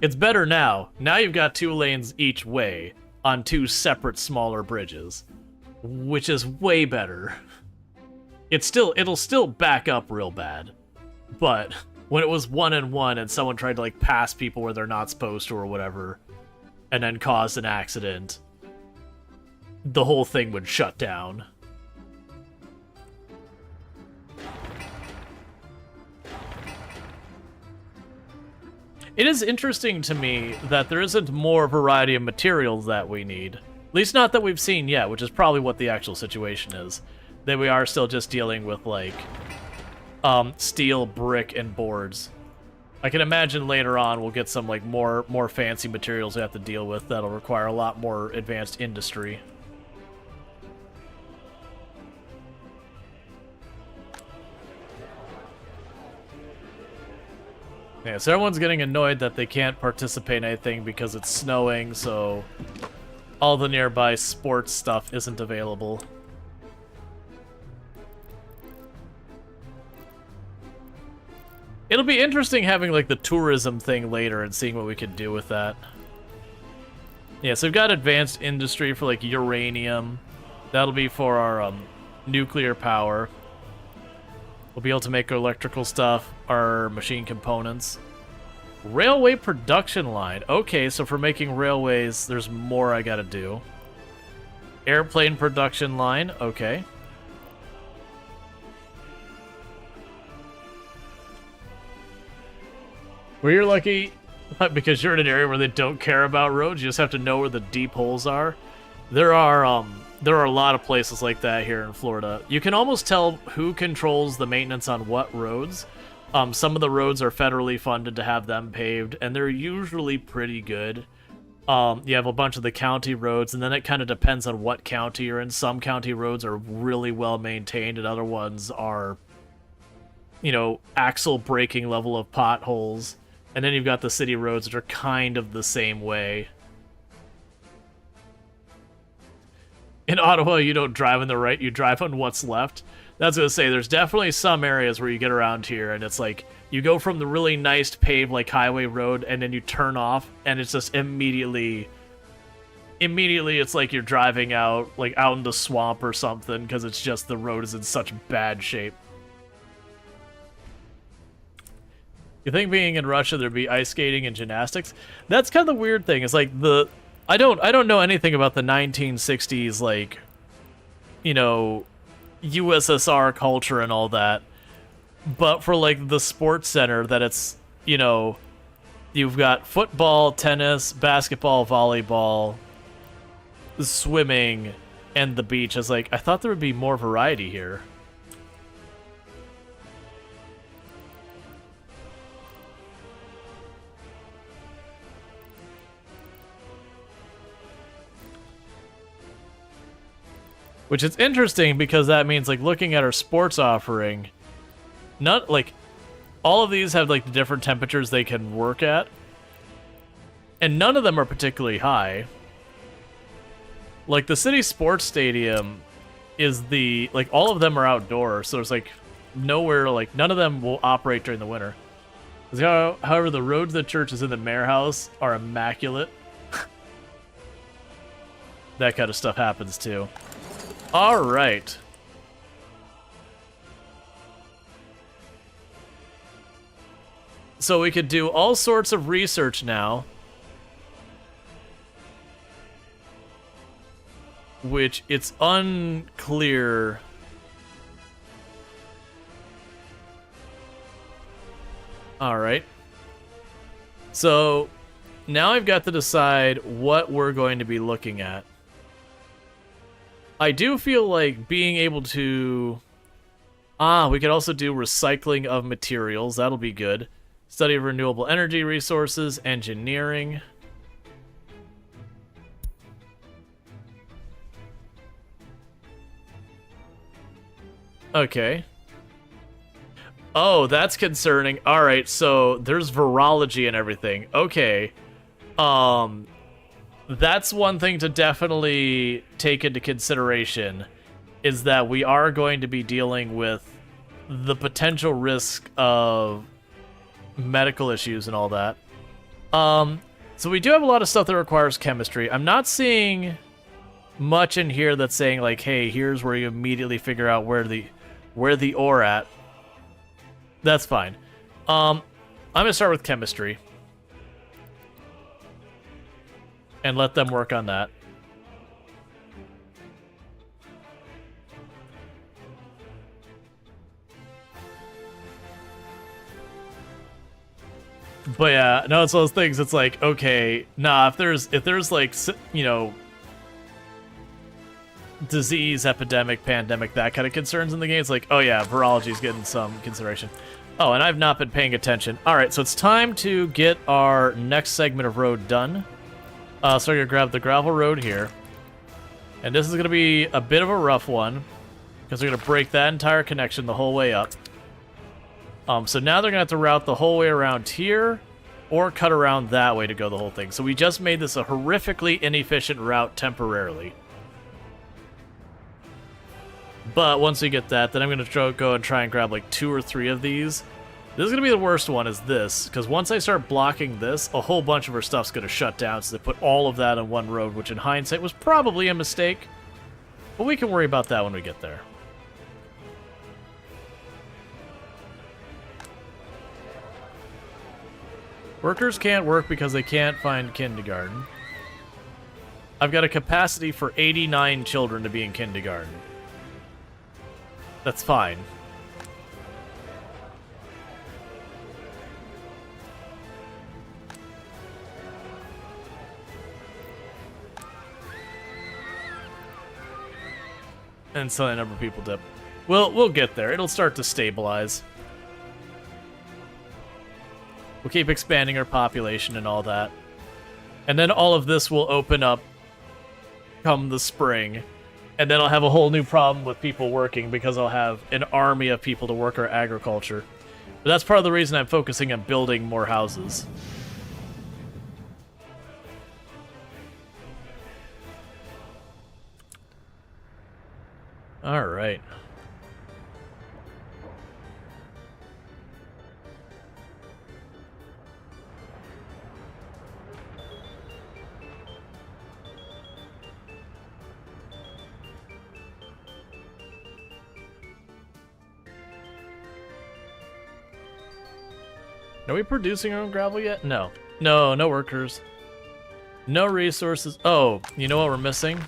It's better now. Now you've got 2 lanes each way on 2 separate smaller bridges, which is way better. It'll still back up real bad, but when it was 1 and 1 and someone tried to like pass people where they're not supposed to or whatever, and then caused an accident, the whole thing would shut down. It is interesting to me that there isn't more variety of materials that we need. At least not that we've seen yet, which is probably what the actual situation is. That we are still just dealing with, like, steel, brick, and boards. I can imagine later on we'll get some, like, more fancy materials we have to deal with that'll require a lot more advanced industry. Yeah, so everyone's getting annoyed that they can't participate in anything because it's snowing, so all the nearby sports stuff isn't available. It'll be interesting having, like, the tourism thing later and seeing what we could do with that. Yeah, so we've got advanced industry for, like, uranium. That'll be for our nuclear power. We'll be able to make electrical stuff, our machine components. Railway production line. Okay, so for making railways, there's more I gotta do. Airplane production line. Okay. Well, you're lucky because you're in an area where they don't care about roads. You just have to know where the deep holes are. There are a lot of places like that here in Florida. You can almost tell who controls the maintenance on what roads. Some of the roads are federally funded to have them paved, and they're usually pretty good. You have a bunch of the county roads, and then it kind of depends on what county you're in. Some county roads are really well maintained, and other ones are, axle breaking level of potholes. And then you've got the city roads, which are kind of the same way. In Ottawa, you don't drive on the right, you drive on what's left. That's going to say, there's definitely some areas where you get around here, and it's like, you go from the really nice paved, like, highway road, and then you turn off, and it's just immediately it's like you're driving out, like, out in the swamp or something, because it's just the road is in such bad shape. You think being in Russia there'd be ice skating and gymnastics? That's kind of the weird thing. It's like I don't know anything about the 1960s, like, USSR culture and all that. But for, like, the sports center, that it's, you've got football, tennis, basketball, volleyball, swimming, and the beach. I was like, I thought there would be more variety here. Which is interesting because that means, like, looking at our sports offering, not, like, all of these have like the different temperatures they can work at. And none of them are particularly high. Like the city sports stadium is like all of them are outdoors, so there's like nowhere, like none of them will operate during the winter. However, the road to the church is in the mayor house are immaculate. That kind of stuff happens too. All right. So we could do all sorts of research now. Which it's unclear. All right. So now I've got to decide what we're going to be looking at. I do feel like being able to... we could also do recycling of materials. That'll be good. Study of renewable energy resources, engineering. Okay. Oh, that's concerning. All right, so there's virology and everything. Okay. That's one thing to definitely take into consideration, is that we are going to be dealing with the potential risk of medical issues and all that. So we do have a lot of stuff that requires chemistry. I'm not seeing much in here that's saying like, hey, here's where you immediately figure out where the ore at. That's fine. I'm gonna start with chemistry and let them work on that. But yeah, no, it's those things. It's like, okay, nah, if there's like, you know, disease, epidemic, pandemic, that kind of concerns in the game, it's like, oh yeah, virology's getting some consideration. Oh, and I've not been paying attention. All right, so it's time to get our next segment of road done. So we're gonna grab the gravel road here, and this is gonna be a bit of a rough one because we're gonna break that entire connection the whole way up. So now they're gonna have to route the whole way around here, or cut around that way to go the whole thing. So we just made this a horrifically inefficient route temporarily. But once we get that, then I'm gonna go and try and grab like 2 or 3 of these. This is gonna be the worst one, is this, because once I start blocking this, a whole bunch of our stuff's gonna shut down. So they put all of that on one road, which in hindsight was probably a mistake. But we can worry about that when we get there. Workers can't work because they can't find kindergarten. I've got a capacity for 89 children to be in kindergarten. That's fine. And so a number of people dip. We'll get there. It'll start to stabilize. We'll keep expanding our population and all that. And then all of this will open up come the spring. And then I'll have a whole new problem with people working because I'll have an army of people to work our agriculture. But that's part of the reason I'm focusing on building more houses. All right. Are we producing our own gravel yet? No. No workers. No resources. Oh, you know what we're missing?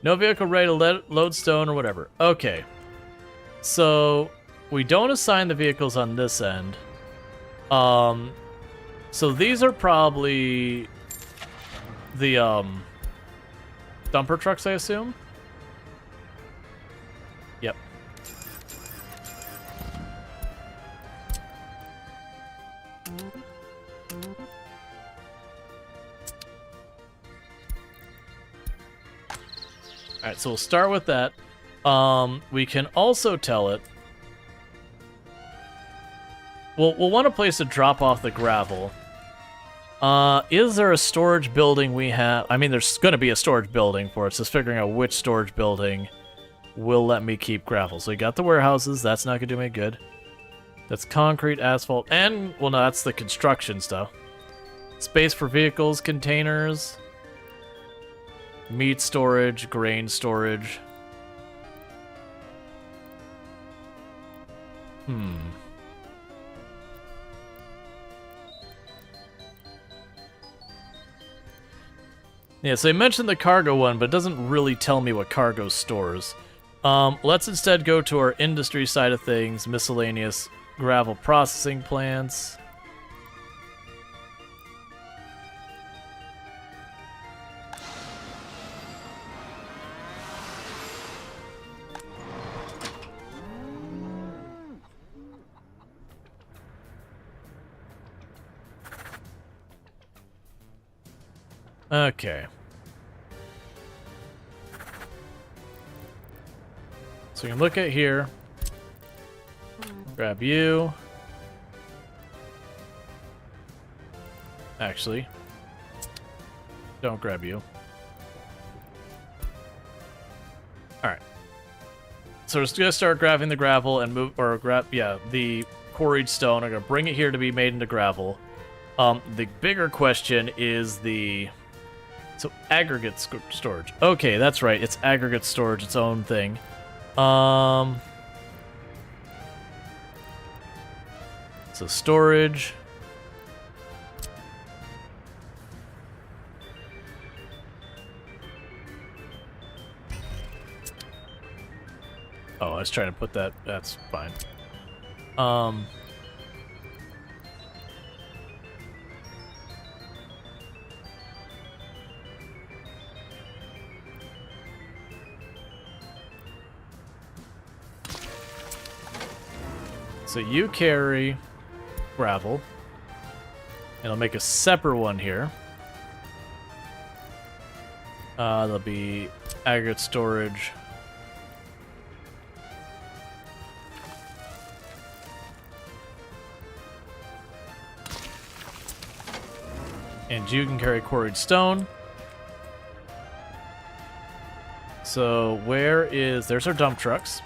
No vehicle ready to load stone or whatever. Okay. So, we don't assign the vehicles on this end. So these are probably the, dumper trucks, I assume? Yep. Alright, so we'll start with that. We can also tell it. We'll want a place to drop off the gravel. Is there a storage building we have? I mean, there's going to be a storage building for it. It's just figuring out which storage building will let me keep gravel. So we got the warehouses. That's not going to do me good. That's concrete, asphalt, and, well, no, that's the construction stuff. Space for vehicles, containers, meat storage, grain storage. Yeah, so they mentioned the cargo one, but it doesn't really tell me what cargo stores. Let's instead go to our industry side of things, miscellaneous gravel processing plants. Okay. So we can look at here. Grab you. Actually, don't grab you. Alright. So we're just gonna start grabbing the gravel and move, or grab, yeah, the quarried stone. I'm gonna bring it here to be made into gravel. The bigger question is the... So, aggregate storage. Okay, that's right. It's aggregate storage, its own thing. So, storage. Oh, I was trying to put that. That's fine. So you carry gravel, and I'll make a separate one here. There'll be aggregate storage. And you can carry quarried stone. So there's our dump trucks.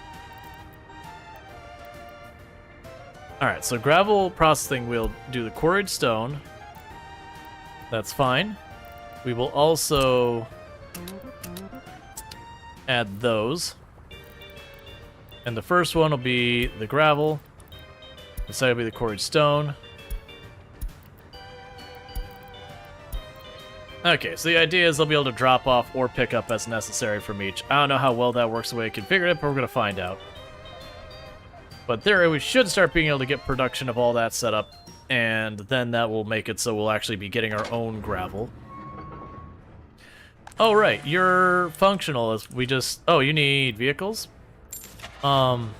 Alright, so gravel processing, we'll do the quarried stone. That's fine. We will also add those. And the first one will be the gravel. The second will be the quarried stone. Okay, so the idea is they'll be able to drop off or pick up as necessary from each. I don't know how well that works the way I configured it, but we're going to find out. But there, we should start being able to get production of all that set up, and then that will make it so we'll actually be getting our own gravel. Oh, right, you're functional. As we just... Oh, you need vehicles? Cool.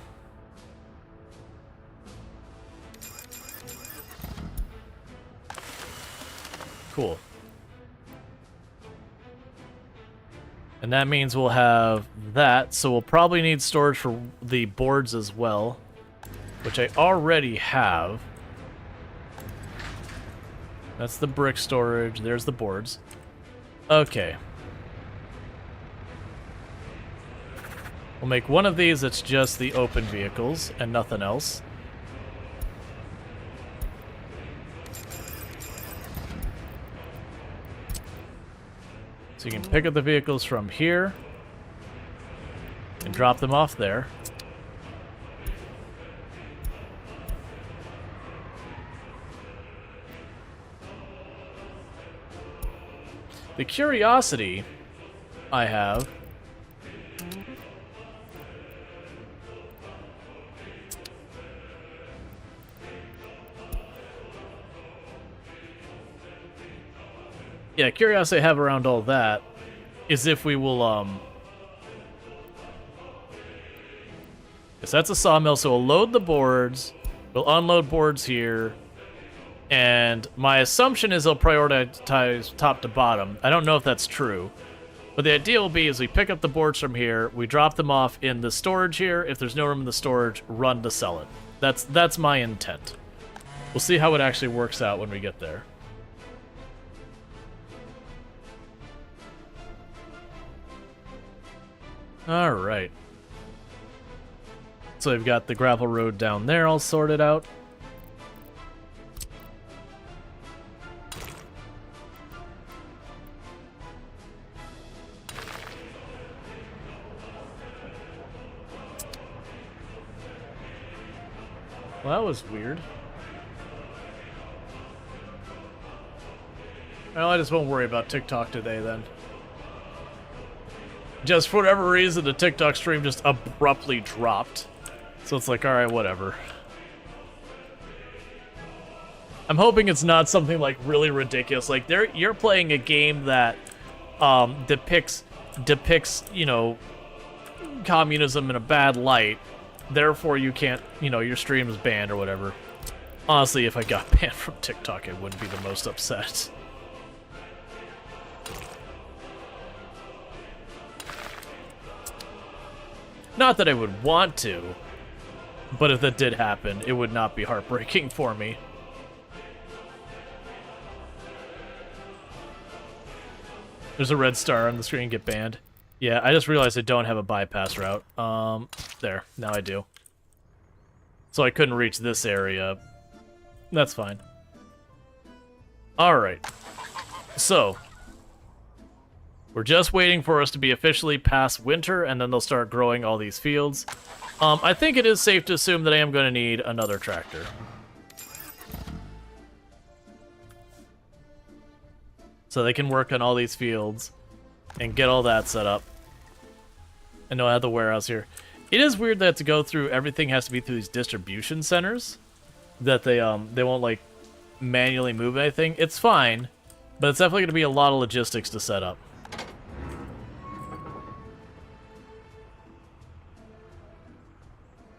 And that means we'll have that, so we'll probably need storage for the boards as well, which I already have. That's the brick storage. There's the boards. Okay. We'll make one of these that's just the open vehicles and nothing else. So you can pick up the vehicles from here and drop them off there. The curiosity I have curiosity I have around all that is if we will yes, that's a sawmill, so we'll load the boards, we'll unload boards here. And my assumption is they'll prioritize top to bottom. I don't know if that's true. But the idea will be is we pick up the boards from here, we drop them off in the storage here. If there's no room in the storage, run to sell it. That's my intent. We'll see how it actually works out when we get there. Alright. So we've got the gravel road down there all sorted out. Well, that was weird. Well, I just won't worry about TikTok today then. Just for whatever reason, the TikTok stream just abruptly dropped. So it's like, alright, whatever. I'm hoping it's not something like really ridiculous. Like you're playing a game that depicts, you know, communism in a bad light. Therefore you can't, you know, your stream is banned or whatever. Honestly, if I got banned from TikTok, I wouldn't be the most upset. Not that I would want to, but if that did happen, it would not be heartbreaking for me. There's a red star on the screen, get banned. Yeah, I just realized I don't have a bypass route. There, now I do. So I couldn't reach this area. That's fine. Alright. So, we're just waiting for us to be officially past winter, and then they'll start growing all these fields. I think it is safe to assume that I am going to need another tractor. So they can work on all these fields and get all that set up. I know I have the warehouse here. It is weird that to go through, everything has to be through these distribution centers. That they won't, like, manually move anything. It's fine, but it's definitely going to be a lot of logistics to set up.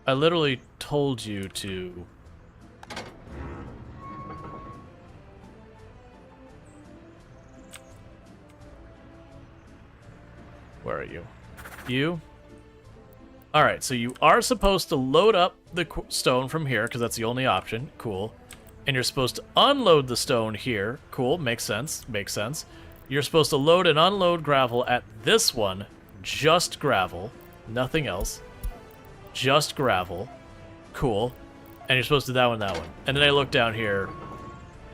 I literally told you to... Where are you? You? Alright, so you are supposed to load up the stone from here, because that's the only option. Cool. And you're supposed to unload the stone here. Cool, makes sense, makes sense. You're supposed to load and unload gravel at this one. Just gravel. Nothing else. Just gravel. Cool. And you're supposed to do that one, that one. And then I look down here.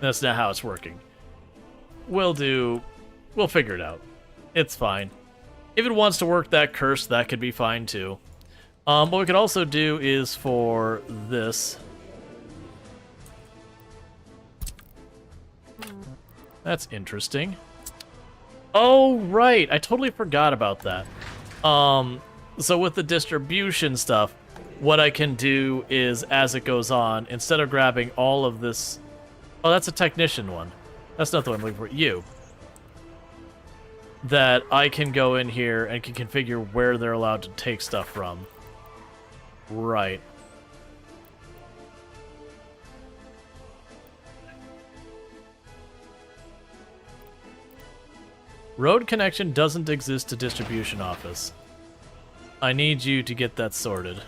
That's not how it's working. We'll figure it out. It's fine. If it wants to work that curse, that could be fine too. What we could also do is for this. That's interesting. Oh, right. I totally forgot about that. So with the distribution stuff, what I can do is, as it goes on, instead of grabbing all of this... Oh, that's a technician one. That's not the one I'm looking for. You. That I can go in here and can configure where they're allowed to take stuff from. Right. Road connection doesn't exist to distribution office. I need you to get that sorted.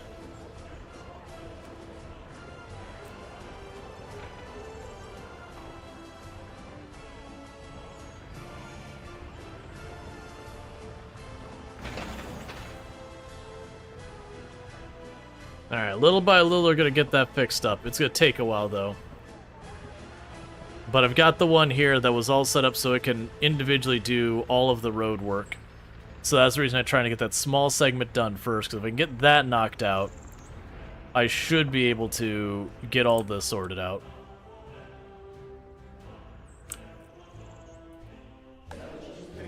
Alright, little by little we're gonna get that fixed up. It's gonna take a while though. But I've got the one here that was all set up so it can individually do all of the road work. So that's the reason I'm trying to get that small segment done first, because if I can get that knocked out, I should be able to get all this sorted out.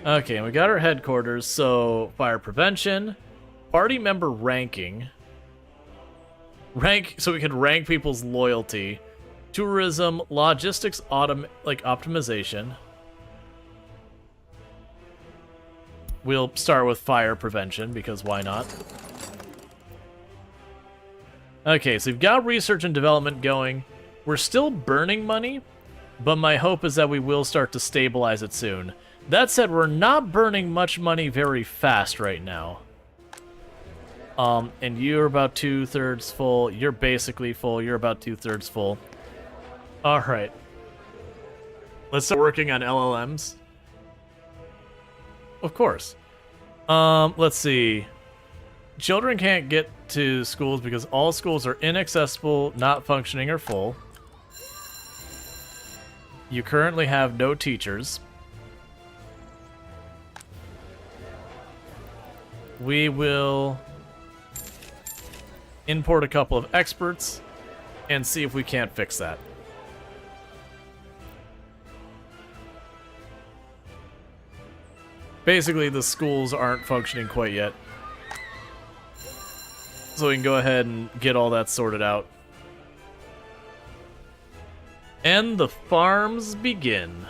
Okay, we got our headquarters, so fire prevention, party member ranking, so we can rank people's loyalty, tourism, logistics, optimization. We'll start with fire prevention, because why not? Okay, so we've got research and development going. We're still burning money, but my hope is that we will start to stabilize it soon. That said, we're not burning much money very fast right now. And you're about 2/3 full. You're basically full. You're about 2/3 full. All right. Let's start working on LLMs. Of course. Let's see. Children can't get to schools because all schools are inaccessible, not functioning, or full. You currently have no teachers. We will import a couple of experts and see if we can't fix that. Basically, the schools aren't functioning quite yet. So we can go ahead and get all that sorted out. And the farms begin.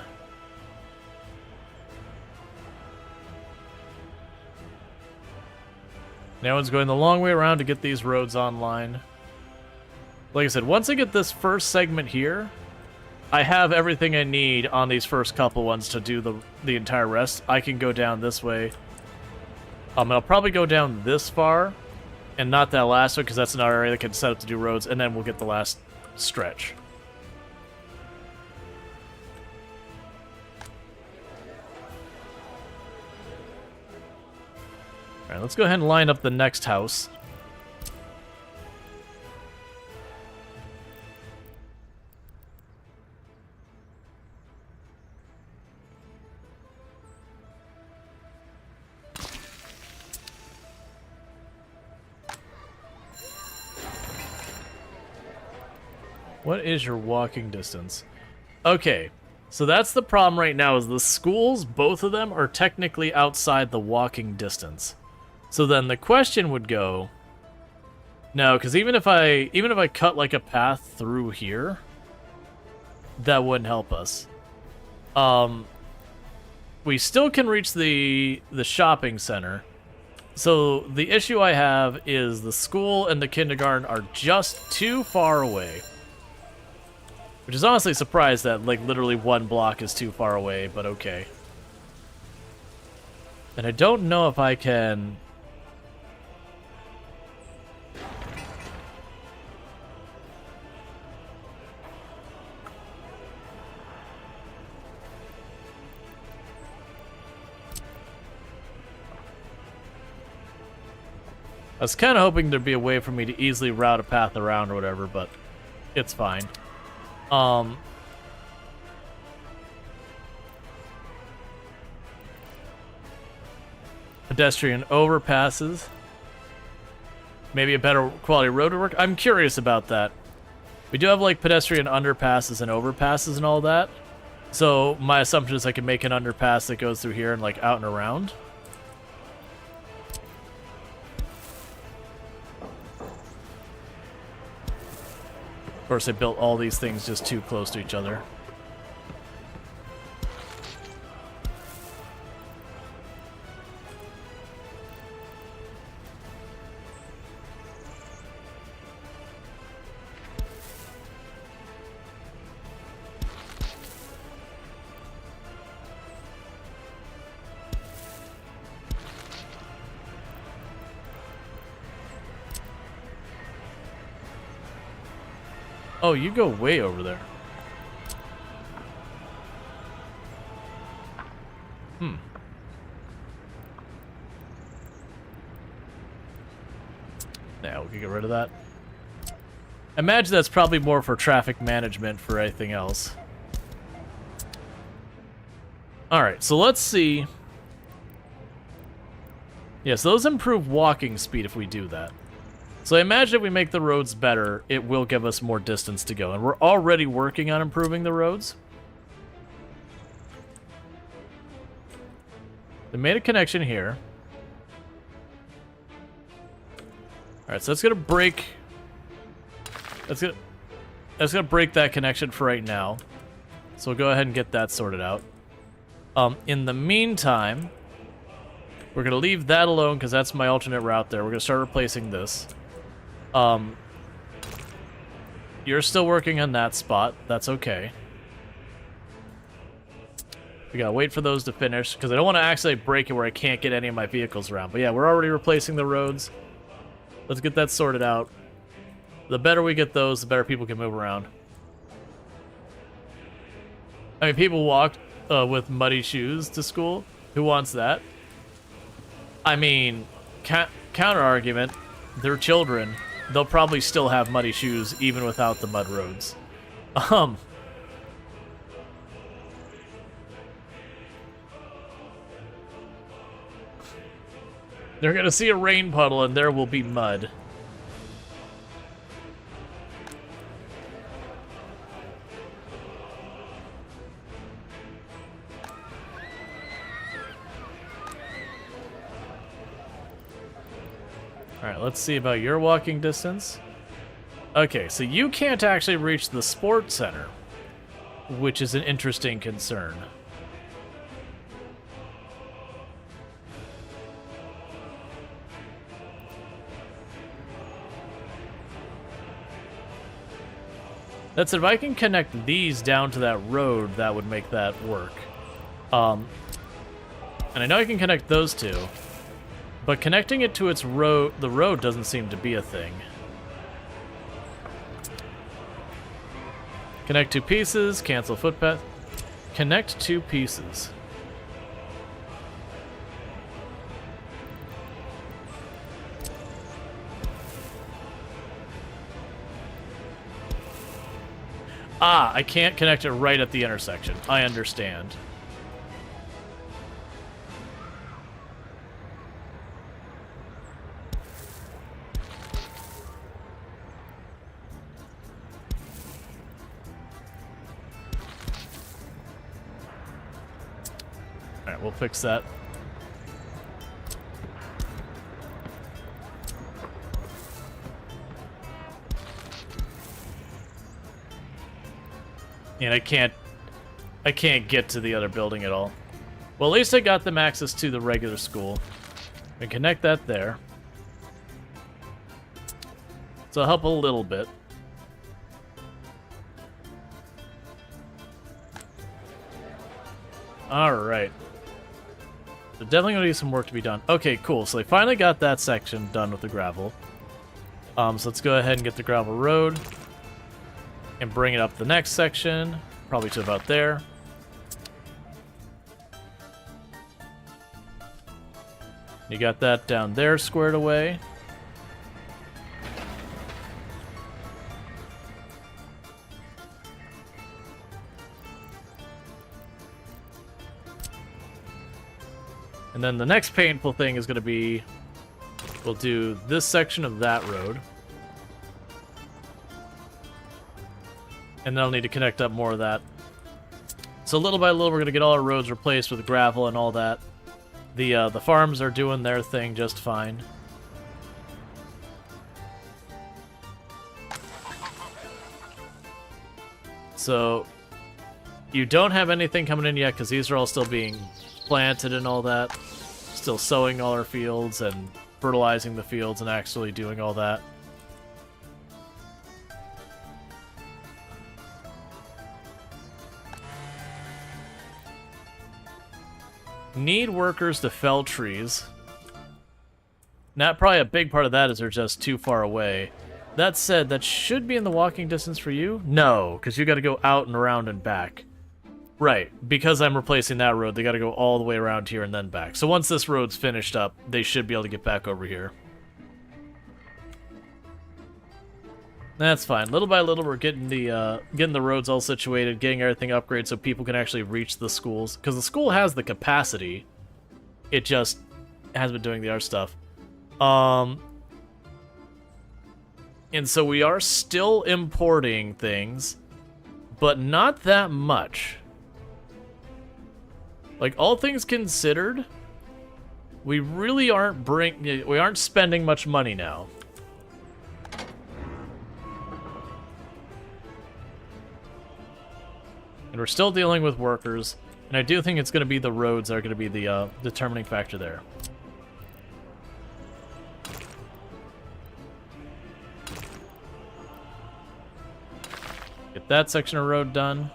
Now it's going the long way around to get these roads online. Like I said, once I get this first segment here, I have everything I need on these first couple ones to do the entire rest. I can go down this way. I'll probably go down this far and not that last one because that's another area that can set up to do roads, and then we'll get the last stretch. Alright, let's go ahead and line up the next house. What is your walking distance? Okay, so that's the problem right now is the schools, both of them, are technically outside the walking distance. So then the question would go, no, because even if I cut like a path through here, that wouldn't help us. We still can reach the shopping center. So the issue I have is the school and the kindergarten are just too far away. Which is honestly surprised that, like, literally one block is too far away, but okay. And I don't know if I can... I was kind of hoping there'd be a way for me to easily route a path around or whatever, but it's fine. Pedestrian overpasses. Maybe a better quality road would work. I'm curious about that. We do have like pedestrian underpasses and overpasses and all that. So my assumption is I can make an underpass that goes through here and like out and around. Of course, I built all these things just too close to each other. Oh, you go way over there. Yeah, we can get rid of that. I imagine that's probably more for traffic management for anything else. Alright, so let's see. Yes, those improve walking speed if we do that. So I imagine if we make the roads better, it will give us more distance to go. And we're already working on improving the roads. We made a connection here. Alright, so that's gonna break... That's gonna break that connection for right now. So we'll go ahead and get that sorted out. In the meantime, we're gonna leave that alone because that's my alternate route there. We're gonna start replacing this. You're still working on that spot. That's okay. We gotta wait for those to finish, because I don't want to actually break it where I can't get any of my vehicles around. But yeah, we're already replacing the roads. Let's get that sorted out. The better we get those, the better people can move around. I mean, people walk with muddy shoes to school. Who wants that? I mean, counter argument, they're children. They'll probably still have muddy shoes even without the mud roads. They're gonna see a rain puddle and there will be mud. Alright, let's see about your walking distance. Okay, so you can't actually reach the sports center, which is an interesting concern. That's if I can connect these down to that road, that would make that work. And I know I can connect those two, but connecting it to the road doesn't seem to be a thing. Connect 2 pieces, cancel footpath. Connect 2 pieces. Ah, I can't connect it right at the intersection. I understand. Alright, we'll fix that. And I can't get to the other building at all. Well, at least I got them access to the regular school. And connect that there. So it'll help a little bit. Alright. So definitely gonna be some work to be done. Okay, cool. So they finally got that section done with the gravel. So let's go ahead and get the gravel road. And bring it up the next section, probably to about there. You got that down there squared away. And then the next painful thing is going to be, we'll do this section of that road. And then I'll need to connect up more of that. So little by little, we're going to get all our roads replaced with gravel and all that. The farms are doing their thing just fine. So you don't have anything coming in yet because these are all still being planted and all that. Still sowing all our fields and fertilizing the fields and actually doing all that. Need workers to fell trees. Not probably a big part of that is they're just too far away. That said, that should be in the walking distance for you? No, because you got to go out and around and back. Right, because I'm replacing that road, they got to go all the way around here and then back. So once this road's finished up, they should be able to get back over here. That's fine. Little by little, we're getting the roads all situated, getting everything upgraded so people can actually reach the schools. Because the school has the capacity. It just has been doing the other stuff. And so we are still importing things, but not that much. Like, all things considered, we really aren't spending much money now. And we're still dealing with workers, and I do think it's going to be the roads that are going to be the determining factor there. Get that section of road done.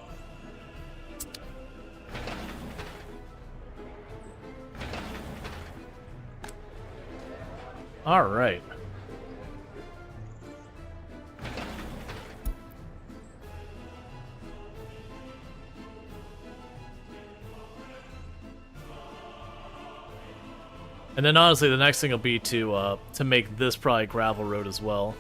All right. And then honestly, the next thing will be to make this probably gravel road as well.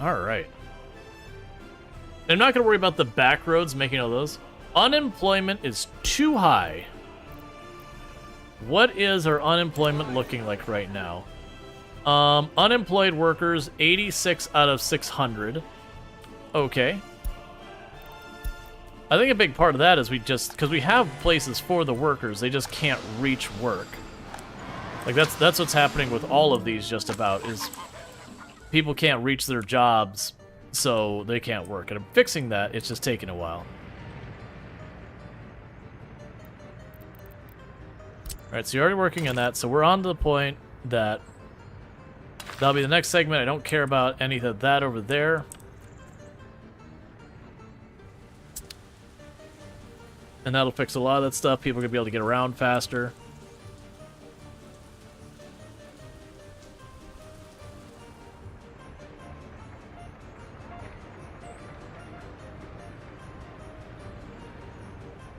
All right. I'm not going to worry about the back roads making all those. Unemployment is too high. What is our unemployment looking like right now? Unemployed workers, 86 out of 600. Okay. I think a big part of that is because we have places for the workers, they just can't reach work. Like that's what's happening with all of these just about, is people can't reach their jobs, so they can't work. And I'm fixing that, it's just taking a while. Alright, so you're already working on that, so we're on to the point that that'll be the next segment. I don't care about any of that over there. And that'll fix a lot of that stuff. People are going to be able to get around faster.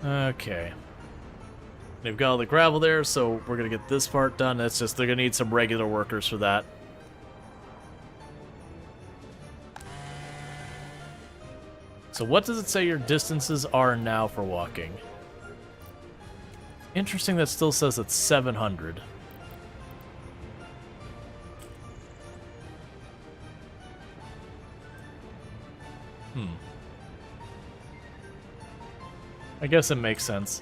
Okay. They've got all the gravel there, so we're going to get this part done. That's just, they're going to need some regular workers for that. So what does it say your distances are now for walking? Interesting, that still says it's 700. I guess it makes sense.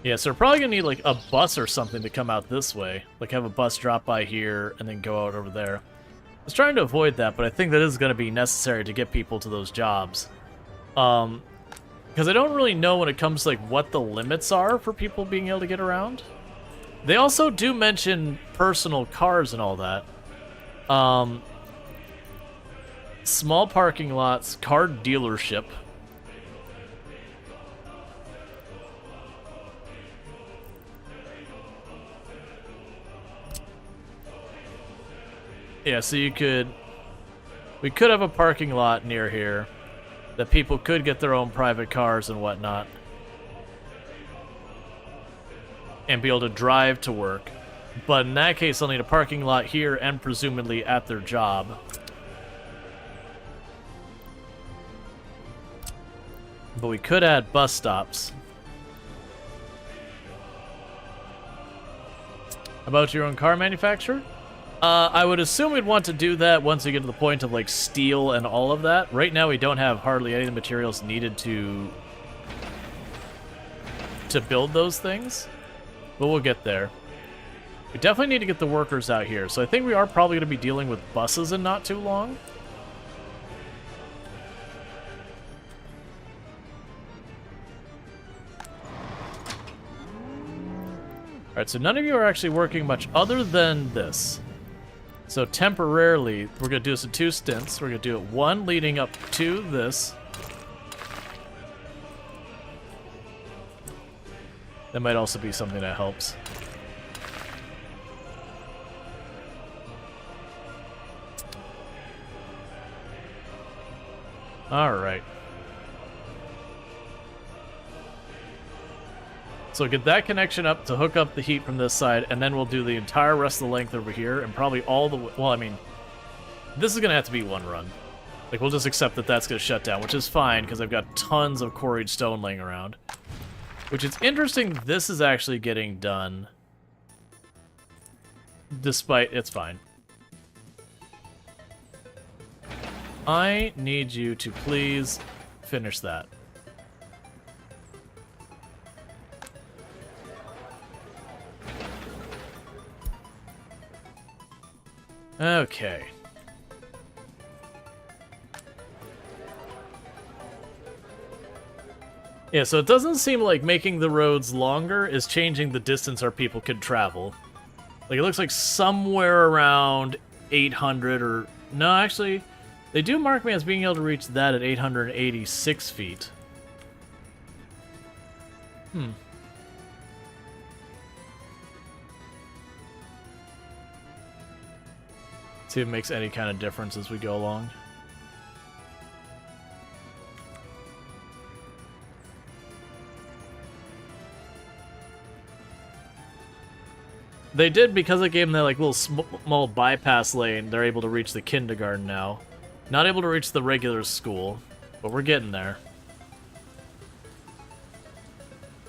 Yeah, so we're probably gonna need like a bus or something to come out this way. Like have a bus drop by here and then go out over there. I was trying to avoid that, but I think that is gonna be necessary to get people to those jobs. Because I don't really know when it comes to like what the limits are for people being able to get around. They also do mention personal cars and all that. Small parking lots, car dealership. Yeah, so we could have a parking lot near here that people could get their own private cars and whatnot and be able to drive to work. But in that case, they'll need a parking lot here and presumably at their job. But we could add bus stops. About your own car manufacturer? I would assume we'd want to do that once we get to the point of like steel and all of that. Right now we don't have hardly any of the materials needed to build those things, but we'll get there. We definitely need to get the workers out here, so I think we are probably going to be dealing with buses in not too long. Alright, so none of you are actually working much other than this. So temporarily, we're going to do this in 2 stints. We're going to do it 1 leading up to this. That might also be something that helps. Alright. So get that connection up to hook up the heat from this side, and then we'll do the entire rest of the length over here, and probably all the way. Well, I mean, this is going to have to be 1 run. Like, we'll just accept that that's going to shut down, which is fine, because I've got tons of quarried stone laying around. Which is interesting, this is actually getting done. Despite, it's fine. I need you to please finish that. Okay. Yeah, so it doesn't seem like making the roads longer is changing the distance our people can travel. Like, it looks like somewhere around 800 or... No, actually, they do mark me as being able to reach that at 886 feet. See if it makes any kind of difference as we go along. They did, because I gave them that like little small bypass lane, they're able to reach the kindergarten now. Not able to reach the regular school, but we're getting there.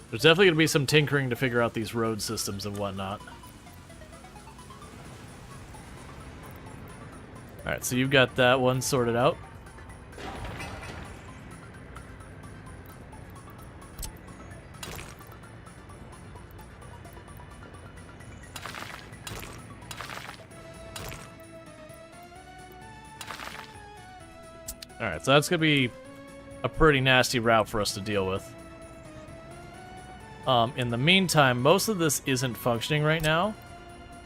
There's definitely going to be some tinkering to figure out these road systems and whatnot. Alright, so you've got that one sorted out. Alright, so that's going to be a pretty nasty route for us to deal with. In the meantime, most of this isn't functioning right now,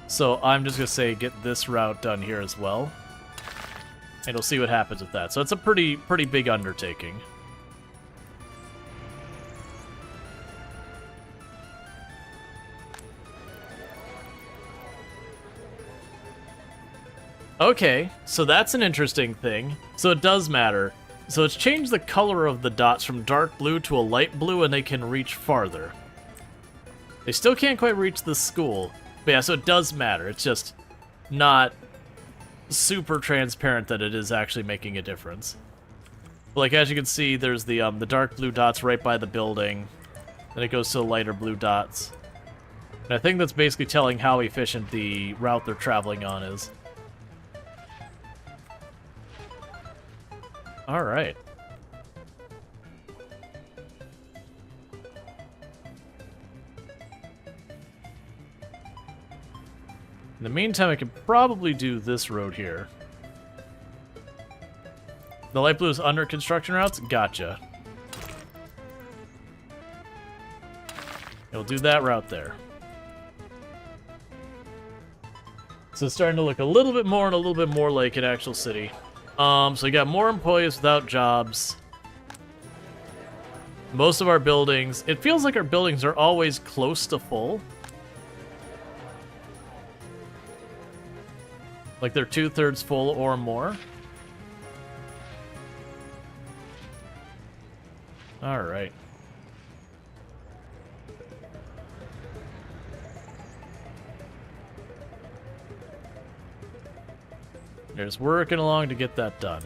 so I'm just going to say get this route done here as well. And we'll see what happens with that. So it's a pretty big undertaking. Okay, so that's an interesting thing. So it does matter. So it's changed the color of the dots from dark blue to a light blue, and they can reach farther. They still can't quite reach the school. But yeah, so it does matter. It's just not super transparent that it is actually making a difference. But like, as you can see, there's the dark blue dots right by the building. Then it goes to the lighter blue dots. And I think that's basically telling how efficient the route they're traveling on is. Alright. In the meantime, I could probably do this road here. The light blue is under construction routes? Gotcha. We'll do that route there. So it's starting to look a little bit more and a little bit more like an actual city. So we got more employees without jobs. Most of our buildings, it feels like our buildings are always close to full. Like they're 2/3 full or more. Alright. They're just working along to get that done.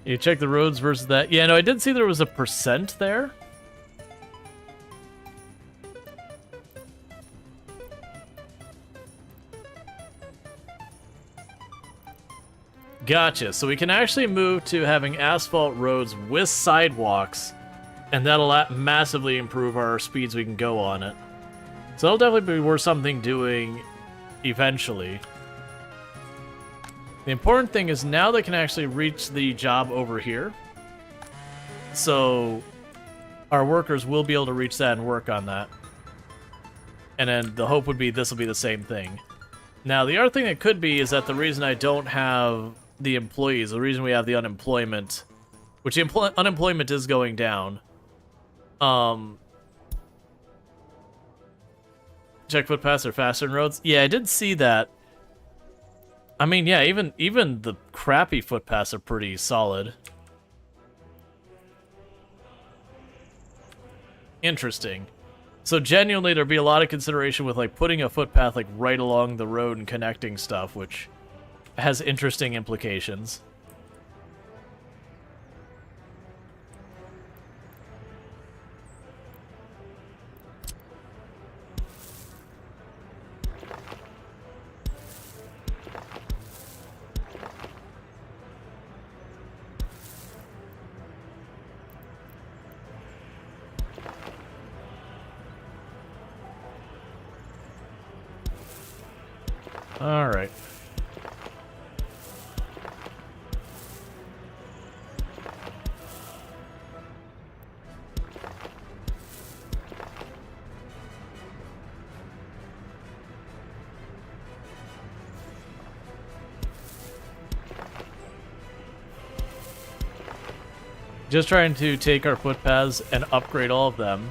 You check the roads versus that. Yeah, no, I did see there was a percent there. Gotcha. So we can actually move to having asphalt roads with sidewalks, and that'll massively improve our speeds we can go on it. So that'll definitely be worth something doing eventually. The important thing is now they can actually reach the job over here. So our workers will be able to reach that and work on that. And then the hope would be this will be the same thing. Now, the other thing it could be is that the reason I don't have the employees, the reason we have the unemployment, which the unemployment is going down. Check footpaths are faster than roads. Yeah, I did see that. I mean, yeah, even the crappy footpaths are pretty solid. Interesting. So genuinely, there'd be a lot of consideration with like putting a footpath like right along the road and connecting stuff, which has interesting implications. All right. Just trying to take our footpaths and upgrade all of them.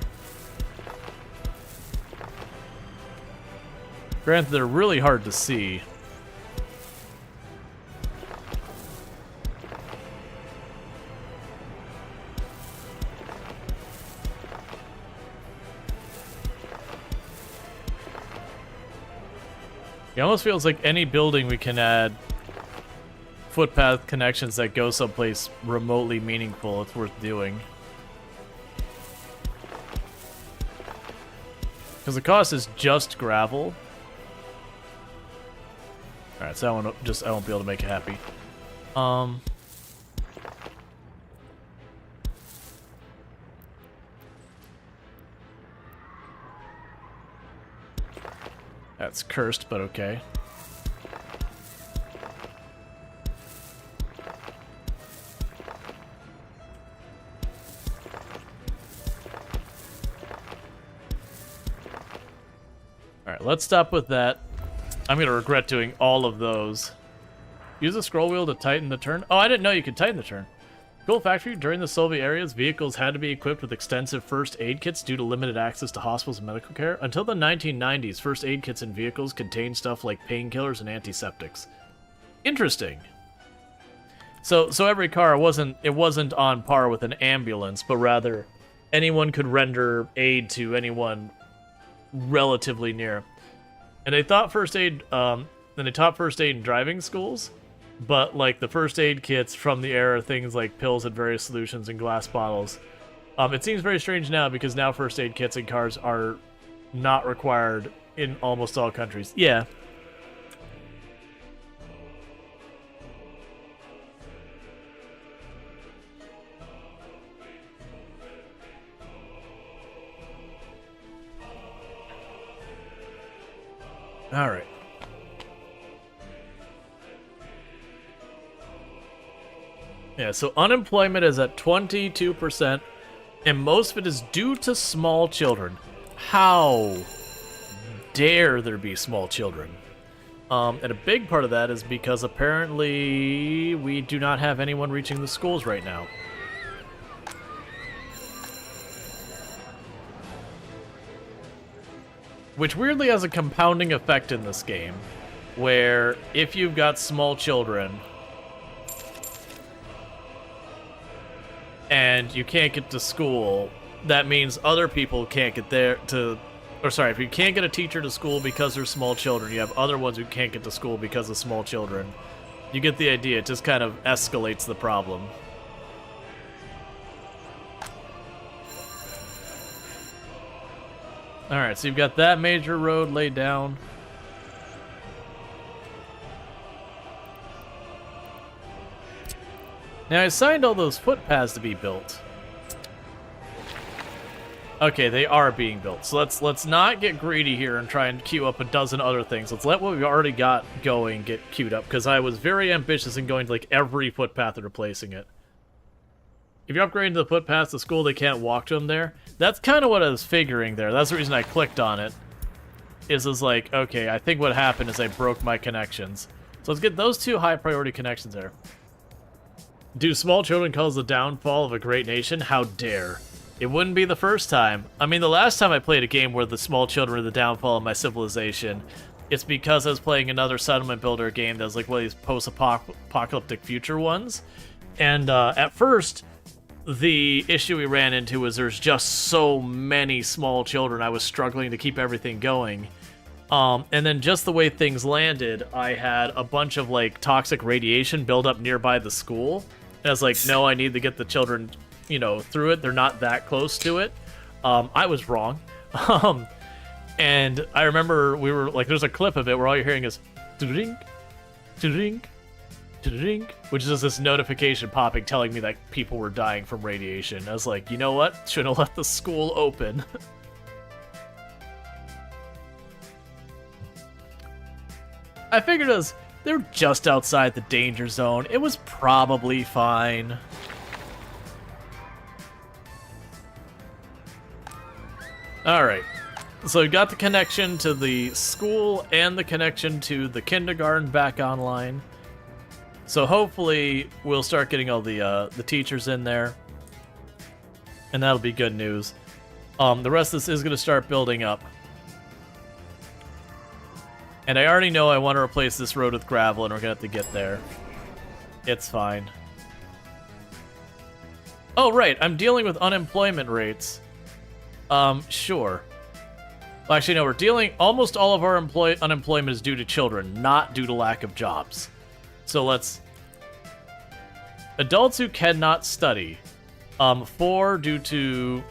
Granted, they're really hard to see. It almost feels like any building we can add footpath connections that go someplace remotely meaningful, it's worth doing. Because the cost is just gravel. Alright, so I won't be able to make it happy. That's cursed, but okay. Alright, let's stop with that. I'm gonna regret doing all of those. Use the scroll wheel to tighten the turn. Oh, I didn't know you could tighten the turn. Cool factory, during the Soviet eras, vehicles had to be equipped with extensive first aid kits due to limited access to hospitals and medical care. Until the 1990s, first aid kits in vehicles contained stuff like painkillers and antiseptics. Interesting. So every car wasn't on par with an ambulance, but rather anyone could render aid to anyone relatively near. And they taught first aid in driving schools. But, like, the first aid kits from the era, things like pills and various solutions and glass bottles. It seems very strange now because now first aid kits in cars are not required in almost all countries. Yeah. All right. Yeah, so unemployment is at 22%, and most of it is due to small children. How dare there be small children? And a big part of that is because apparently we do not have anyone reaching the schools right now. Which weirdly has a compounding effect in this game, where if you've got small children and you can't get to school, that means other people can't get there to... Or sorry, if you can't get a teacher to school because they're small children, you have other ones who can't get to school because of small children. You get the idea, it just kind of escalates the problem. Alright, so you've got that major road laid down. Now, I assigned all those footpaths to be built. Okay, they are being built. So let's not get greedy here and try and queue up a dozen other things. Let's let what we've already got going get queued up, because I was very ambitious in going to like every footpath and replacing it. If you're upgrading to the footpaths to school, they can't walk to them there. That's kind of what I was figuring there. That's the reason I clicked on it. Is like, okay, I think what happened is I broke my connections. So let's get those two high priority connections there. Do small children cause the downfall of a great nation? How dare. It wouldn't be the first time. I mean, the last time I played a game where the small children were the downfall of my civilization, it's because I was playing another settlement builder game that was like one of these post-apocalyptic future ones. And at first, the issue we ran into was there's just so many small children. I was struggling to keep everything going. And then just the way things landed, I had a bunch of like toxic radiation build up nearby the school. And I was like, no, I need to get the children, you know, through it. They're not that close to it. I was wrong. And I remember we were like, there's a clip of it where all you're hearing is ding, ding, ding, which is just this notification popping telling me that people were dying from radiation. I was like, you know what? Should have left the school open. I figured they were just outside the danger zone. It was probably fine. Alright. So we've got the connection to the school and the connection to the kindergarten back online. So hopefully we'll start getting all the teachers in there. and that'll be good news. The rest of this is going to start building up. And I already know I want to replace this road with gravel, and we're going to have to get there. It's fine. Oh, right, I'm dealing with unemployment rates. Sure. Well, actually, no, we're dealing... Almost all of our unemployment is due to children, not due to lack of jobs. So let's... Adults who cannot study. 4 due to...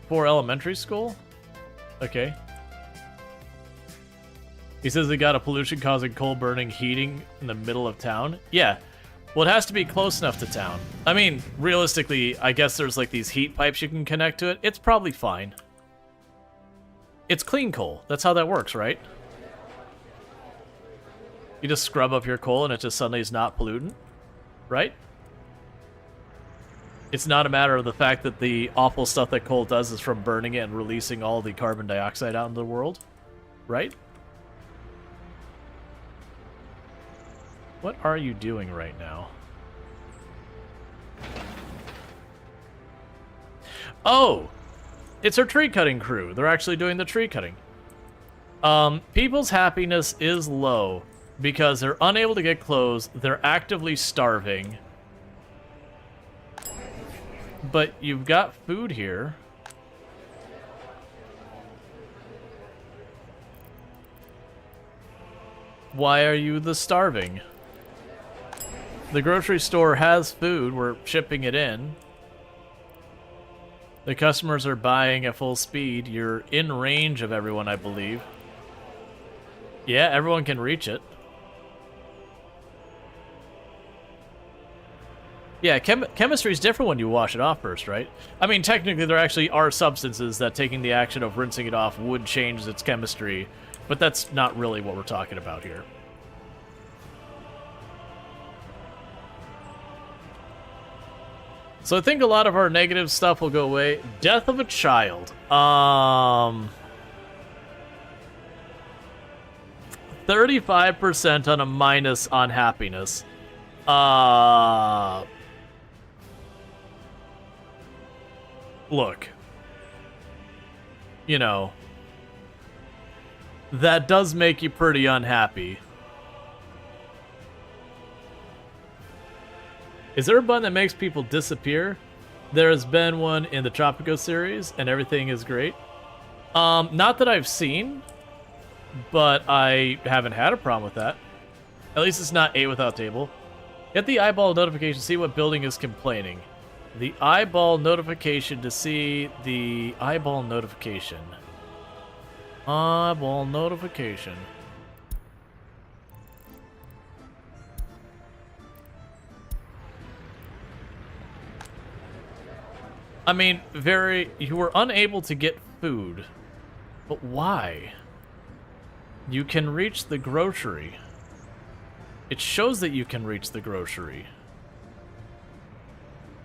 4 elementary school? Okay. He says they got a pollution causing coal burning heating in the middle of town. Yeah. Well, it has to be close enough to town. I mean, realistically, I guess there's like these heat pipes you can connect to it. It's probably fine. It's clean coal. That's how that works, right? You just scrub up your coal and it just suddenly is not pollutant, right? It's not a matter of the fact that the awful stuff that coal does is from burning it and releasing all the carbon dioxide out into the world, right? What are you doing right now? Oh! It's our tree cutting crew. They're actually doing the tree cutting. People's happiness is low because they're unable to get clothes. They're actively starving. But you've got food here. Why are you the starving? The grocery store has food. We're shipping it in. The customers are buying at full speed. You're in range of everyone, I believe. Yeah, everyone can reach it. Yeah, chemistry is different when you wash it off first, right? I mean, technically there actually are substances that taking the action of rinsing it off would change its chemistry, but that's not really what we're talking about here. So I think a lot of our negative stuff will go away. Death of a child. 35% on a minus on happiness. Look. You know. That does make you pretty unhappy. Is there a button that makes people disappear? There has been one in the Tropico series, and everything is great. Not that I've seen, but I haven't had a problem with that. At least it's not 8 without table. Get the eyeball notification, see what building is complaining. The eyeball notification to see the eyeball notification. Eyeball notification. I mean, you were unable to get food, but why? You can reach the grocery. It shows that you can reach the grocery.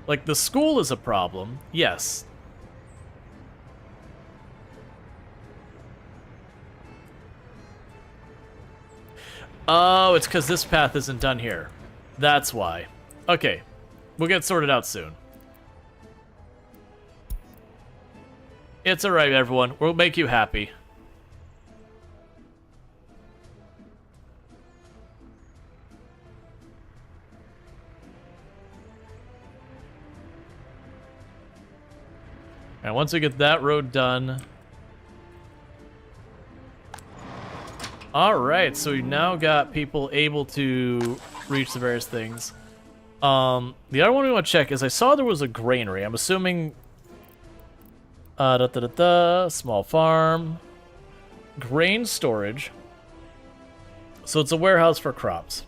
Like, the school is a problem, yes. Oh, it's because this path isn't done here. That's why. Okay, we'll get sorted out soon. It's alright, everyone. We'll make you happy. And once we get that road done... Alright, so we've now got people able to reach the various things. The other one we want to check is I saw there was a granary. I'm assuming... small farm. Grain storage. So it's a warehouse for crops.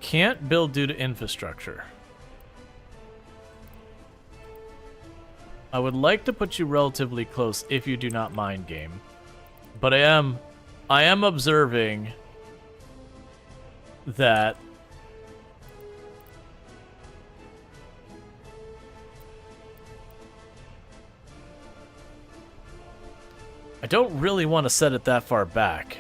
Can't build due to infrastructure. I would like to put you relatively close if you do not mind, game. But I am observing that I don't really want to set it that far back.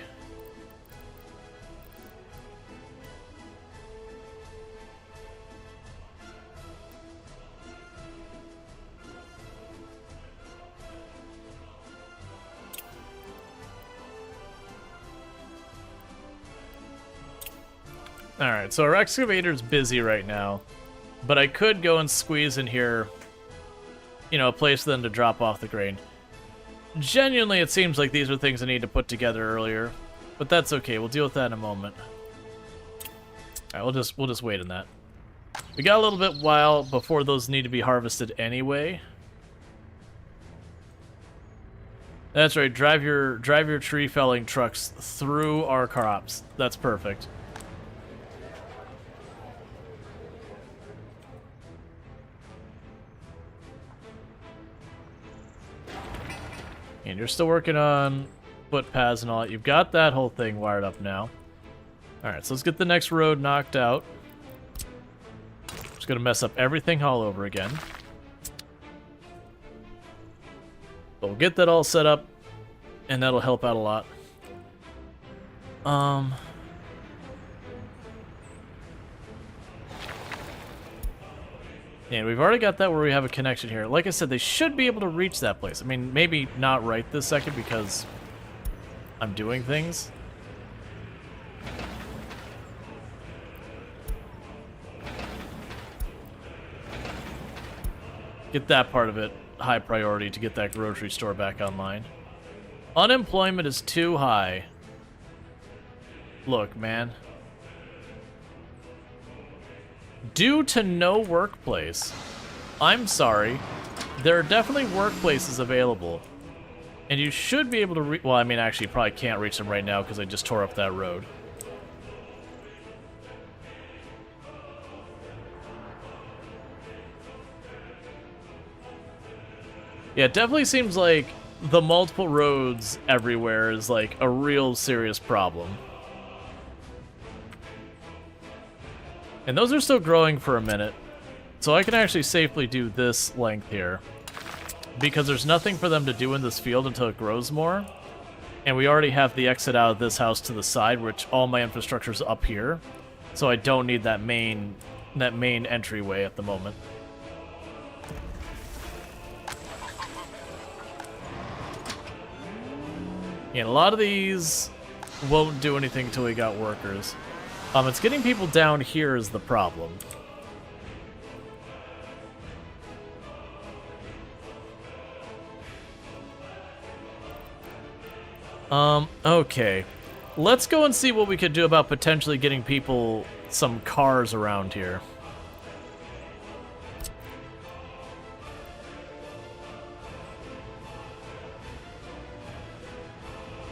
Alright, so our excavator's busy right now, but I could go and squeeze in here, you know, a place for them to drop off the grain. Genuinely, it seems like these are things I need to put together earlier, but that's okay. We'll deal with that in a moment. Alright, we'll just wait on that. We got a little bit while before those need to be harvested anyway. That's right. Drive your tree felling trucks through our crops. That's perfect. And you're still working on footpaths and all that. You've got that whole thing wired up now. Alright, so let's get the next road knocked out. Just gonna mess up everything all over again. But we'll get that all set up, and that'll help out a lot. And we've already got that where we have a connection here. Like I said, they should be able to reach that place. I mean, maybe not right this second because I'm doing things. Get that part of it high priority to get that grocery store back online. Unemployment is too high. Look, man. Due to no workplace. I'm sorry. There are definitely workplaces available. And you should be able to well, I mean, actually, you probably can't reach them right now because I just tore up that road. Yeah, it definitely seems like the multiple roads everywhere is like a real serious problem. And those are still growing for a minute. So I can actually safely do this length here. Because there's nothing for them to do in this field until it grows more. And we already have the exit out of this house to the side, which all my infrastructure is up here. So I don't need that main entryway at the moment. And a lot of these won't do anything until we got workers. It's getting people down here is the problem. Okay. Let's go and see what we could do about potentially getting people some cars around here.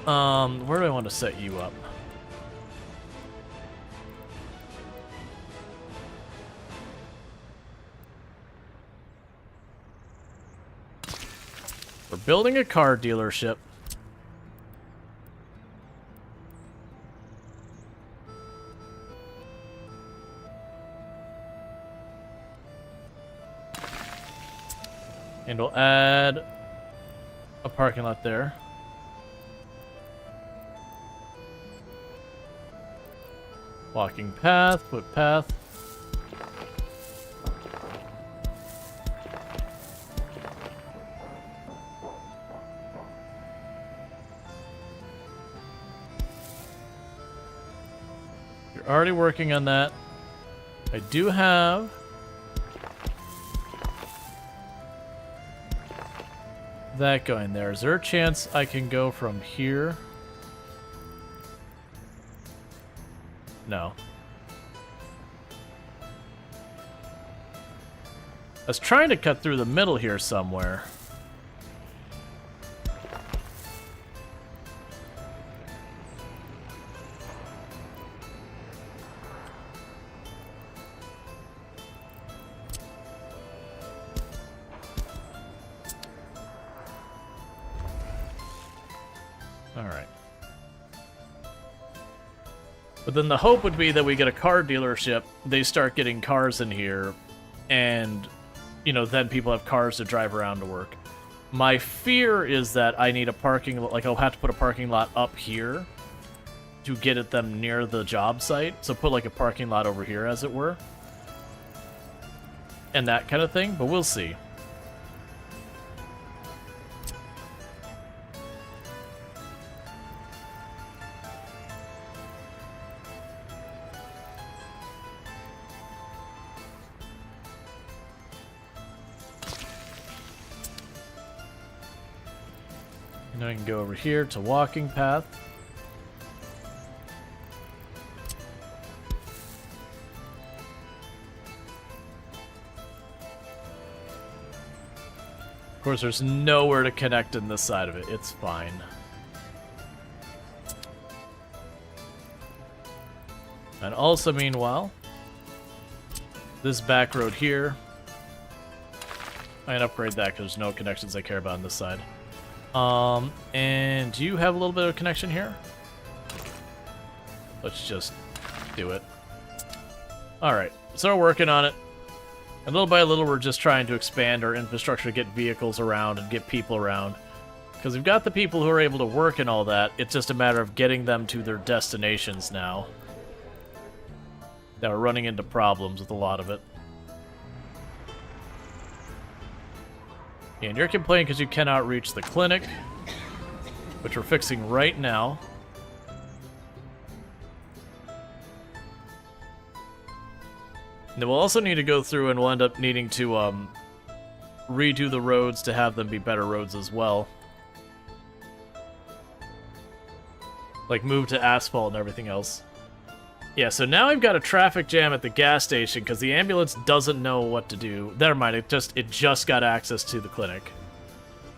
Where do I want to set you up? We're building a car dealership. And we'll add a parking lot there. Walking path, footpath. You're already working on that. I do have that going there. Is there a chance I can go from here? No. I was trying to cut through the middle here somewhere. Alright. But then the hope would be that we get a car dealership, they start getting cars in here, and, you know, then people have cars to drive around to work. My fear is that I need a parking lot, like I'll have to put a parking lot up here to get at them near the job site. So put like a parking lot over here, as it were. And that kind of thing, but we'll see. And then I can go over here to walking path. Of course, there's nowhere to connect in this side of it. It's fine. And also, meanwhile, this back road here, I can upgrade that because there's no connections I care about on this side. And do you have a little bit of connection here? Let's just do it. Alright, so we're working on it. And little by little, we're just trying to expand our infrastructure to get vehicles around and get people around. Because we've got the people who are able to work and all that. It's just a matter of getting them to their destinations now. Now we're running into problems with a lot of it. And you're complaining because you cannot reach the clinic, which we're fixing right now. Then we'll also need to go through and we'll end up needing to redo the roads to have them be better roads as well. Like move to asphalt and everything else. Yeah, so now I've got a traffic jam at the gas station because the ambulance doesn't know what to do. Never mind, it just got access to the clinic.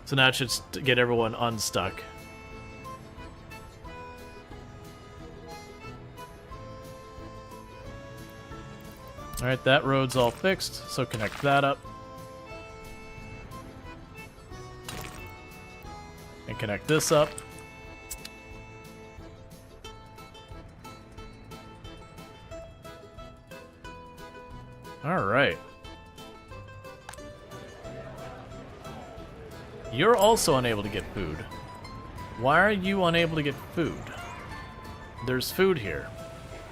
So now it should get everyone unstuck. Alright, that road's all fixed, so connect that up. And connect this up. Alright. You're also unable to get food. Why are you unable to get food? There's food here.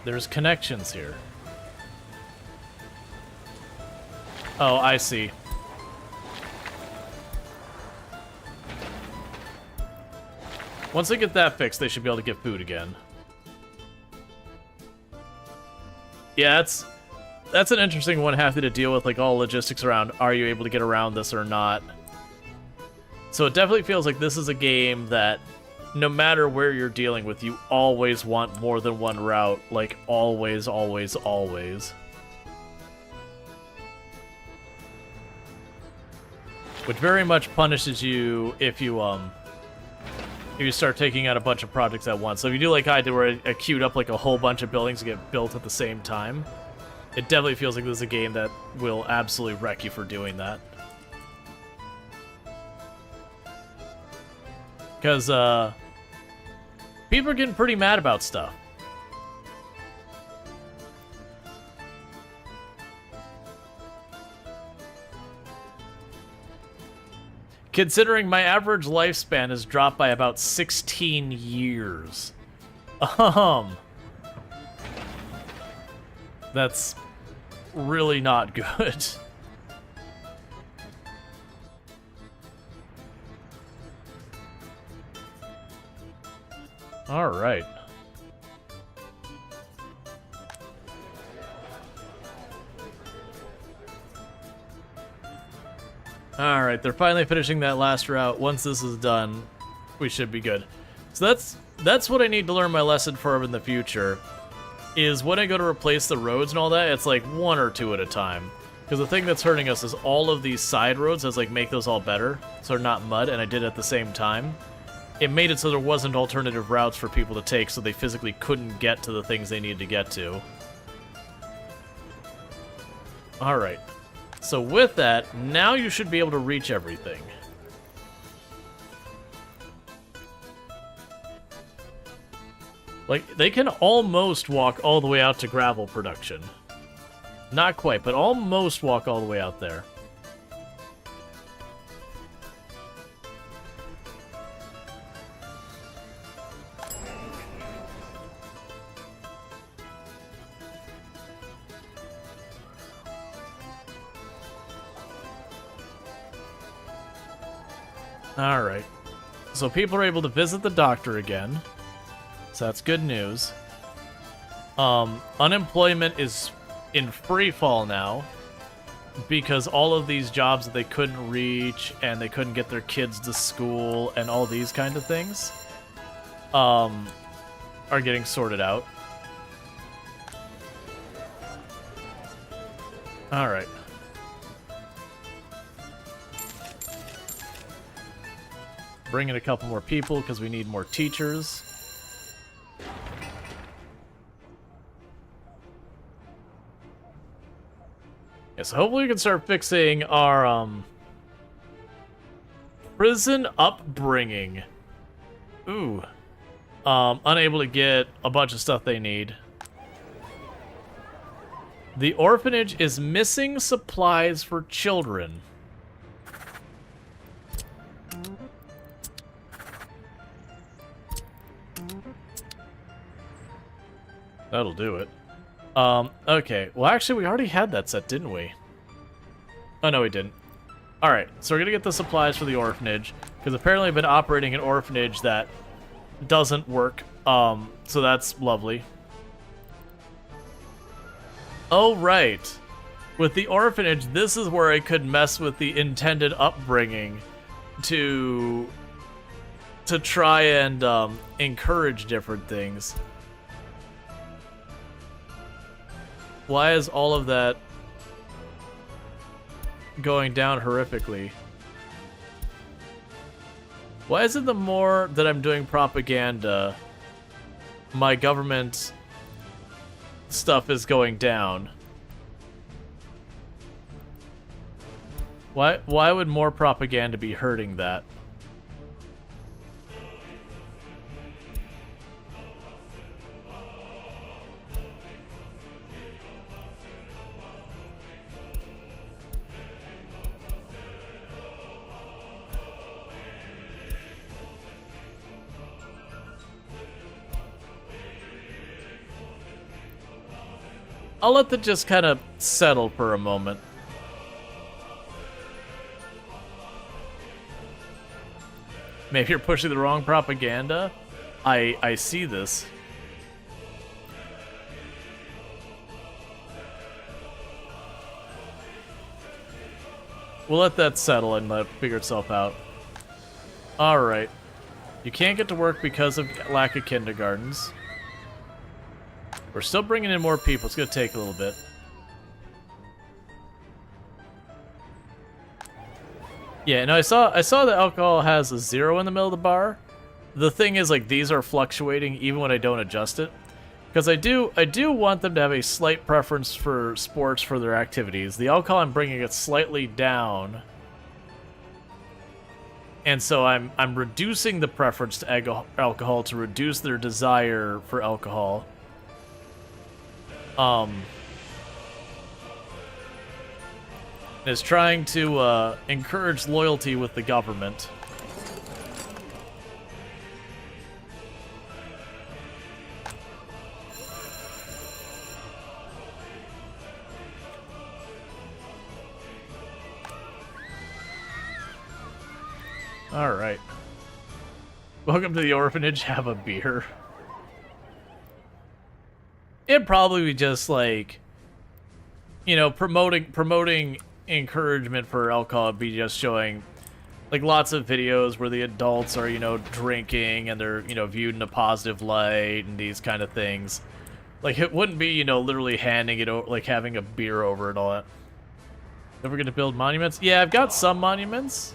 There's connections here. Oh, I see. Once they get that fixed, they should be able to get food again. Yeah, that's an interesting one having to deal with, like, all logistics around are you able to get around this or not. So it definitely feels like this is a game that no matter where you're dealing with, you always want more than one route. Like, always, always, always. Which very much punishes you if you start taking out a bunch of projects at once. So if you do like I did, where I queued up like a whole bunch of buildings to get built at the same time, it definitely feels like this is a game that will absolutely wreck you for doing that. Because people are getting pretty mad about stuff. Considering my average lifespan has dropped by about 16 years. That's really not good. All right. Alright, they're finally finishing that last route. Once this is done, we should be good. So that's what I need to learn my lesson for in the future, is when I go to replace the roads and all that, it's like one or two at a time. Because the thing that's hurting us is all of these side roads, as like make those all better, so they're not mud, and I did it at the same time. It made it so there wasn't alternative routes for people to take, so they physically couldn't get to the things they needed to get to. Alright. So with that, now you should be able to reach everything. Like, they can almost walk all the way out to gravel production. Not quite, but almost walk all the way out there. Alright. So people are able to visit the doctor again. So that's good news. Unemployment is in free fall now because all of these jobs that they couldn't reach and they couldn't get their kids to school and all these kind of things are getting sorted out. Alright. Bring in a couple more people because we need more teachers. Yeah, so hopefully we can start fixing our prison upbringing. Ooh. Unable to get a bunch of stuff they need. The orphanage is missing supplies for children. That'll do it. Okay. Well, actually, we already had that set, didn't we? Oh, no, we didn't. Alright, so we're gonna get the supplies for the orphanage, because apparently I've been operating an orphanage that doesn't work, so that's lovely. Oh, right. With the orphanage, this is where I could mess with the intended upbringing to try and encourage different things. Why is all of that going down horrifically? Why is it the more that I'm doing propaganda, my government stuff is going down? Why would more propaganda be hurting that? I'll let that just kind of settle for a moment. Maybe you're pushing the wrong propaganda? I see this. We'll let that settle and let it figure itself out. Alright. You can't get to work because of lack of kindergartens. We're still bringing in more people. It's going to take a little bit. Yeah, no, I saw that alcohol has a 0 in the middle of the bar. The thing is, like, these are fluctuating even when I don't adjust it. Because I do want them to have a slight preference for sports for their activities. The alcohol, I'm bringing it slightly down. And so I'm reducing the preference to alcohol to reduce their desire for alcohol. Is trying to encourage loyalty with the government. All right. Welcome to the orphanage. Have a beer. It'd probably be just like, you know, promoting encouragement for alcohol would be just showing like lots of videos where the adults are, you know, drinking and they're, you know, viewed in a positive light and these kind of things. Like, it wouldn't be, you know, literally handing it over, like having a beer over and all that. If we're gonna build monuments, yeah, I've got some monuments.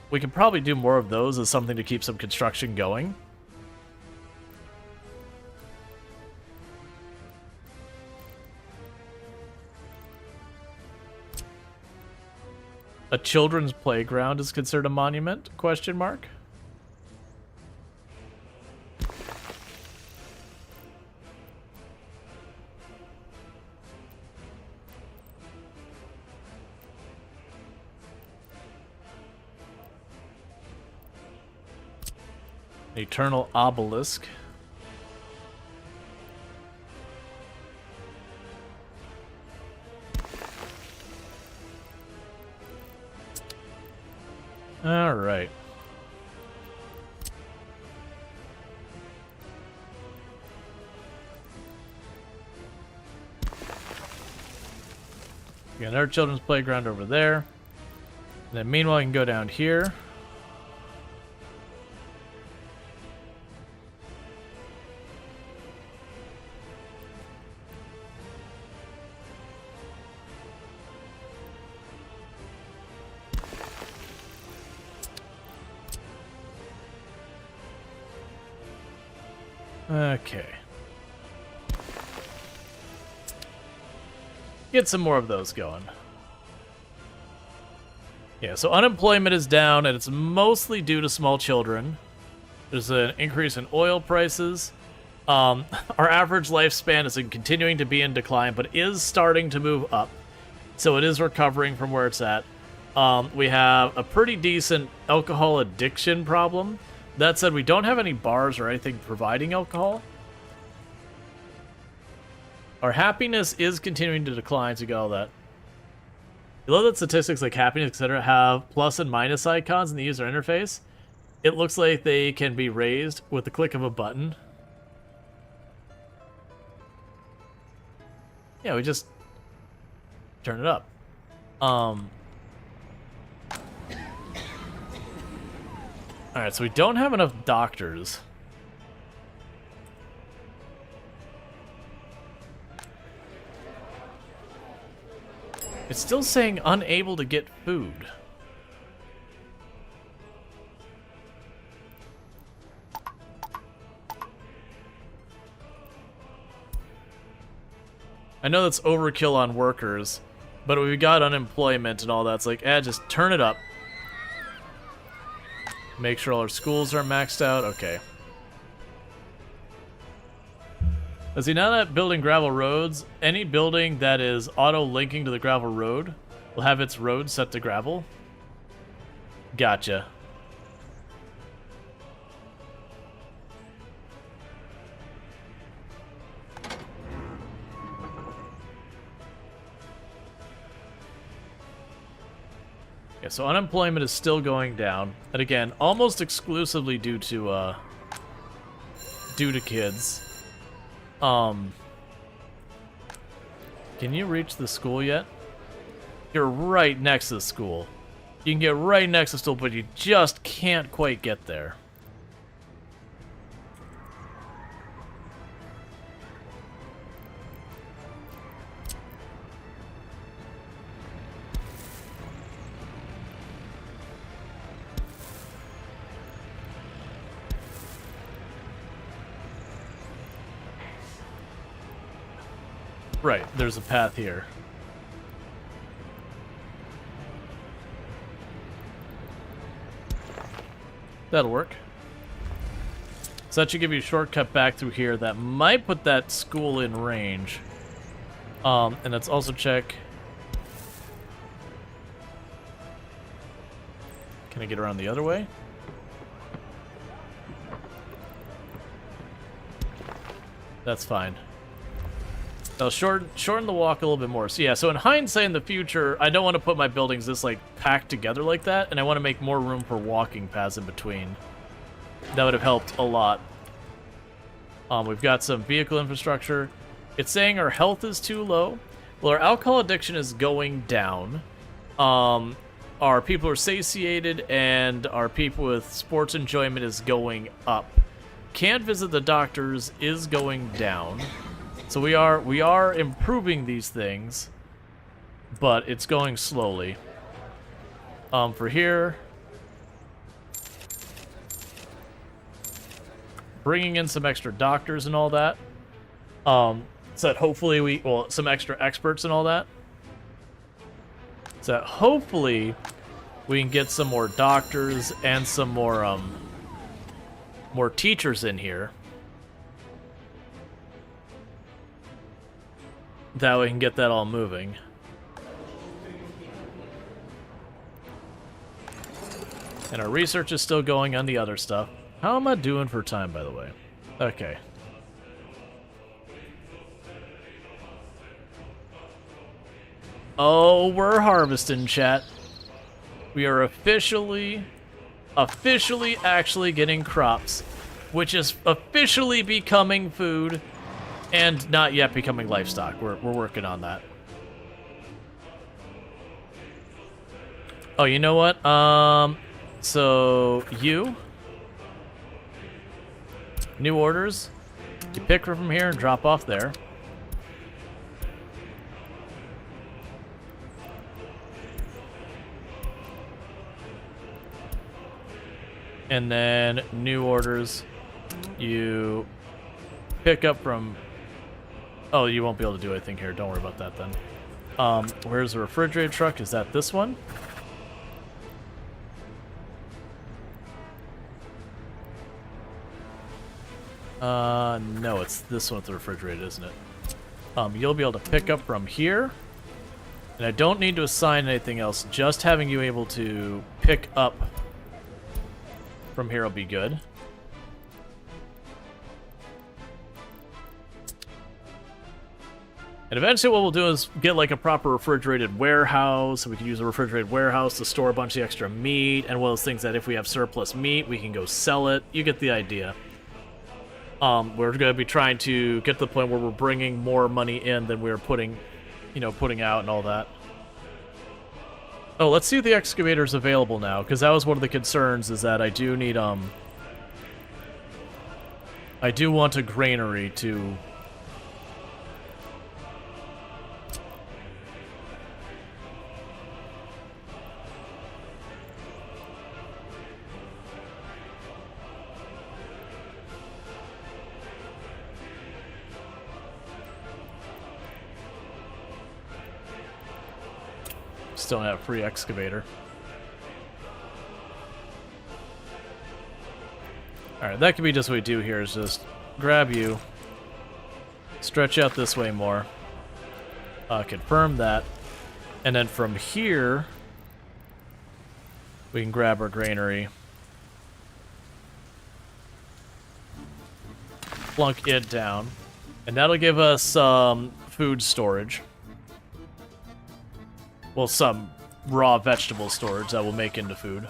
We could probably do more of those as something to keep some construction going. A children's playground is considered a monument? Question mark. Eternal obelisk. All right. We got another children's playground over there. And then meanwhile, you can go down here. Okay. Get some more of those going. Yeah, so unemployment is down, and it's mostly due to small children. There's an increase in oil prices. Our average lifespan is continuing to be in decline, but is starting to move up. So it is recovering from where it's at. We have a pretty decent alcohol addiction problem. That said, we don't have any bars or anything providing alcohol. Our happiness is continuing to decline, so you got all that. You love that statistics like happiness, etc. have plus and minus icons in the user interface. It looks like they can be raised with the click of a button. Yeah, we just turn it up. Alright, so we don't have enough doctors. It's still saying unable to get food. I know that's overkill on workers, but we got unemployment and all that. It's like, just turn it up. Make sure all our schools are maxed out. Okay. Let's see, now that building gravel roads, any building that is auto-linking to the gravel road will have its road set to gravel. Gotcha. Yeah, so unemployment is still going down. And again, almost exclusively due to kids. Can you reach the school yet? You're right next to the school. You can get right next to the school, but you just can't quite get there. Right, there's a path here. That'll work. So that should give you a shortcut back through here that might put that school in range. And let's also check. Can I get around the other way? That's fine. I'll shorten the walk a little bit more. So yeah, so in hindsight in the future, I don't want to put my buildings this like packed together like that, and I want to make more room for walking paths in between. That would have helped a lot. We've got some vehicle infrastructure. It's saying our health is too low. Well, our alcohol addiction is going down. Our people are satiated, and our people with sports enjoyment is going up. Can't visit the doctors is going down. So we are improving these things, but it's going slowly. For here, bringing in some extra doctors and all that. So that hopefully some extra experts and all that. So that hopefully we can get some more doctors and some more teachers in here. That way we can get that all moving. And our research is still going on the other stuff. How am I doing for time, by the way? Okay. Oh, we're harvesting, chat. We are officially officially actually getting crops, which is officially becoming food and not yet becoming livestock. We're working on that. Oh, you know what? So you new orders. You pick her from here and drop off there. And then new orders, you pick up from... Oh, you won't be able to do anything here. Don't worry about that then. Where's the refrigerator truck? Is that this one? No, it's this one with the refrigerator, isn't it? You'll be able to pick up from here. And I don't need to assign anything else. Just having you able to pick up from here will be good. And eventually what we'll do is get like a proper refrigerated warehouse, so we can use a refrigerated warehouse to store a bunch of the extra meat, and one of those things that if we have surplus meat, we can go sell it. You get the idea. We're going to be trying to get to the point where we're bringing more money in than we're putting out and all that. Oh, let's see if the excavator's available now, because that was one of the concerns, is that I do need, I do want a granary to... Still don't have a free excavator. Alright, that could be just what we do here, is just grab you, stretch out this way more, confirm that, and then from here, we can grab our granary, plunk it down, and that'll give us food storage. Well, some raw vegetable storage that we'll make into food.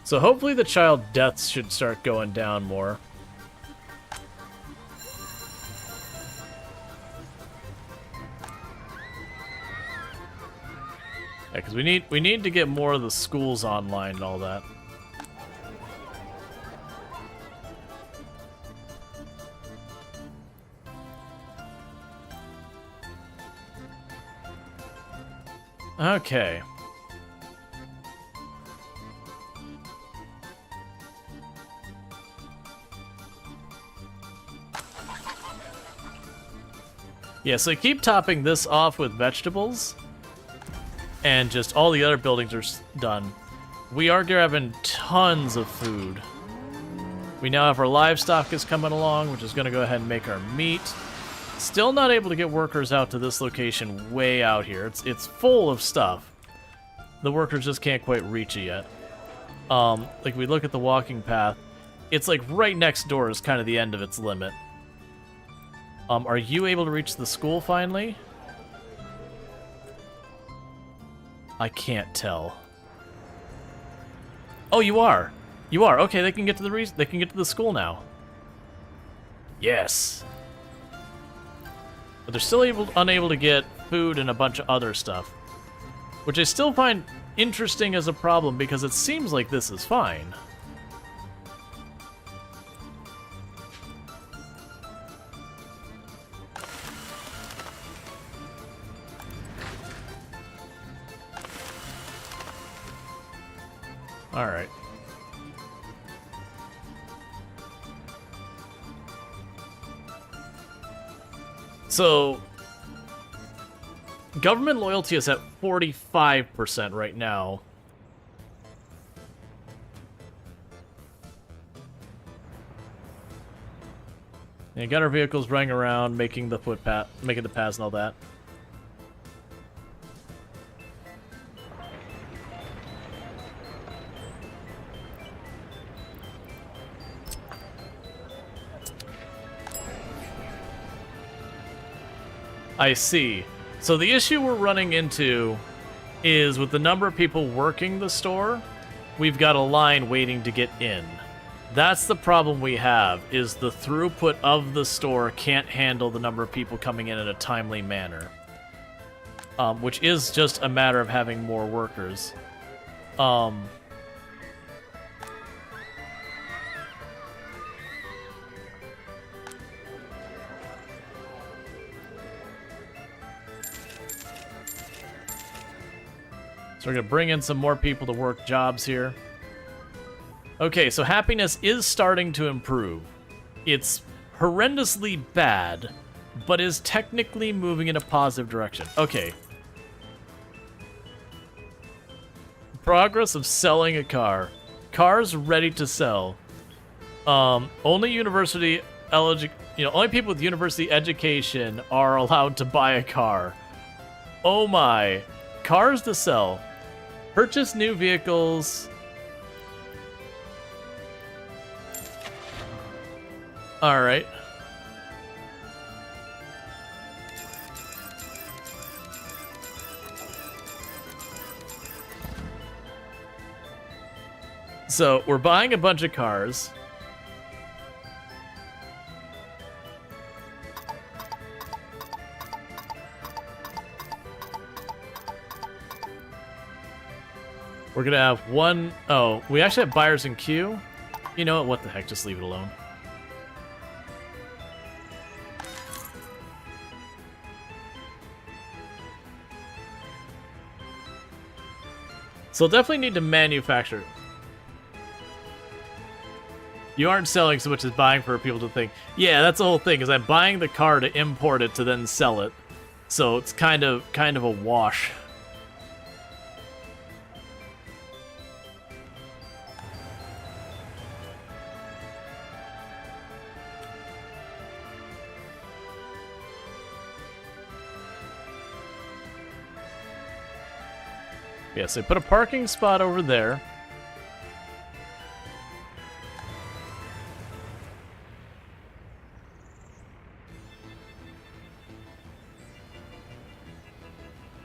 So hopefully the child deaths should start going down more. Yeah, because we need to get more of the schools online and all that. Okay. Yeah, so keep topping this off with vegetables, and just all the other buildings are done. We are grabbing tons of food. We now have our livestock is coming along, which is going to go ahead and make our meat. Still not able to get workers out to this location way out here. It's full of stuff. The workers just can't quite reach it yet. Like, we look at the walking path. It's like right next door is kind of the end of its limit. Are you able to reach the school finally? I can't tell. Oh, you are. You are. Okay, they can get to the school now. Yes. But they're still unable to get food and a bunch of other stuff, which I still find interesting as a problem because it seems like this is fine. All right. So, government loyalty is at 45% right now. And got our vehicles running around, making the footpath, making the paths and all that. I see. So the issue we're running into is with the number of people working the store, we've got a line waiting to get in. That's the problem we have, is the throughput of the store can't handle the number of people coming in a timely manner. Which is just a matter of having more workers. So we're going to bring in some more people to work jobs here. Okay, so happiness is starting to improve. It's horrendously bad, but is technically moving in a positive direction. Okay. Progress of selling a car. Cars ready to sell. Only university only people with university education are allowed to buy a car. Oh my. Cars to sell. Purchase new vehicles. All right. So we're buying a bunch of cars. We're gonna have one. Oh, we actually have buyers in queue. You know what? What the heck? Just leave it alone. So we'll definitely need to manufacture. You aren't selling so much as buying for people to think. Yeah, that's the whole thing, is I'm buying the car to import it to then sell it. So it's kind of a wash. Yeah, so put a parking spot over there.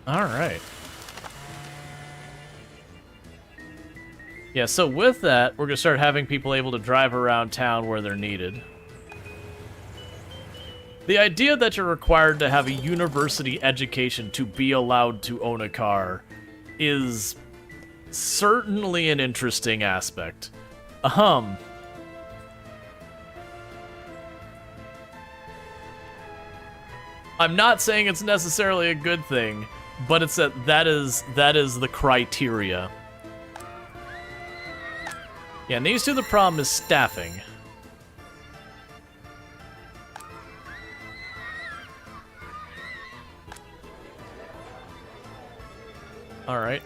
All right. Yeah, so with that, we're going to start having people able to drive around town where they're needed. The idea that you're required to have a university education to be allowed to own a car is certainly an interesting aspect. I'm not saying it's necessarily a good thing, but it's that is the criteria. Yeah, and these two, the problem is staffing. All right.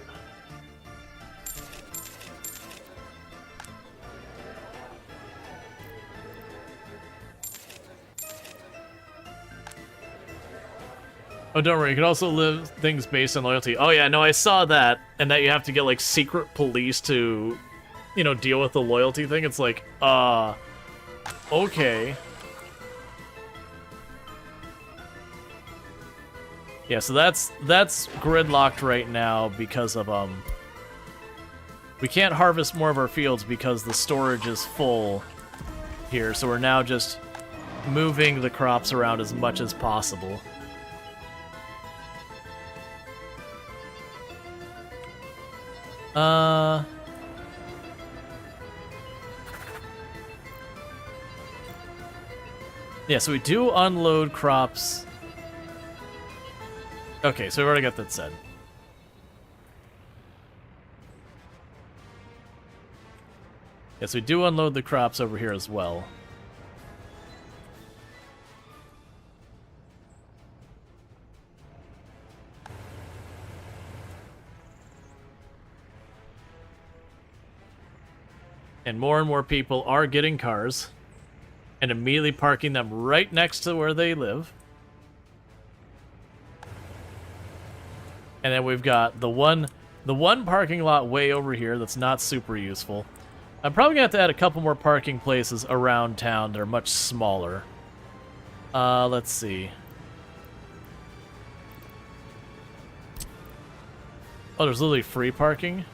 Oh, don't worry. You can also live things based on loyalty. Oh, yeah, no, I saw that. And that you have to get, like, secret police to, you know, deal with the loyalty thing. It's like, okay. Yeah, so that's gridlocked right now because of, we can't harvest more of our fields because the storage is full here. So we're now just moving the crops around as much as possible. Yeah, so we do unload crops. Okay, so we've already got that said. Yes, we do unload the crops over here as well. And more people are getting cars and immediately parking them right next to where they live. And then we've got the one parking lot way over here that's not super useful. I'm probably gonna have to add a couple more parking places around town that are much smaller. Let's see. Oh, there's literally free parking?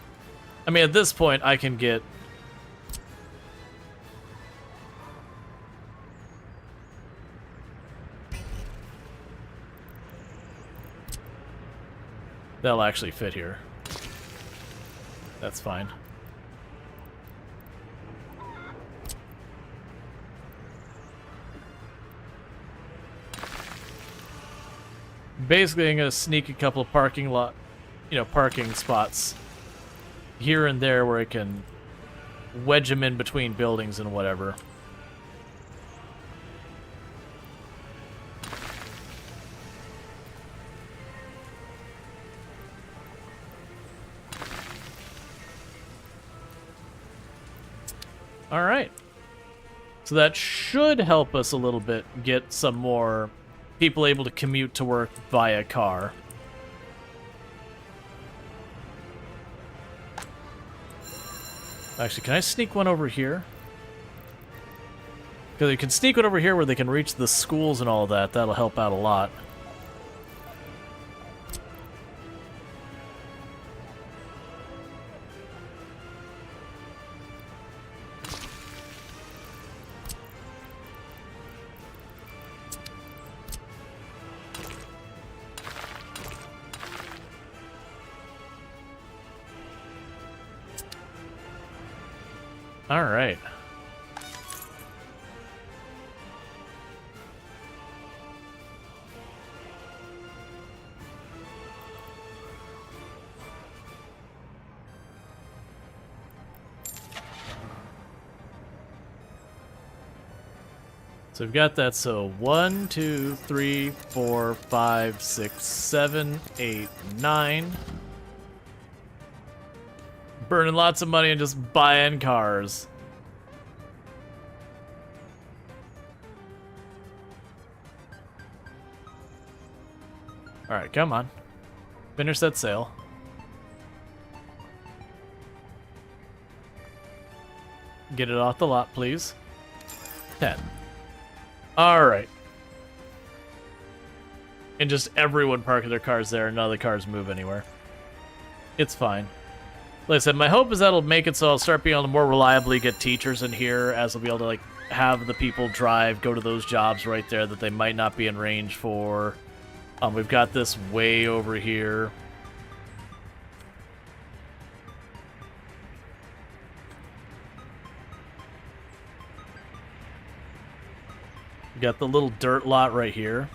I mean, at this point, I can get... That'll actually fit here. That's fine. Basically, I'm gonna sneak a couple of parking spots here and there where I can wedge them in between buildings and whatever. All right. So that should help us a little bit get some more people able to commute to work via car. Actually, can I sneak one over here? Because you can sneak one over here where they can reach the schools and all that. That'll help out a lot. All right. So we've got that. So 1, 2, 3, 4, 5, 6, 7, 8, 9. Burning lots of money and just buying cars. Alright, come on. Finish that sale. Get it off the lot, please. 10. Alright. And just everyone parking their cars there and none of the cars move anywhere. It's fine. Like I said, my hope is that'll make it so I'll start being able to more reliably get teachers in here, as I'll be able to, like, have the people drive, go to those jobs right there that they might not be in range for. We've got this way over here. We got the little dirt lot right here.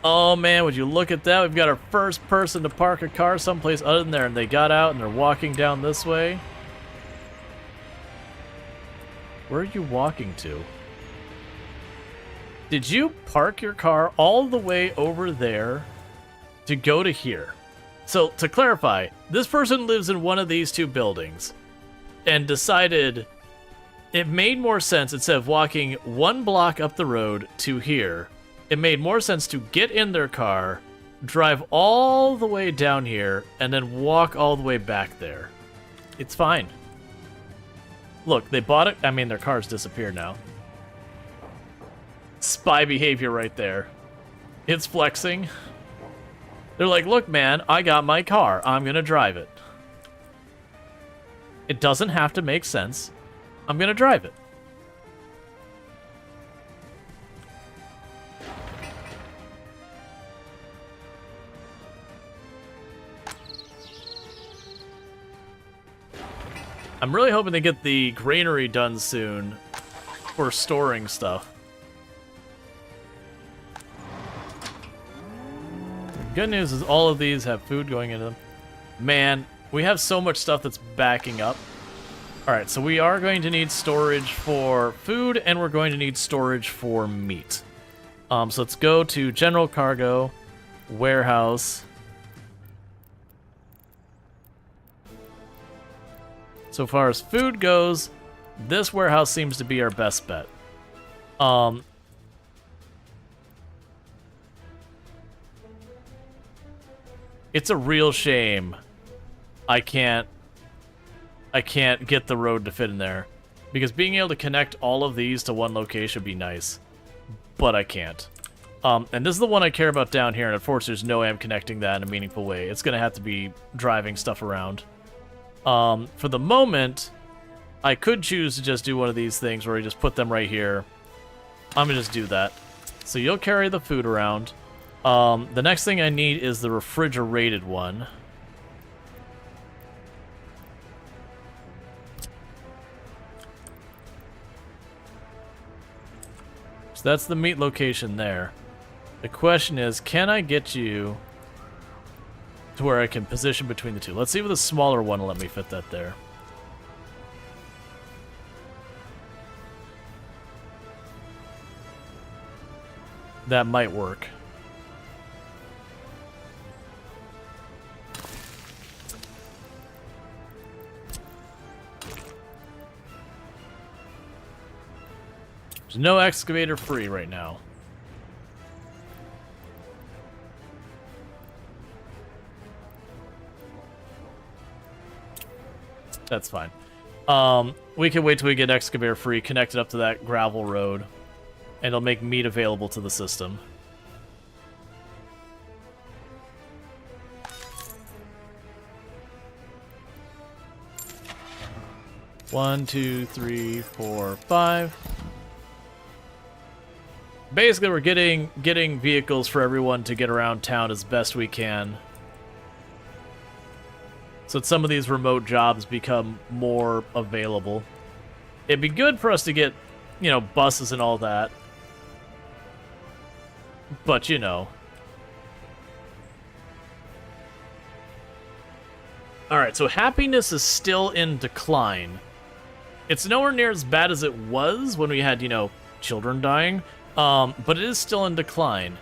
Oh man, would you look at that? We've got our first person to park a car someplace other than there, and they got out and they're walking down this way. Where are you walking to? Did you park your car all the way over there to go to here? So, to clarify, this person lives in one of these two buildings and decided it made more sense, instead of walking one block up the road to here, it made more sense to get in their car, drive all the way down here, and then walk all the way back there. It's fine. Look, they bought it. I mean, their car's disappeared now. Spy behavior right there. It's flexing. They're like, look, man, I got my car. I'm going to drive it. It doesn't have to make sense. I'm going to drive it. I'm really hoping they get the granary done soon for storing stuff. The good news is all of these have food going into them. Man, we have so much stuff that's backing up. Alright, so we are going to need storage for food, and we're going to need storage for meat. So let's go to General Cargo, Warehouse. So far as food goes, this warehouse seems to be our best bet. It's a real shame I can't get the road to fit in there, because being able to connect all of these to one location would be nice, but I can't. And this is the one I care about down here, and unfortunately there's no way I'm connecting that in a meaningful way. It's going to have to be driving stuff around. For the moment, I could choose to just do one of these things where I just put them right here. I'm going to just do that. So you'll carry the food around. The next thing I need is the refrigerated one. So that's the meat location there. The question is, can I get you to where I can position between the two? Let's see if the smaller one will let me fit that there. That might work. There's no excavator free right now. That's fine. We can wait till we get excavator free, connect it up to that gravel road, and it'll make meat available to the system. One, two, three, four, five. Basically, we're getting vehicles for everyone to get around town as best we can, so that some of these remote jobs become more available. It'd be good for us to get, you know, buses and all that. But, you know. Alright, so happiness is still in decline. It's nowhere near as bad as it was when we had, you know, children dying. But it is still in decline.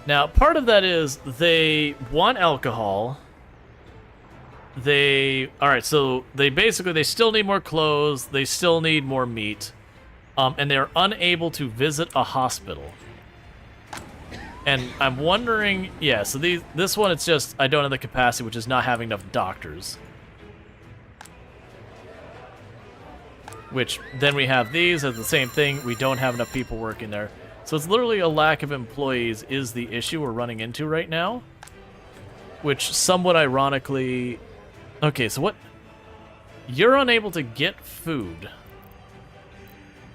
Now, part of that is they want alcohol. Alright, so they still need more clothes, they still need more meat, and they're unable to visit a hospital. And I'm wondering, yeah, so this one, it's just, I don't have the capacity, which is not having enough doctors. Which, then we have these as the same thing, we don't have enough people working there. So it's literally a lack of employees is the issue we're running into right now. Which, somewhat ironically... Okay, so what? You're unable to get food.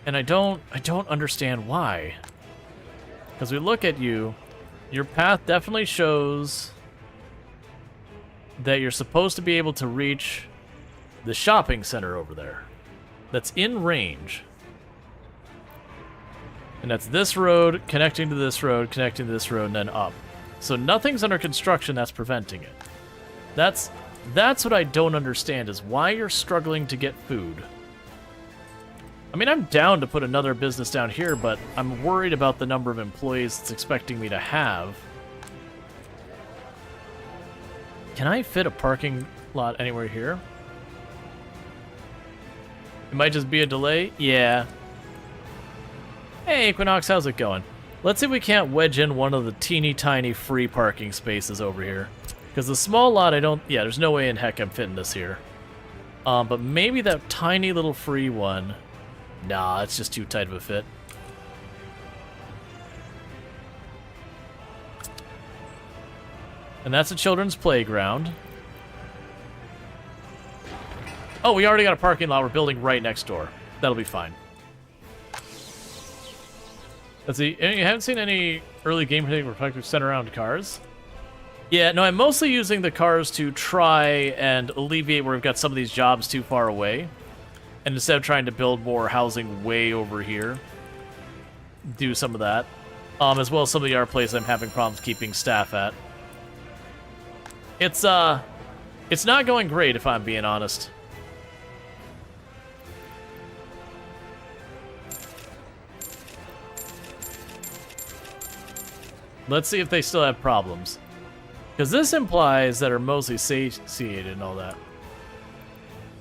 And I don't understand why. Because we look at you, your path definitely shows that you're supposed to be able to reach the shopping center over there. That's in range. And that's this road, connecting to this road, connecting to this road, and then up. So nothing's under construction that's preventing it. That's what I don't understand, is why you're struggling to get food. I mean, I'm down to put another business down here, but I'm worried about the number of employees it's expecting me to have. Can I fit a parking lot anywhere here? It might just be a delay? Yeah. Hey, Equinox, how's it going? Let's see if we can't wedge in one of the teeny tiny free parking spaces over here. Because the small lot, yeah, there's no way in heck I'm fitting this here. But maybe that tiny little free one. Nah, it's just too tight of a fit. And that's a children's playground. Oh, we already got a parking lot we're building right next door. That'll be fine. Let's see, you haven't seen any early gameplay reflectors centered around cars? Yeah, no, I'm mostly using the cars to try and alleviate where we've got some of these jobs too far away. And instead of trying to build more housing way over here, do some of that. As well as some of the other places I'm having problems keeping staff at. It's not going great, if I'm being honest. Let's see if they still have problems. Because this implies that are mostly satiated and all that.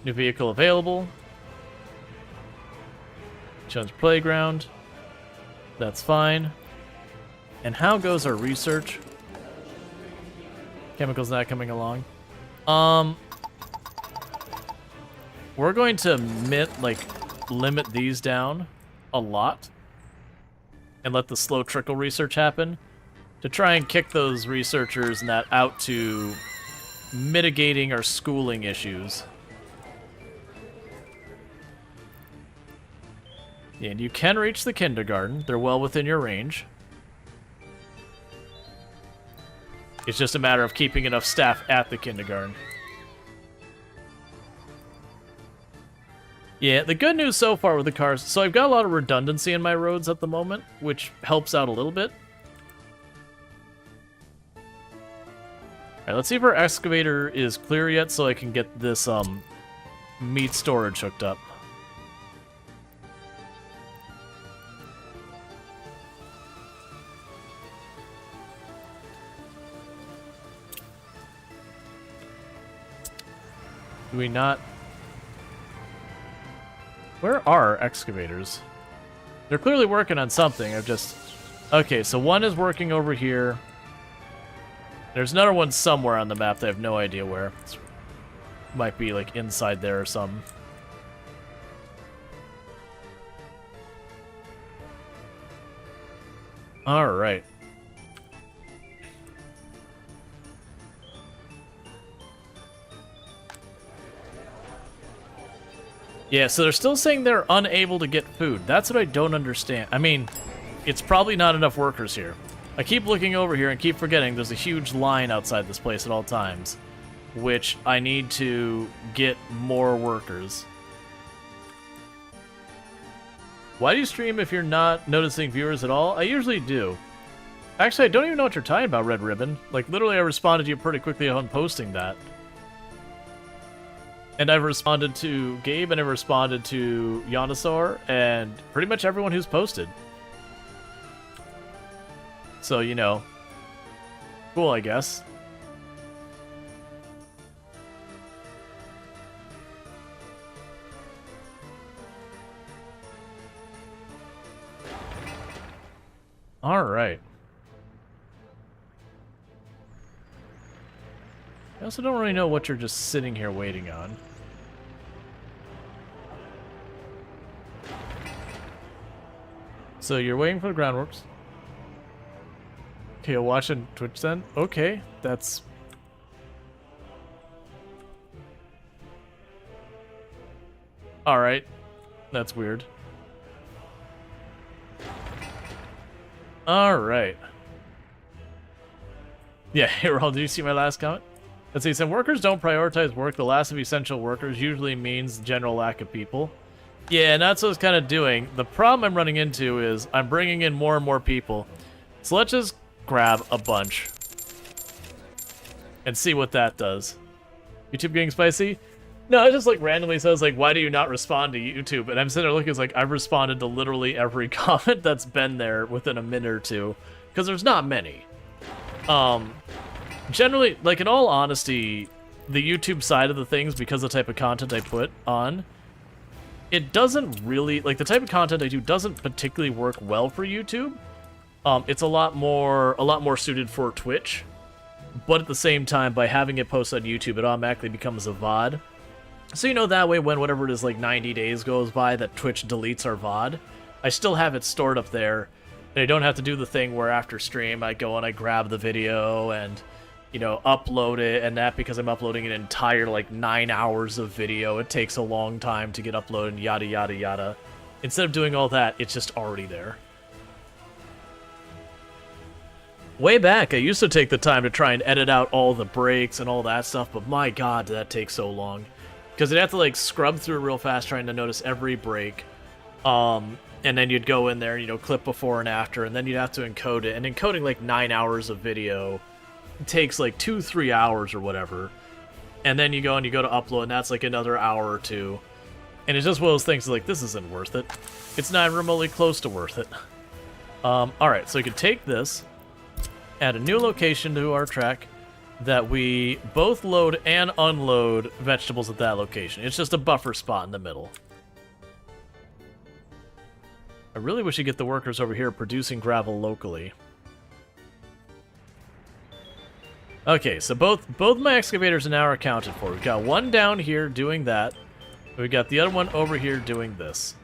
New vehicle available. Children's playground. That's fine. And how goes our research? Chemicals not coming along. We're going to limit these down a lot. And let the slow trickle research happen. to try and kick those researchers and that out to mitigating our schooling issues. And you can reach the kindergarten. They're well within your range. It's just a matter of keeping enough staff at the kindergarten. Yeah, the good news so far with the cars... So I've got a lot of redundancy in my roads at the moment, which helps out a little bit. Alright, let's see if our excavator is clear yet so I can get this meat storage hooked up. Do we not... Where are excavators? They're clearly working on something. I've just... Okay, so one is working over here. There's another one somewhere on the map that I have no idea where. It might be, like, inside there or something. Alright. Yeah, so they're still saying they're unable to get food. That's what I don't understand. I mean, it's probably not enough workers here. I keep looking over here and keep forgetting there's a huge line outside this place at all times, which I need to get more workers. Why do you stream if you're not noticing viewers at all? I usually do. Actually, I don't even know what you're talking about, Red Ribbon. Like, literally, I responded to you pretty quickly on posting that. And I've responded to Gabe, and I've responded to Yanasaur, and pretty much everyone who's posted. So, you know, cool, I guess. Alright. I also don't really know what you're just sitting here waiting on. So you're waiting for the groundworks. Okay, you'll watch on Twitch then? Okay, that's... Alright. That's weird. Alright. Yeah, hey Rual, did you see my last comment? Let's see, some workers don't prioritize work. The last of essential workers usually means general lack of people. Yeah, and that's what it's kind of doing. The problem I'm running into is I'm bringing in more and more people. So let's just grab a bunch and see what that does. YouTube getting spicy? No, it just like randomly says like, why do you not respond to YouTube? And I'm sitting there looking, it's like I've responded to literally every comment that's been there within a minute or two, because there's not many. Generally, like in all honesty, the YouTube side of the things, because of the type of content I put on, it doesn't really, like the type of content I do doesn't particularly work well for YouTube. It's a lot more suited for Twitch, but at the same time, by having it posted on YouTube, it automatically becomes a VOD. So you know that way when whatever it is, like 90 days goes by that Twitch deletes our VOD, I still have it stored up there, and I don't have to do the thing where after stream I go and I grab the video and, you know, upload it, and that because I'm uploading an entire, like, 9 hours of video, it takes a long time to get uploaded, yada yada yada. Instead of doing all that, it's just already there. Way back, I used to take the time to try and edit out all the breaks and all that stuff, but my god, did that take so long. Because I'd have to, like, scrub through real fast trying to notice every break. And then you'd go in there and, you know, clip before and after, and then you'd have to encode it. And encoding, like, 9 hours of video takes like 2-3 hours or whatever, and then you go to upload, and that's like another hour or two, and it's just one of those things like, this isn't worth it. It's not remotely close to worth it. Alright, so you can take this, add a new location to our track that we both load and unload vegetables at that location. It's just a buffer spot in the middle. I really wish you get the workers over here producing gravel locally. Okay, so both my excavators are now accounted for. We've got one down here doing that. We've got the other one over here doing this.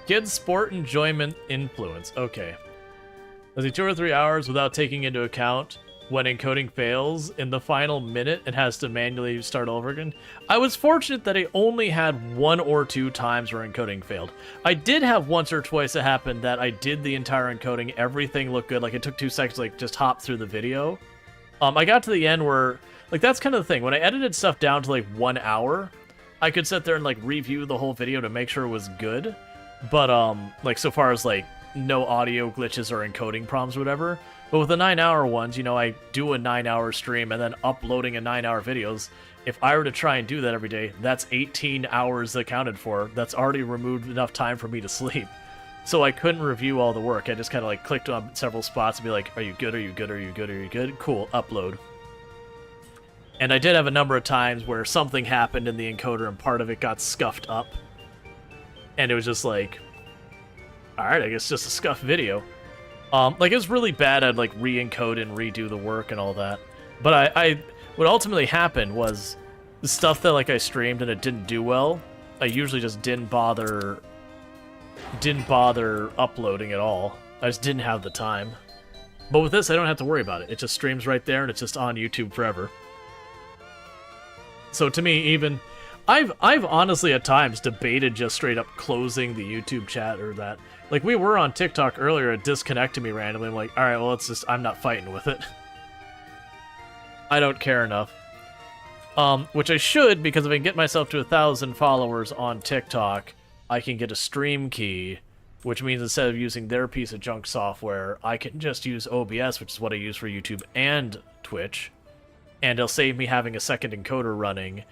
Kids sport enjoyment influence. Okay. Does he 2 or 3 hours without taking into account when encoding fails in the final minute and has to manually start over again? I was fortunate that I only had 1 or 2 times where encoding failed. I did have once or twice it happened that I did the entire encoding, everything looked good, like it took 2 seconds to like just hop through the video. I got to the end where, like, that's kind of the thing. When I edited stuff down to like 1 hour, I could sit there and like review the whole video to make sure it was good. But like so far as like no audio glitches or encoding problems or whatever. But with the 9-hour ones, you know, I do a 9-hour stream and then uploading a 9-hour videos. If I were to try and do that every day, that's 18 hours accounted for. That's already removed enough time for me to sleep. So I couldn't review all the work. I just kind of like clicked on several spots and be like, are you good? Are you good? Are you good? Are you good? Cool, upload. And I did have a number of times where something happened in the encoder and part of it got scuffed up. And it was just like, alright, I guess just a scuffed video. Like, it was really bad. I'd, like, re-encode and redo the work and all that. But what ultimately happened was the stuff that, like, I streamed and it didn't do well, I usually just didn't bother uploading at all. I just didn't have the time. But with this, I don't have to worry about it. It just streams right there and it's just on YouTube forever. So to me, even... I've honestly at times debated just straight up closing the YouTube chat or that. Like, we were on TikTok earlier, it disconnected me randomly. I'm like, alright, well, it's just, I'm not fighting with it. I don't care enough. Which I should, because if I can get myself to 1,000 followers on TikTok, I can get a stream key, which means instead of using their piece of junk software, I can just use OBS, which is what I use for YouTube and Twitch. And it'll save me having a second encoder running,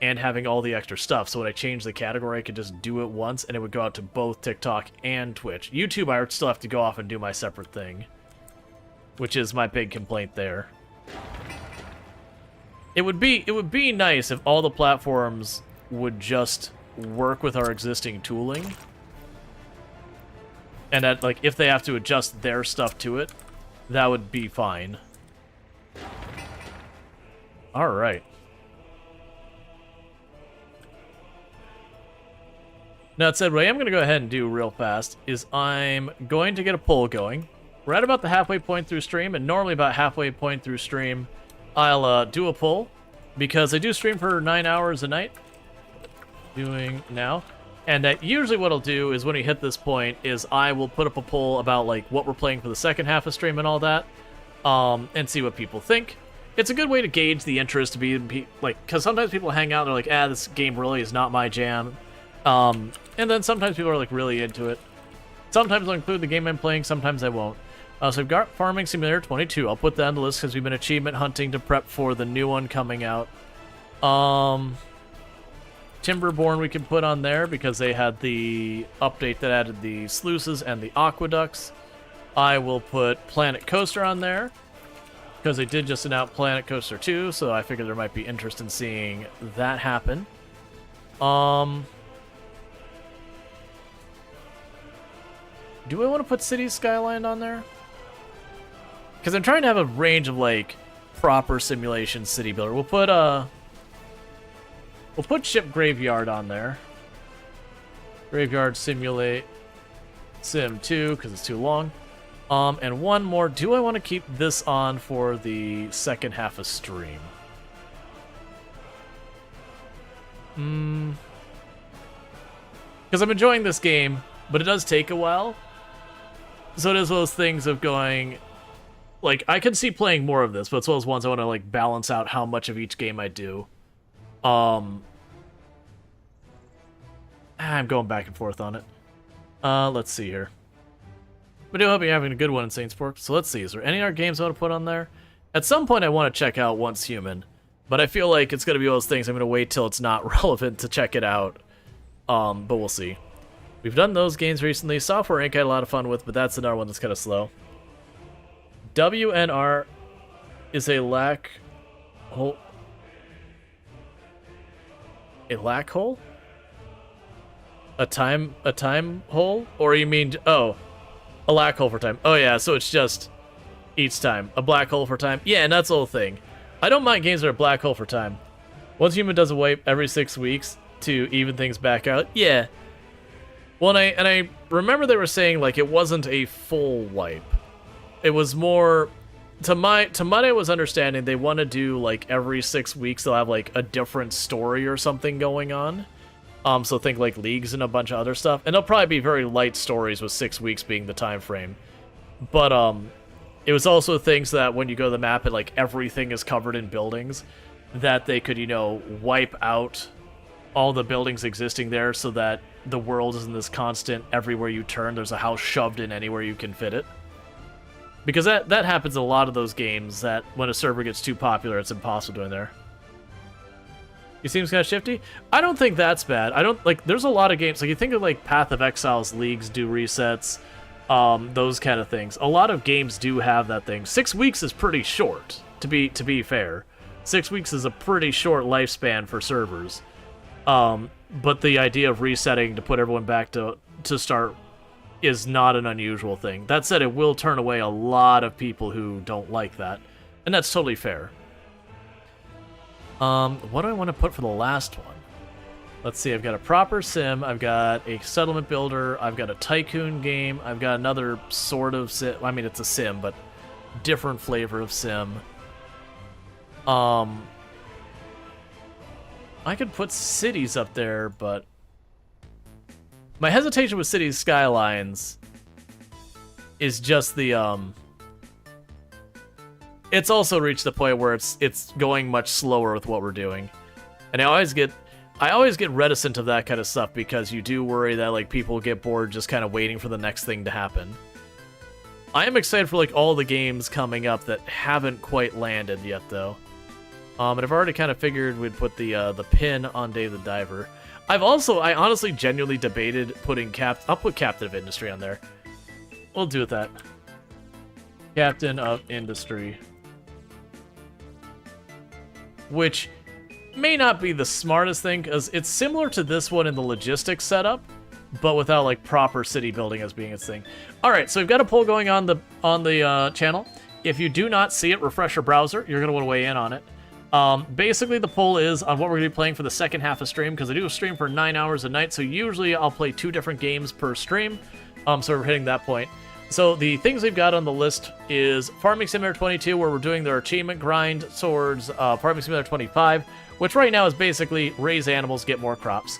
and having all the extra stuff. So when I change the category, I could just do it once, and it would go out to both TikTok and Twitch. YouTube, I would still have to go off and do my separate thing, which is my big complaint there. It would be nice if all the platforms would just work with our existing tooling, and that, like, if they have to adjust their stuff to it, that would be fine. All right. Now, that said, what I am going to go ahead and do real fast is I'm going to get a poll going. We're at about the halfway point through stream, and normally about halfway point through stream, I'll do a poll, because I do stream for 9 hours a night, doing now. And usually what I'll do is when we hit this point is I will put up a poll about like what we're playing for the second half of stream and all that, and see what people think. It's a good way to gauge the interest to be like, because sometimes people hang out and they're like, ah, this game really is not my jam. And then sometimes people are like really into it. Sometimes I'll include the game I'm playing, sometimes I won't. So I've got Farming Simulator 22. I'll put that on the list because we've been achievement hunting to prep for the new one coming out. Timberborn we can put on there because they had the update that added the sluices and the aqueducts. I will put Planet Coaster on there because they did just announce Planet Coaster 2, so I figured there might be interest in seeing that happen. Do I want to put Cities Skyline on there? Because I'm trying to have a range of, like, proper simulation city builder. We'll put Ship Graveyard on there. Graveyard Simulate Sim 2, because it's too long. And one more. Do I want to keep this on for the second half of stream? Because I'm enjoying this game, but it does take a while. So it is one of those things of going, like, I can see playing more of this, but it's one of those ones I want to, like, balance out how much of each game I do. I'm going back and forth on it. Let's see here. But I do hope you're having a good one in Saintsport. So let's see, is there any other games I want to put on there? At some point I want to check out Once Human, but I feel like it's going to be one of those things I'm going to wait till it's not relevant to check it out. But we'll see. We've done those games recently. Software Inc. I had a lot of fun with, but that's another one that's kind of slow. WNR is a lack hole. A lack hole? A time hole? Or you mean, oh, a lack hole for time. Oh yeah, so it's just each time. A black hole for time. Yeah, and that's the whole thing. I don't mind games that are black hole for time. Once Human does a wipe every 6 weeks to even things back out, yeah. Well, and I remember they were saying like it wasn't a full wipe. It was more to what I was understanding, they want to do like every 6 weeks they'll have like a different story or something going on. So think like leagues and a bunch of other stuff, and they'll probably be very light stories with 6 weeks being the time frame. But it was also things that when you go to the map and like everything is covered in buildings, that they could, you know, wipe out all the buildings existing there so that the world isn't this constant everywhere you turn there's a house shoved in anywhere you can fit it. Because that happens in a lot of those games, that when a server gets too popular, it's impossible doing there. He seems kind of shifty. I don't think that's bad. I don't, like, there's a lot of games, like, you think of, like, Path of Exile's leagues do resets, those kind of things. A lot of games do have that thing. 6 weeks is pretty short, to be fair. 6 weeks is a pretty short lifespan for servers. But the idea of resetting to put everyone back to start is not an unusual thing. That said, it will turn away a lot of people who don't like that, and that's totally fair. What do I want to put for the last one? Let's see, I've got a proper sim, I've got a settlement builder, I've got a tycoon game, I've got another sort of sim. I mean, it's a sim, but different flavor of sim. I could put cities up there, but my hesitation with Cities Skylines is just the, it's also reached the point where it's going much slower with what we're doing. And I always get reticent of that kind of stuff because you do worry that, like, people get bored just kind of waiting for the next thing to happen. I am excited for, like, all the games coming up that haven't quite landed yet, though. And I've already kind of figured we'd put the pin on Dave the Diver. I honestly genuinely debated putting I'll put Captain of Industry on there. We'll do with that. Captain of Industry. Which may not be the smartest thing, because it's similar to this one in the logistics setup, but without, like, proper city building as being its thing. Alright, so we've got a poll going on the channel. If you do not see it, refresh your browser. You're going to want to weigh in on it. Basically, the poll is on what we're going to be playing for the second half of stream, because I do a stream for 9 hours a night, so usually I'll play 2 different games per stream, so we're hitting that point. So the things we've got on the list is Farming Simulator 22, where we're doing their achievement grind, towards Farming Simulator 25, which right now is basically raise animals, get more crops.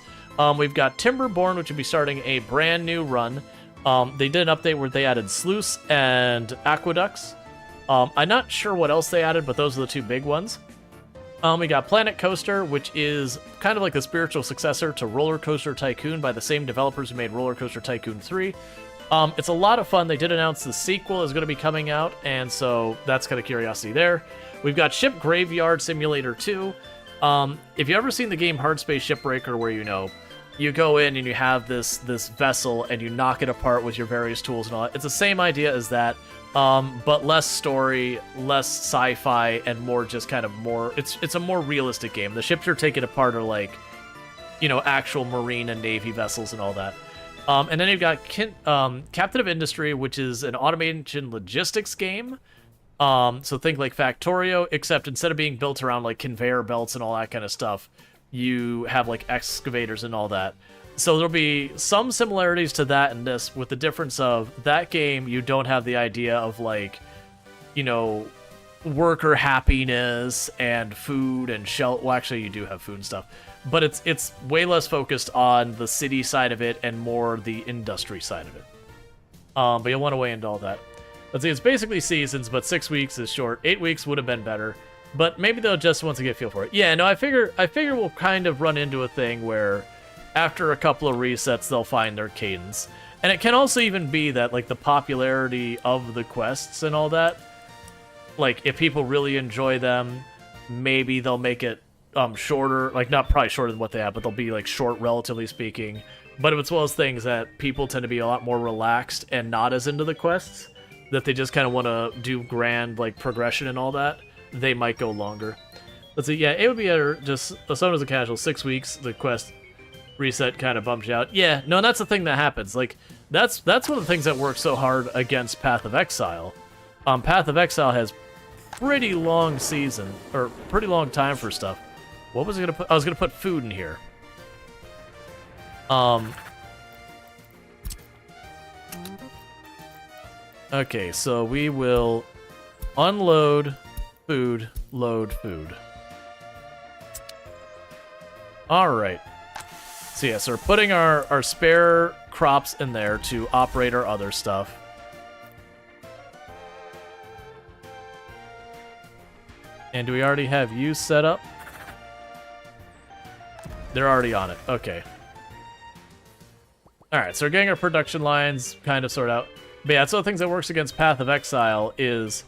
We've got Timberborn, which will be starting a brand new run. They did an update where they added sluice and aqueducts. I'm not sure what else they added, but those are the 2 big ones. We got Planet Coaster, which is kind of like the spiritual successor to Roller Coaster Tycoon by the same developers who made Roller Coaster Tycoon 3. It's a lot of fun. They did announce the sequel is going to be coming out, and so that's kind of curiosity there. We've got Ship Graveyard Simulator 2. If you've ever seen the game Hardspace Shipbreaker, where, you know, you go in and you have this vessel and you knock it apart with your various tools and all that, it's the same idea as that. But less story, less sci-fi, and more just kind of more... It's a more realistic game. The ships you're taking apart are like, you know, actual Marine and Navy vessels and all that. And then you've got Captain of Industry, which is an automation logistics game. So think like Factorio, except instead of being built around like conveyor belts and all that kind of stuff, you have like excavators and all that. So there'll be some similarities to that and this, with the difference of that game, you don't have the idea of, like, you know, worker happiness and food and shelter. Well, actually, you do have food and stuff, but it's way less focused on the city side of it and more the industry side of it. But you'll want to weigh into all that. Let's see, it's basically seasons, but 6 weeks is short. 8 weeks would have been better, but maybe they'll just once get a feel for it. Yeah, no, I figure we'll kind of run into a thing where after a couple of resets, they'll find their cadence. And it can also even be that, like, the popularity of the quests and all that, like, if people really enjoy them, maybe they'll make it shorter, like, not probably shorter than what they have, but they'll be, like, short, relatively speaking. But if it's one of those things that people tend to be a lot more relaxed and not as into the quests, that they just kind of want to do grand, like, progression and all that, they might go longer. Let's see, yeah, it would be just, someone as a casual, 6 weeks, the quest reset kind of bumps you out. Yeah, no, that's the thing that happens. Like, that's one of the things that works so hard against Path of Exile. Path of Exile has pretty long season, or pretty long time for stuff. What was I gonna put? I was gonna put food in here. Okay, so we will unload food, load food. Alright. So yeah, so we're putting our spare crops in there to operate our other stuff. And do we already have you set up? They're already on it. Okay. Alright, so we're getting our production lines kind of sorted out. But yeah, that's one of the things that works against Path of Exile is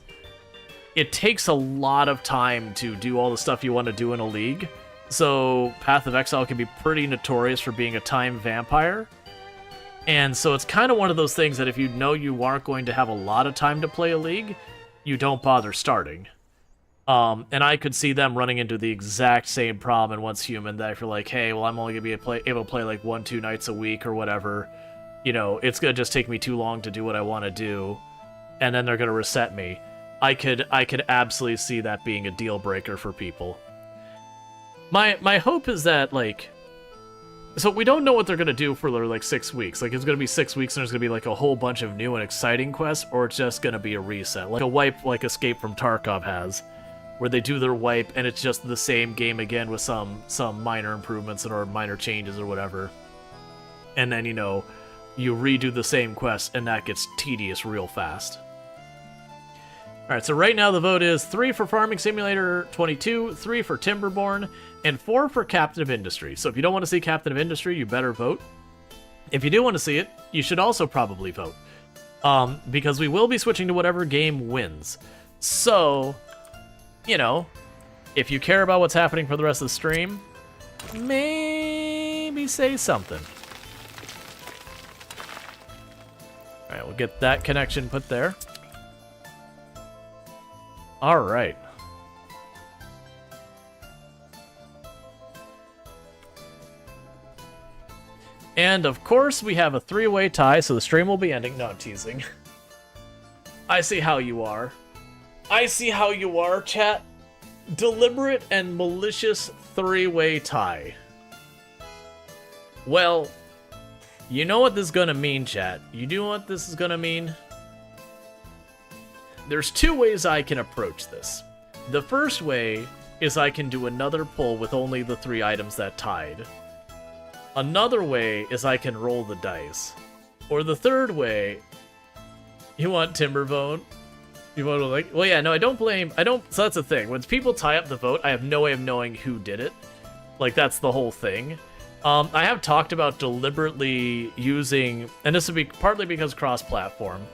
it takes a lot of time to do all the stuff you want to do in a league. So Path of Exile can be pretty notorious for being a time vampire. And so it's kind of one of those things that if you know you aren't going to have a lot of time to play a league, you don't bother starting. And I could see them running into the exact same problem in Once Human, that if you're like, hey, well, I'm only going to be able to play like 1-2 nights a week or whatever, you know, it's going to just take me too long to do what I want to do, and then they're going to reset me. I could absolutely see that being a deal breaker for people. My hope is that, like, so we don't know what they're going to do for like 6 weeks. Like, it's going to be 6 weeks and there's going to be like a whole bunch of new and exciting quests, or it's just going to be a reset. Like a wipe like Escape from Tarkov has, where they do their wipe and it's just the same game again with some minor improvements or minor changes or whatever. And then, you know, you redo the same quest and that gets tedious real fast. Alright, so right now the vote is 3 for Farming Simulator 22, 3 for Timberborn, and 4 for Captain of Industry. So if you don't want to see Captain of Industry, you better vote. If you do want to see it, you should also probably vote. Because we will be switching to whatever game wins. So, you know, if you care about what's happening for the rest of the stream, maybe say something. Alright, we'll get that connection put there. Alright. And of course, we have a 3-way tie, so the stream will be ending. No, I'm teasing. I see how you are. I see how you are, chat. Deliberate and malicious 3-way tie. Well, you know what this is gonna mean, chat. You know what this is gonna mean? There's 2 ways I can approach this. The first way is I can do another pull with only the 3 items that tied. Another way is I can roll the dice. Or the third way, you want Timberbone? You want to like, well, yeah, no, so that's the thing. When people tie up the vote, I have no way of knowing who did it. Like, that's the whole thing. I have talked about deliberately using, and this would be partly because cross-platform,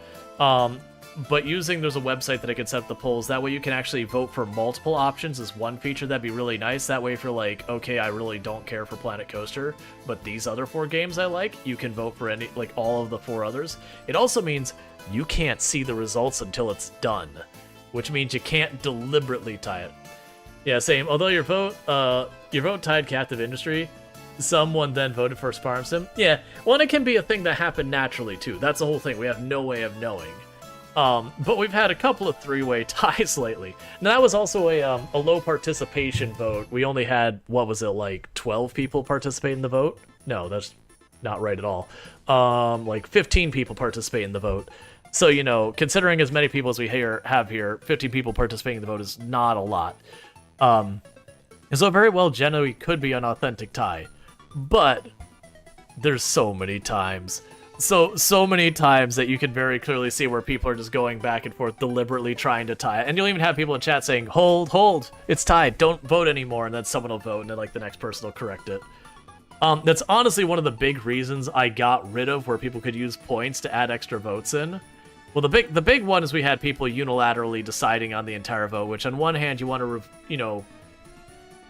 but there's a website that I can set up the polls. That way you can actually vote for multiple options is one feature that'd be really nice. That way if you're like, okay, I really don't care for Planet Coaster, but these other 4 games I like, you can vote for all of the 4 others. It also means you can't see the results until it's done, which means you can't deliberately tie it. Yeah, same. Although your vote tied Captive Industry, someone then voted for Farm Sim. Yeah, well, and it can be a thing that happened naturally too. That's the whole thing. We have no way of knowing. But we've had a couple of 3-way ties lately. Now, that was also a low participation vote. We only had, what was it, like 12 people participate in the vote? No, that's not right at all. Like 15 people participate in the vote. So, you know, considering as many people as we have here, 15 people participating in the vote is not a lot. So very well generally could be an authentic tie. But there's so many times. So many times that you can very clearly see where people are just going back and forth, deliberately trying to tie it. And you'll even have people in chat saying, hold, it's tied, don't vote anymore, and then someone will vote, and then like the next person will correct it. That's honestly one of the big reasons I got rid of where people could use points to add extra votes in. Well, the big one is we had people unilaterally deciding on the entire vote, which on one hand you want to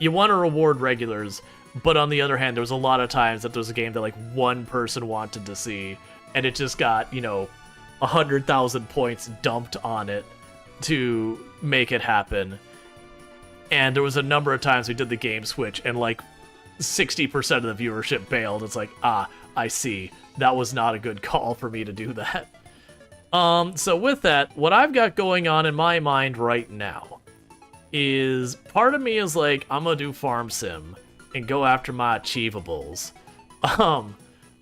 reward regulars, but on the other hand, there was a lot of times that there was a game that like one person wanted to see, and it just got, 100,000 points dumped on it to make it happen. And there was a number of times we did the game switch, and like 60% of the viewership bailed. It's like, I see. That was not a good call for me to do that. So with that, what I've got going on in my mind right now is part of me is like, I'm gonna do Farm Sim and go after my achievables.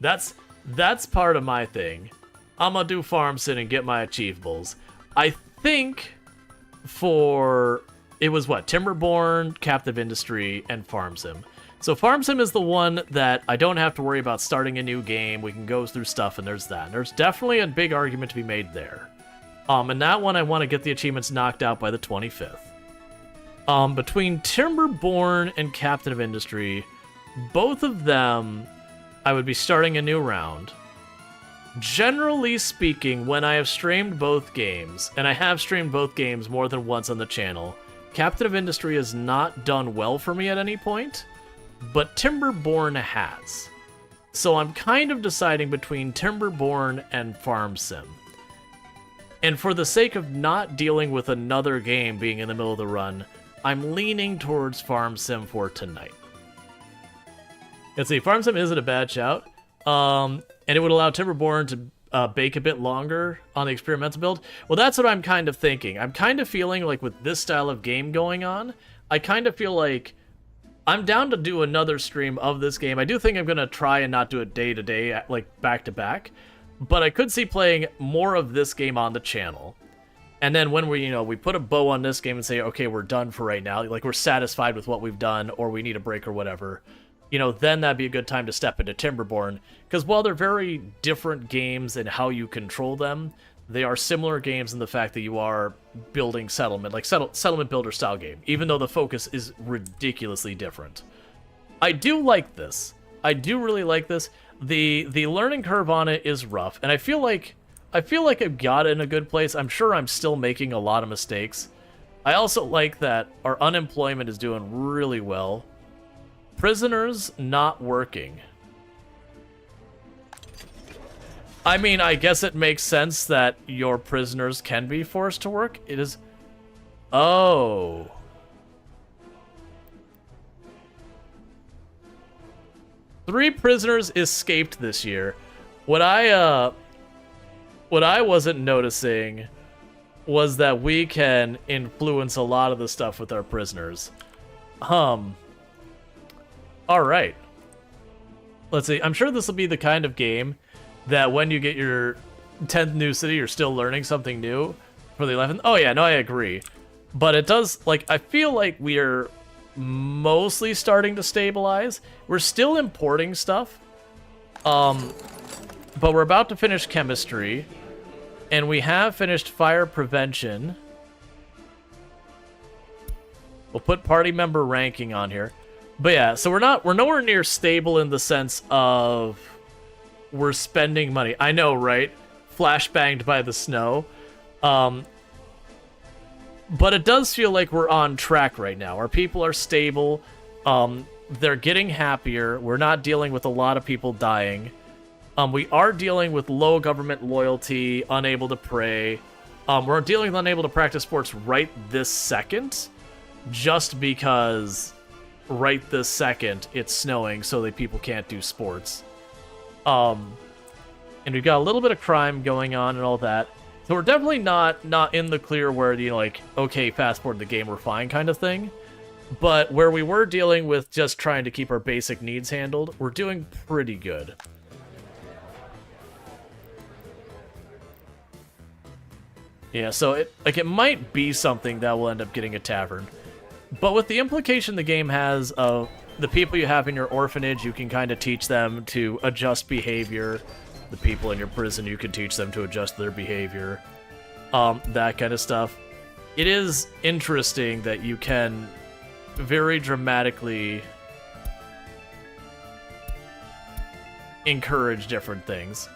That's part of my thing. I'm gonna do farm sim and get my achievables. I think for it was what, Timberborn, Captive Industry, and Farm Sim. So Farm Sim is the one that I don't have to worry about starting a new game. We can go through stuff, and there's that. There's definitely a big argument to be made there. And that one I want to get the achievements knocked out by the 25th. Between Timberborn and Captain of Industry, both of them, I would be starting a new round. Generally speaking, when I have streamed both games, and I have streamed both games more than once on the channel, Captain of Industry has not done well for me at any point, but Timberborn has. So I'm kind of deciding between Timberborn and Farm Sim. And for the sake of not dealing with another game being in the middle of the run, I'm leaning towards Farm Sim for tonight. Let's see, Farm Sim isn't a bad shout. And it would allow Timberborn to bake a bit longer on the experimental build. Well, that's what I'm kind of thinking. I'm kind of feeling like with this style of game going on, I kind of feel like I'm down to do another stream of this game. I do think I'm going to try and not do it day to day, like back to back. But I could see playing more of this game on the channel. And then when we put a bow on this game and say, okay, we're done for right now, like we're satisfied with what we've done, or we need a break or whatever, then that'd be a good time to step into Timberborn. Because while they're very different games in how you control them, they are similar games in the fact that you are building settlement, like settlement builder style game, even though the focus is ridiculously different. I do like this. I do really like this. The learning curve on it is rough, and I feel like I've got it in a good place. I'm sure I'm still making a lot of mistakes. I also like that our unemployment is doing really well. Prisoners not working. I mean, I guess it makes sense that your prisoners can be forced to work. It is... Oh. Three prisoners escaped this year. What I wasn't noticing was that we can influence a lot of the stuff with our prisoners. Alright. Let's see. I'm sure this will be the kind of game that when you get your 10th new city, you're still learning something new for the 11th. Oh yeah, no, I agree. But it does, I feel like we're mostly starting to stabilize. We're still importing stuff. But we're about to finish chemistry. And we have finished fire prevention. We'll put party member ranking on here. But yeah, so we're nowhere near stable in the sense of we're spending money. I know, right? Flashbanged by the snow. But it does feel like we're on track right now. Our people are stable. They're getting happier. We're not dealing with a lot of people dying. We are dealing with low government loyalty, unable to pray. We're dealing with unable to practice sports right this second, just because right this second it's snowing, so that people can't do sports. And we've got a little bit of crime going on and all that. So we're definitely not in the clear where, okay, fast forward the game, we're fine kind of thing. But where we were dealing with just trying to keep our basic needs handled, we're doing pretty good. Yeah, so it might be something that will end up getting a tavern. But with the implication the game has of the people you have in your orphanage, you can kind of teach them to adjust behavior. The people in your prison, you can teach them to adjust their behavior. That kind of stuff. It is interesting that you can very dramatically encourage different things.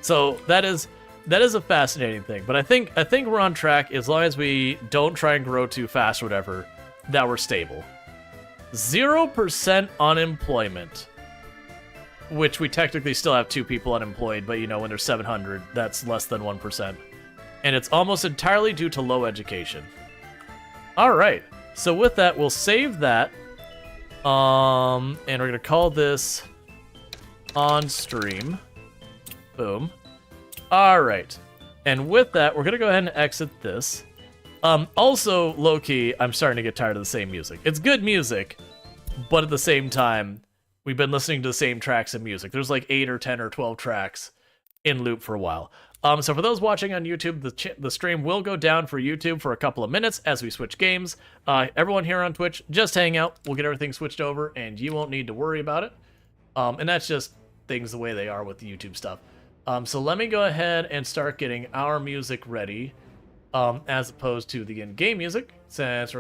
So that is a fascinating thing. But I think we're on track as long as we don't try and grow too fast or whatever, that we're stable. 0% unemployment. Which we technically still have 2 people unemployed, but when there's 700, that's less than 1%. And it's almost entirely due to low education. Alright, so with that, we'll save that. And we're gonna call this on stream. Boom. Alright. And with that, we're gonna go ahead and exit this. Also, low-key, I'm starting to get tired of the same music. It's good music, but at the same time, we've been listening to the same tracks of music. There's like 8 or 10 or 12 tracks in loop for a while. So for those watching on YouTube, the stream will go down for YouTube for a couple of minutes as we switch games. Everyone here on Twitch, just hang out. We'll get everything switched over, and you won't need to worry about it. And that's just things the way they are with the YouTube stuff. So let me go ahead and start getting our music ready, as opposed to the in-game music, since we're